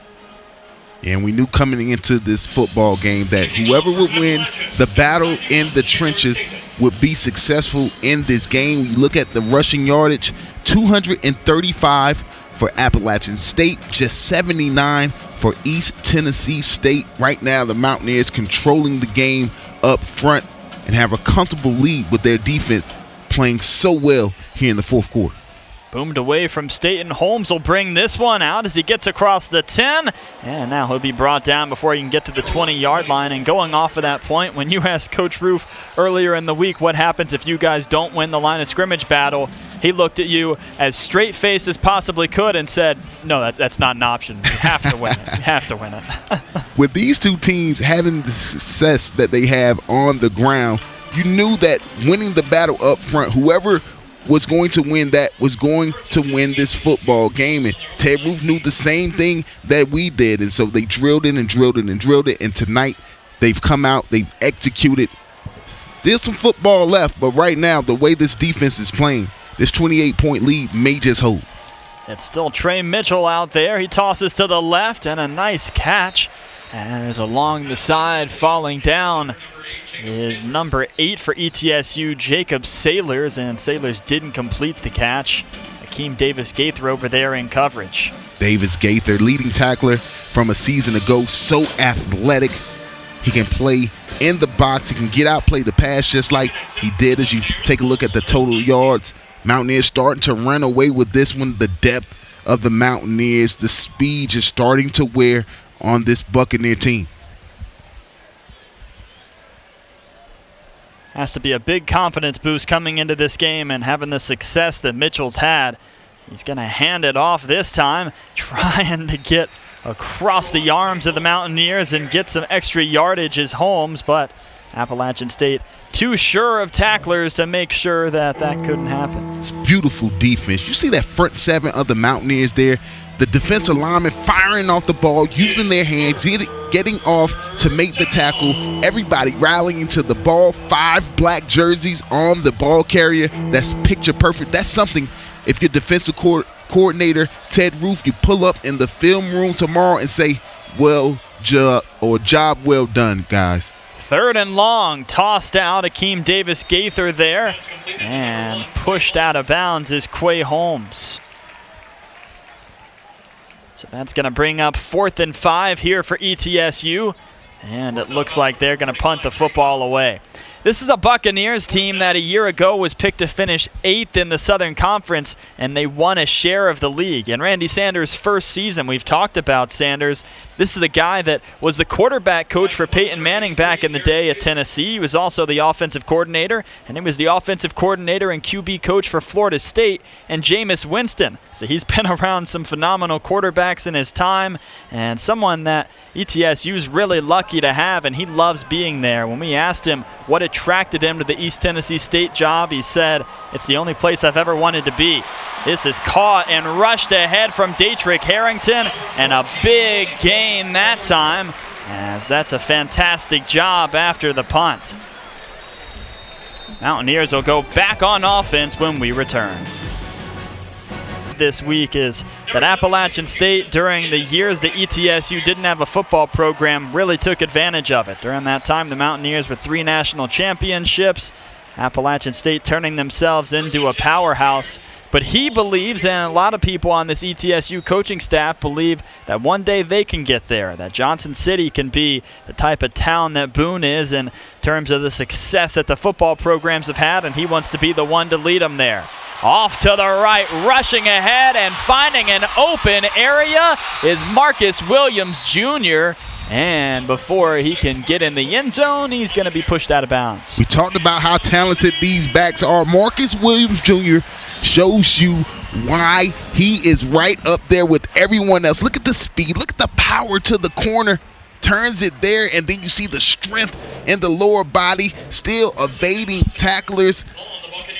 And we knew coming into this football game that whoever would win the battle in the trenches would be successful in this game. You look at the rushing yardage, 235 for Appalachian State, just 79 for East Tennessee State. Right now, the Mountaineers controlling the game up front and have a comfortable lead with their defense playing so well here in the 4th quarter. Boomed away from Staten. Holmes will bring this one out as he gets across the 10. And now he'll be brought down before he can get to the 20-yard line. And going off of that point, when you asked Coach Roof earlier in the week what happens if you guys don't win the line of scrimmage battle, he looked at you as straight-faced as possibly could and said, no, that's not an option. You have to win it. You have to win it. With these two teams having the success that they have on the ground, you knew that winning the battle up front, whoever was going to win that was going to win this football game. And Ted Roof knew the same thing that we did. And so they drilled it and drilled it and drilled it. And tonight they've come out, they've executed. There's some football left, but right now, the way this defense is playing, this 28-point lead may just hold. It's still Trey Mitchell out there. He tosses to the left, and a nice catch As along the side, falling down, is number 8 for ETSU, Jacob Sailors, and Sailors didn't complete the catch. Akeem Davis-Gaither over there in coverage. Davis-Gaither, leading tackler from a season ago, so athletic. He can play in the box. He can get out, play the pass just like he did. As you take a look at the total yards, Mountaineers starting to run away with this one. The depth of the Mountaineers, the speed just starting to wear on this Buccaneer team. Has to be a big confidence boost coming into this game and having the success that Mitchell's had. He's going to hand it off this time, trying to get across the arms of the Mountaineers and get some extra yardage as Holmes, but Appalachian State too sure of tacklers to make sure that that couldn't happen. It's beautiful defense. You see that front 7 of the Mountaineers there? The defensive linemen firing off the ball, using their hands, getting off to make the tackle. Everybody rallying to the ball. 5 black jerseys on the ball carrier. That's picture perfect. That's something, if your defensive coordinator, Ted Roof, you pull up in the film room tomorrow and say, job well done, guys. 3rd and long, tossed out. Akeem Davis-Gaither there, and pushed out of bounds is Quay Holmes. So that's going to bring up 4th and 5 here for ETSU, and it looks like they're going to punt the football away. This is a Buccaneers team that a year ago was picked to finish 8th in the Southern Conference, and they won a share of the league. In Randy Sanders' first season, we've talked about Sanders. This is a guy that was the quarterback coach for Peyton Manning back in the day at Tennessee. He was also the offensive coordinator, and he was the offensive coordinator and QB coach for Florida State and Jameis Winston. So he's been around some phenomenal quarterbacks in his time, and someone that ETSU's really lucky to have, and he loves being there. When we asked him what attracted him to the East Tennessee State job, he said, "It's the only place I've ever wanted to be." This is caught and rushed ahead from Dietrich Harrington, and a big gain that time, as that's a fantastic job after the punt. Mountaineers will go back on offense when we return. This week is that Appalachian State, during the years that ETSU didn't have a football program, really took advantage of it. During that time, the Mountaineers with 3 national championships, Appalachian State turning themselves into a powerhouse. But he believes, and a lot of people on this ETSU coaching staff believe, that one day they can get there, that Johnson City can be the type of town that Boone is in terms of the success that the football programs have had, and he wants to be the one to lead them there. Off to the right, rushing ahead and finding an open area is Marcus Williams Jr., and before he can get in the end zone, he's going to be pushed out of bounds. We talked about how talented these backs are. Marcus Williams Jr. shows you why he is right up there with everyone else. Look at the speed. Look at the power to the corner. Turns it there, and then you see the strength in the lower body, still evading tacklers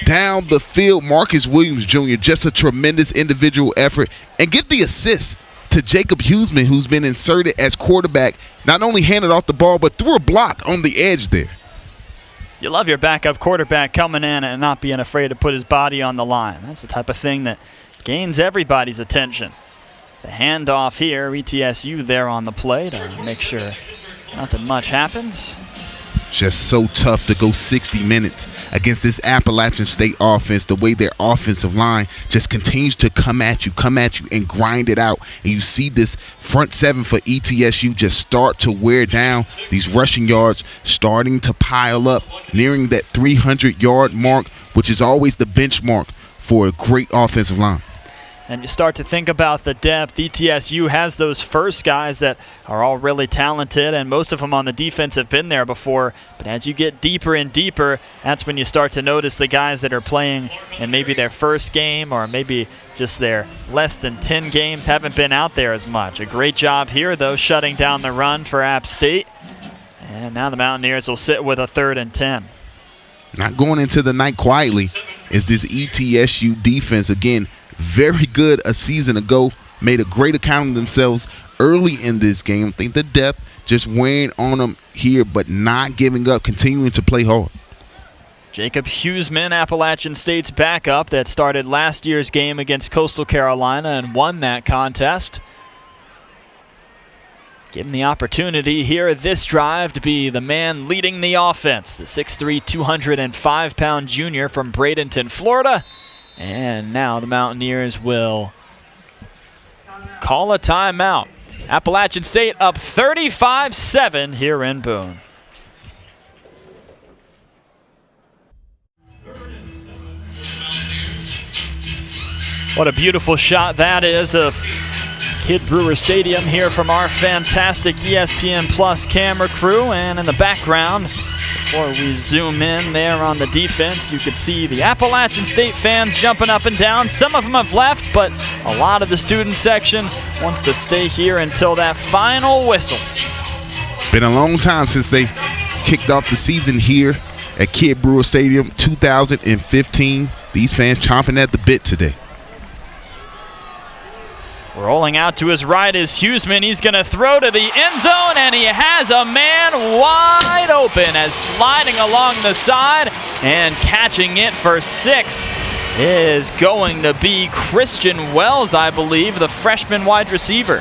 down the field. Marcus Williams Jr., just a tremendous individual effort. And give the assist to Jacob Huseman, who's been inserted as quarterback, not only handed off the ball, but threw a block on the edge there. You love your backup quarterback coming in and not being afraid to put his body on the line. That's the type of thing that gains everybody's attention. The handoff here, ETSU there on the play to make sure nothing much happens. Just so tough to go 60 minutes against this Appalachian State offense, the way their offensive line just continues to come at you and grind it out. And you see this front 7 for ETSU just start to wear down. These rushing yards starting to pile up, nearing that 300-yard mark, which is always the benchmark for a great offensive line. And you start to think about the depth. ETSU has those first guys that are all really talented, and most of them on the defense have been there before. But as you get deeper and deeper, that's when you start to notice the guys that are playing in maybe their first game or maybe just their less than 10 games haven't been out there as much. A great job here, though, shutting down the run for App State. And now the Mountaineers will sit with a 3rd and 10. Not going into the night quietly is this ETSU defense. Again, very good a season ago, made a great account of themselves early in this game. I think the depth just weighing on them here, but not giving up, continuing to play hard. Jacob Huseman, Appalachian State's backup that started last year's game against Coastal Carolina and won that contest. Given the opportunity here this drive to be the man leading the offense, the 6'3", 205-pound junior from Bradenton, Florida. And now the Mountaineers will call a timeout. Appalachian State up 35-7 here in Boone. What a beautiful shot that is of Kidd Brewer Stadium here from our fantastic ESPN Plus camera crew. And in the background, before we zoom in there on the defense, you can see the Appalachian State fans jumping up and down. Some of them have left, but a lot of the student section wants to stay here until that final whistle. Been a long time since they kicked off the season here at Kidd Brewer Stadium, 2015. These fans chomping at the bit today. Rolling out to his right is Huseman. He's going to throw to the end zone, and he has a man wide open as sliding along the side and catching it for 6 is going to be Christian Wells, I believe, the freshman wide receiver.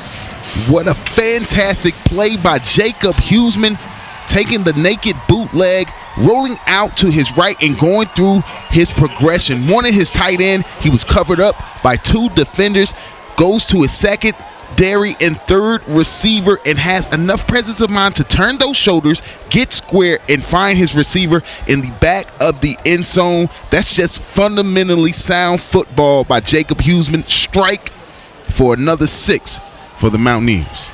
What a fantastic play by Jacob Huseman, taking the naked bootleg, rolling out to his right and going through his progression. Wanted his tight end. He was covered up by 2 defenders. Goes to his secondary and third receiver and has enough presence of mind to turn those shoulders, get square, and find his receiver in the back of the end zone. That's just fundamentally sound football by Jacob Huseman. Strike for another 6 for the Mountaineers.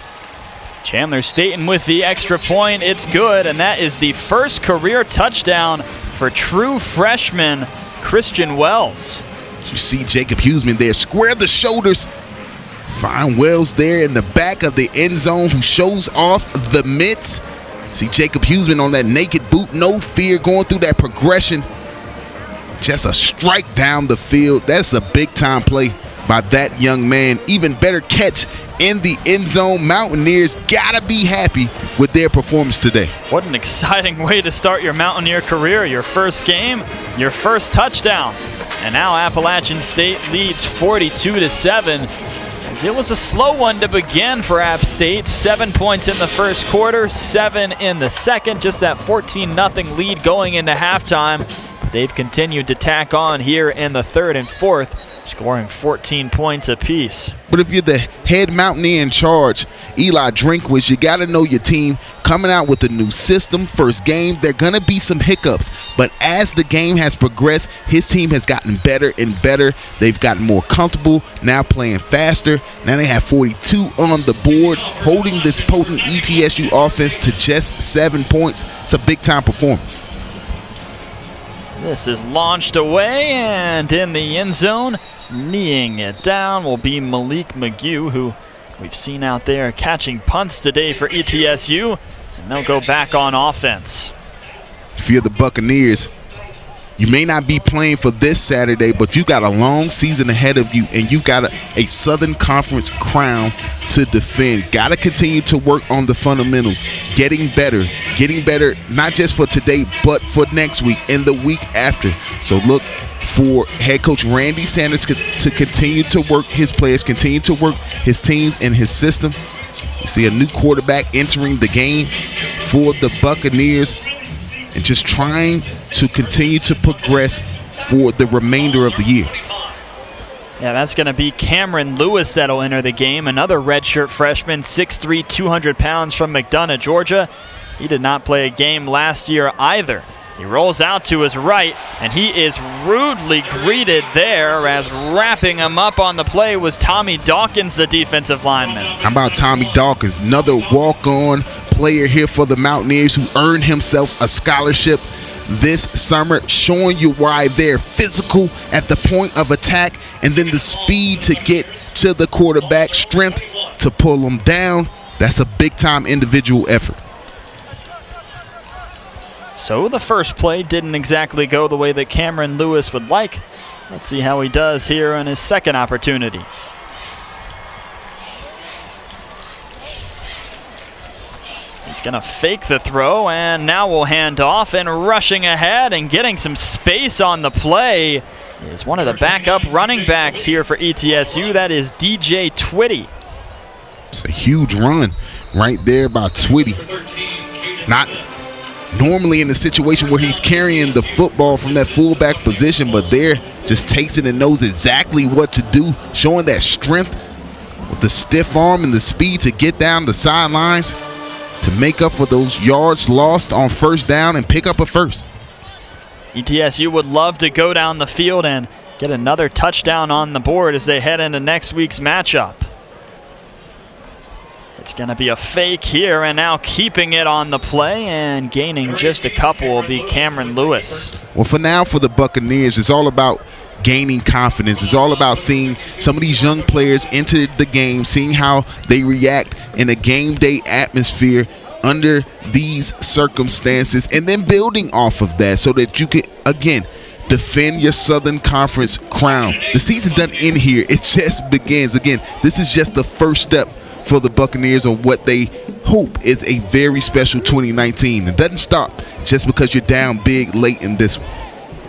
Chandler Staten with the extra point. It's good, and that is the first career touchdown for true freshman Christian Wells. You see Jacob Huseman there, square the shoulders. Find Wells there in the back of the end zone who shows off the mitts. See Jacob Huseman on that naked boot, no fear, going through that progression. Just a strike down the field. That's a big-time play by that young man. Even better catch in the end zone. Mountaineers gotta be happy with their performance today. What an exciting way to start your Mountaineer career. Your first game, your first touchdown. And now Appalachian State leads 42-7. It was a slow one to begin for App State. 7 points in the first quarter, 7 in the second. Just that 14-0 lead going into halftime. They've continued to tack on here in the third and fourth, scoring 14 points apiece. But if you're the head Mountaineer in charge, Eli Drinkwitz, you got to know your team coming out with a new system. First game, there are going to be some hiccups. But as the game has progressed, his team has gotten better and better. They've gotten more comfortable, now playing faster. Now they have 42 on the board, holding this potent ETSU offense to just 7 points. It's a big-time performance. This is launched away, and in the end zone, kneeing it down will be Malik McGew, who we've seen out there catching punts today for ETSU, and they'll go back on offense. If you're the Buccaneers, you may not be playing for this Saturday, but you got a long season ahead of you, and you got a Southern Conference crown to defend. Got to continue to work on the fundamentals, getting better, not just for today, but for next week and the week after. So look for head coach Randy Sanders to continue to work his players, continue to work his teams and his system. You see a new quarterback entering the game for the Buccaneers, and just trying to continue to progress for the remainder of the year. Yeah, that's going to be Cameron Lewis that'll enter the game. Another redshirt freshman, 6'3", 200 pounds from McDonough, Georgia. He did not play a game last year either. He rolls out to his right, and he is rudely greeted there as wrapping him up on the play was Tommy Dawkins, the defensive lineman. How about Tommy Dawkins, another walk-on player here for the Mountaineers who earned himself a scholarship this summer, showing you why they're physical at the point of attack, and then the speed to get to the quarterback, strength to pull them down. That's a big-time individual effort. So the first play didn't exactly go the way that Cameron Lewis would like. Let's see how he does here on his second opportunity. He's going to fake the throw, and now we'll hand off, and rushing ahead and getting some space on the play is one of the backup running backs here for ETSU. That is DJ Twitty. It's a huge run right there by Twitty. Not normally in a situation where he's carrying the football from that fullback position, but there just takes it and knows exactly what to do, showing that strength with the stiff arm and the speed to get down the sidelines to make up for those yards lost on first down and pick up a first. ETSU would love to go down the field and get another touchdown on the board as they head into next week's matchup. It's going to be a fake here, and now keeping it on the play and gaining just a couple will be Cameron Lewis. Well, for now, for the Buccaneers, it's all about gaining confidence. It's all about seeing some of these young players enter the game, seeing how they react in a game day atmosphere under these circumstances, and then building off of that so that you can, again, defend your Southern Conference crown. The season doesn't end here. It just begins. Again, this is just the first step for the Buccaneers on what they hope is a very special 2019. It doesn't stop just because you're down big late in this one.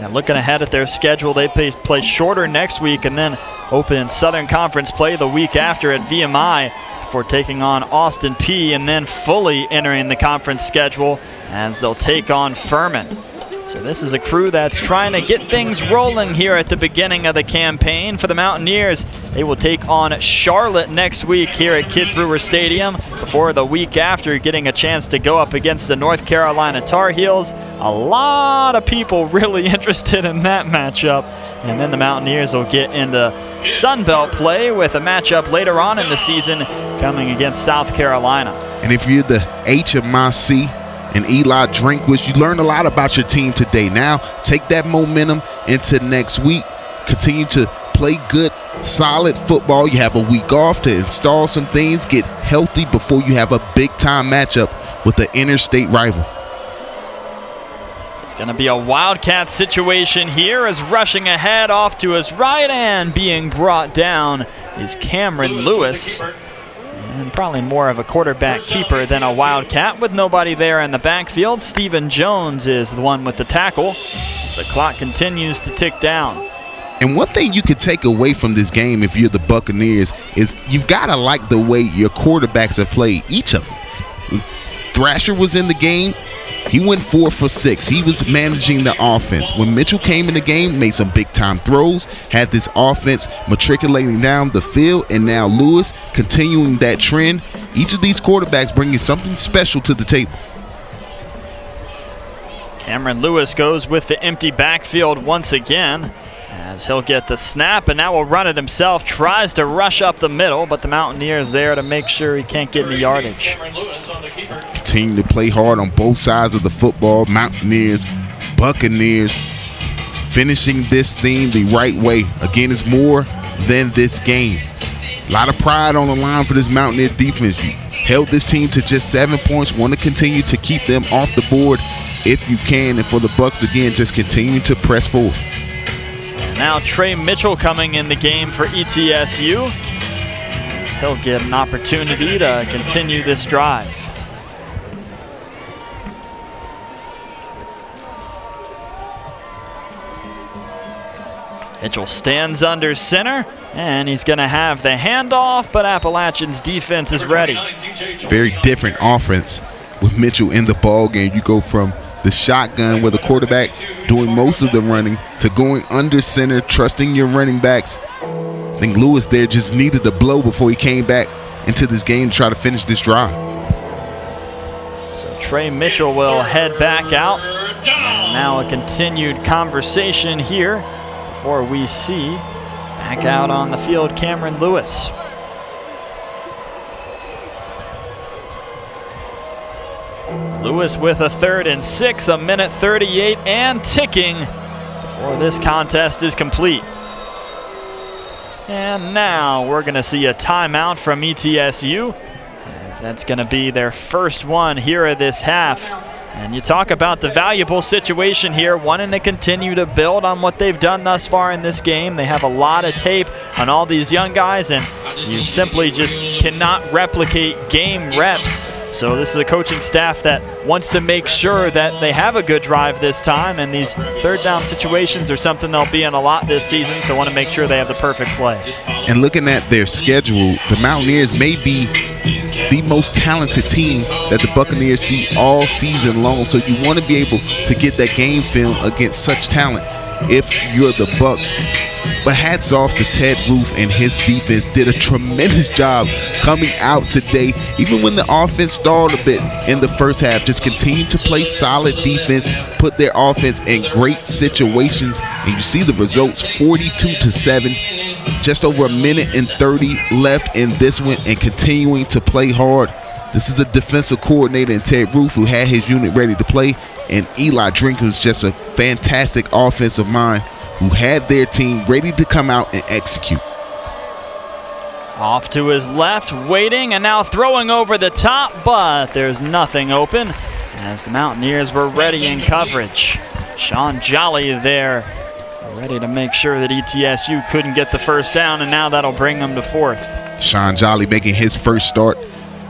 And looking ahead at their schedule, they play shorter next week and then open Southern Conference play the week after at VMI before taking on Austin Peay and then fully entering the conference schedule as they'll take on Furman. So this is a crew that's trying to get things rolling here at the beginning of the campaign. For the Mountaineers, they will take on Charlotte next week here at Kidd Brewer Stadium before the week after getting a chance to go up against the North Carolina Tar Heels. A lot of people really interested in that matchup. And then the Mountaineers will get into Sun Belt play with a matchup later on in the season coming against South Carolina. And if you're the HMIC and Eli Drinkwitz, you learned a lot about your team today. Now take that momentum into next week. Continue to play good, solid football. You have a week off to install some things, get healthy before you have a big-time matchup with the interstate rival. It's going to be a Wildcat situation here as rushing ahead off to his right and being brought down is Cameron Lewis. And probably more of a quarterback keeper than a Wildcat with nobody there in the backfield. Stephen Jones is the one with the tackle. The clock continues to tick down. And one thing you could take away from this game if you're the Buccaneers is you've got to like the way your quarterbacks have played, each of them. Thrasher was in the game. He went 4 for 6. He was managing the offense. When Mitchell came in the game, made some big-time throws, had this offense matriculating down the field, and now Lewis continuing that trend. Each of these quarterbacks bringing something special to the table. Cameron Lewis goes with the empty backfield once again as he'll get the snap and now will run it himself. Tries to rush up the middle, but the Mountaineers there to make sure he can't get any yardage. Continue to play hard on both sides of the football. Mountaineers, Buccaneers, finishing this thing the right way. Again, it's more than this game. A lot of pride on the line for this Mountaineer defense. You held this team to just 7 points. Want to continue to keep them off the board if you can. And for the Bucs, again, just continue to press forward. Now Trey Mitchell coming in the game for ETSU. He'll get an opportunity to continue this drive. Mitchell stands under center, and he's going to have the handoff, but Appalachian's defense is ready. Very different offense with Mitchell in the ball game. You go from the shotgun where the quarterback doing most of the running to going under center, trusting your running backs. I think Lewis there just needed a blow before he came back into this game to try to finish this drive. So Trey Mitchell will head back out. And now a continued conversation here before we see back out on the field Cameron Lewis. Lewis with a 3rd and 6, a minute 38 and ticking before this contest is complete. And now we're going to see a timeout from ETSU. That's going to be their first one here at this half. And you talk about the valuable situation here, wanting to continue to build on what they've done thus far in this game. They have a lot of tape on all these young guys, and you simply just cannot replicate game reps. So this is a coaching staff that wants to make sure that they have a good drive this time, and these 3rd down situations are something they'll be in a lot this season, so want to make sure they have the perfect play. And looking at their schedule, the Mountaineers may be the most talented team that the Buccaneers see all season long. So you want to be able to get that game film against such talent if you're the Bucs. But hats off to Ted Roof and his defense. Did a tremendous job coming out today, even when the offense stalled a bit in the first half. Just continued to play solid defense, put their offense in great situations, and you see the results, 42-7. Just over a minute and 30 left in this one, and continuing to play hard. This is a defensive coordinator in Ted Roof who had his unit ready to play, and Eli Drink was just a fantastic offensive mind who had their team ready to come out and execute. Off to his left, waiting, and now throwing over the top, but there's nothing open as the Mountaineers were ready in coverage. Sean Jolly there, ready to make sure that ETSU couldn't get the first down, and now that'll bring them to fourth. Sean Jolly making his first start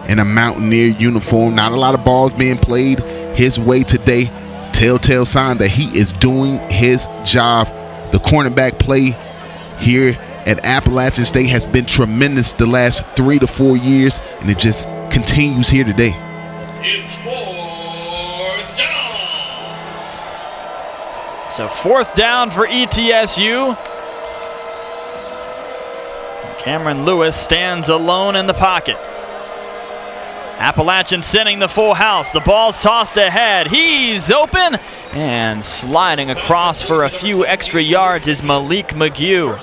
in a Mountaineer uniform. Not a lot of balls being played his way today. Telltale sign that he is doing his job. The cornerback play here at Appalachian State has been tremendous the last 3 to 4 years, and it just continues here today. It's fourth down. So fourth down for ETSU. Cameron Lewis stands alone in the pocket. Appalachian sending the full house. The ball's tossed ahead. He's open and sliding across for a few extra yards is Malik McGew.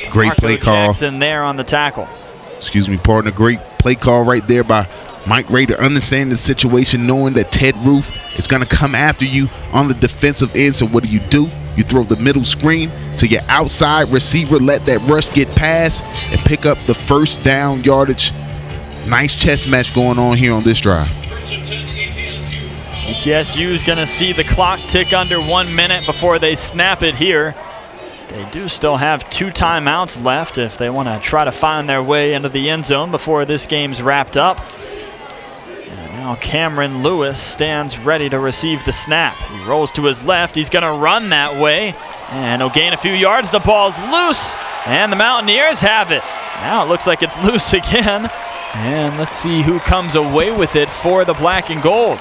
Great Marco play call. Jackson there on the tackle. Excuse me, partner. Great play call right there by Mike Rader, understanding the situation, knowing that Ted Roof is going to come after you on the defensive end. So what do? You throw the middle screen to your outside receiver, let that rush get past, and pick up the first down yardage. Nice chess match going on here on this drive. ETSU is going to see the clock tick under 1 minute before they snap it here. They do still have 2 timeouts left if they want to try to find their way into the end zone before this game's wrapped up. And now Cameron Lewis stands ready to receive the snap. He rolls to his left. He's going to run that way, and he'll gain a few yards. The ball's loose, and the Mountaineers have it. Now it looks like it's loose again. And let's see who comes away with it for the black and gold.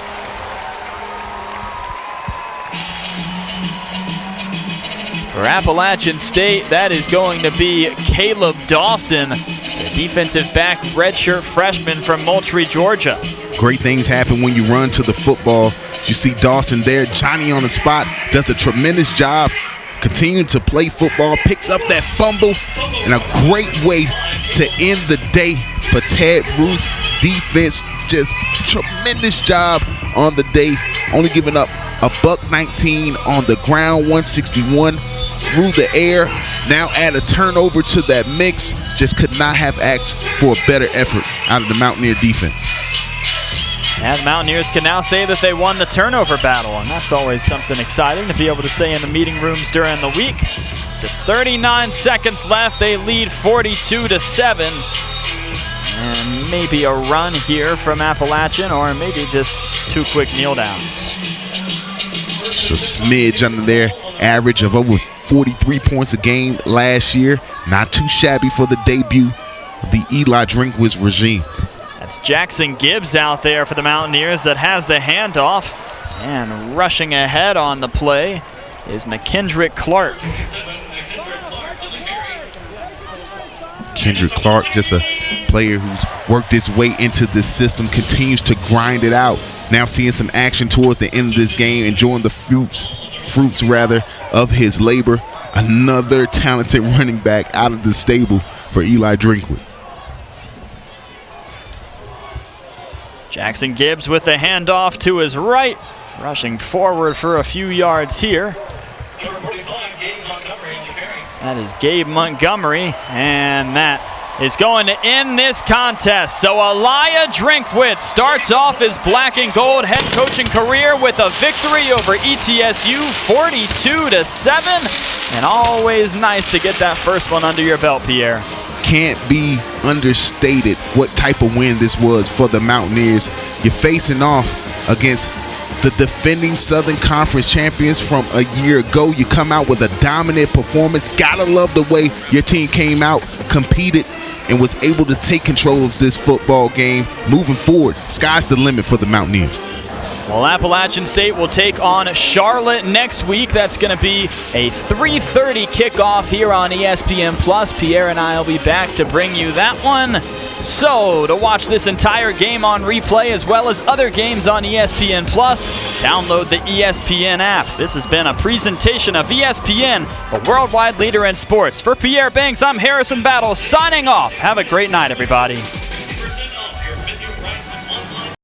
For Appalachian State, that is going to be Caleb Dawson, the defensive back redshirt freshman from Moultrie, Georgia. Great things happen when you run to the football. You see Dawson there, Johnny on the spot, does a tremendous job. Continuing to play football, picks up that fumble, and a great way to end the day for Ted Roof's defense. Just tremendous job on the day, only giving up a $119 on the ground, 161 through the air. Now add a turnover to that mix. Just could not have asked for a better effort out of the Mountaineer defense. And the Mountaineers can now say that they won the turnover battle, and that's always something exciting to be able to say in the meeting rooms during the week. Just 39 seconds left. They lead 42-7. And maybe a run here from Appalachian, or maybe just 2 quick kneel downs. Just a smidge under their average of over 43 points a game last year. Not too shabby for the debut of the Eli Drinkwitz regime. That's Jackson Gibbs out there for the Mountaineers that has the handoff. And rushing ahead on the play is McKendrick Clark. Kendrick Clark, just a player who's worked his way into this system, continues to grind it out. Now seeing some action towards the end of this game, enjoying the fruits of his labor. Another talented running back out of the stable for Eli Drinkwitz. Jackson Gibbs with the handoff to his right, rushing forward for a few yards here. That is Gabe Montgomery, and that is going to end this contest. So Eli Drinkwitz starts off his black and gold head coaching career with a victory over ETSU, 42-7, and always nice to get that first one under your belt, Pierre. Can't be understated what type of win this was for the Mountaineers. You're facing off against the defending Southern Conference champions from a year ago. You come out with a dominant performance. Gotta love the way your team came out, competed, and was able to take control of this football game moving forward. Sky's the limit for the Mountaineers. Well, Appalachian State will take on Charlotte next week. That's going to be a 3:30 kickoff here on ESPN+. Pierre and I will be back to bring you that one. So, to watch this entire game on replay as well as other games on ESPN+, download the ESPN app. This has been a presentation of ESPN, a worldwide leader in sports. For Pierre Banks, I'm Harrison Battle signing off. Have a great night, everybody.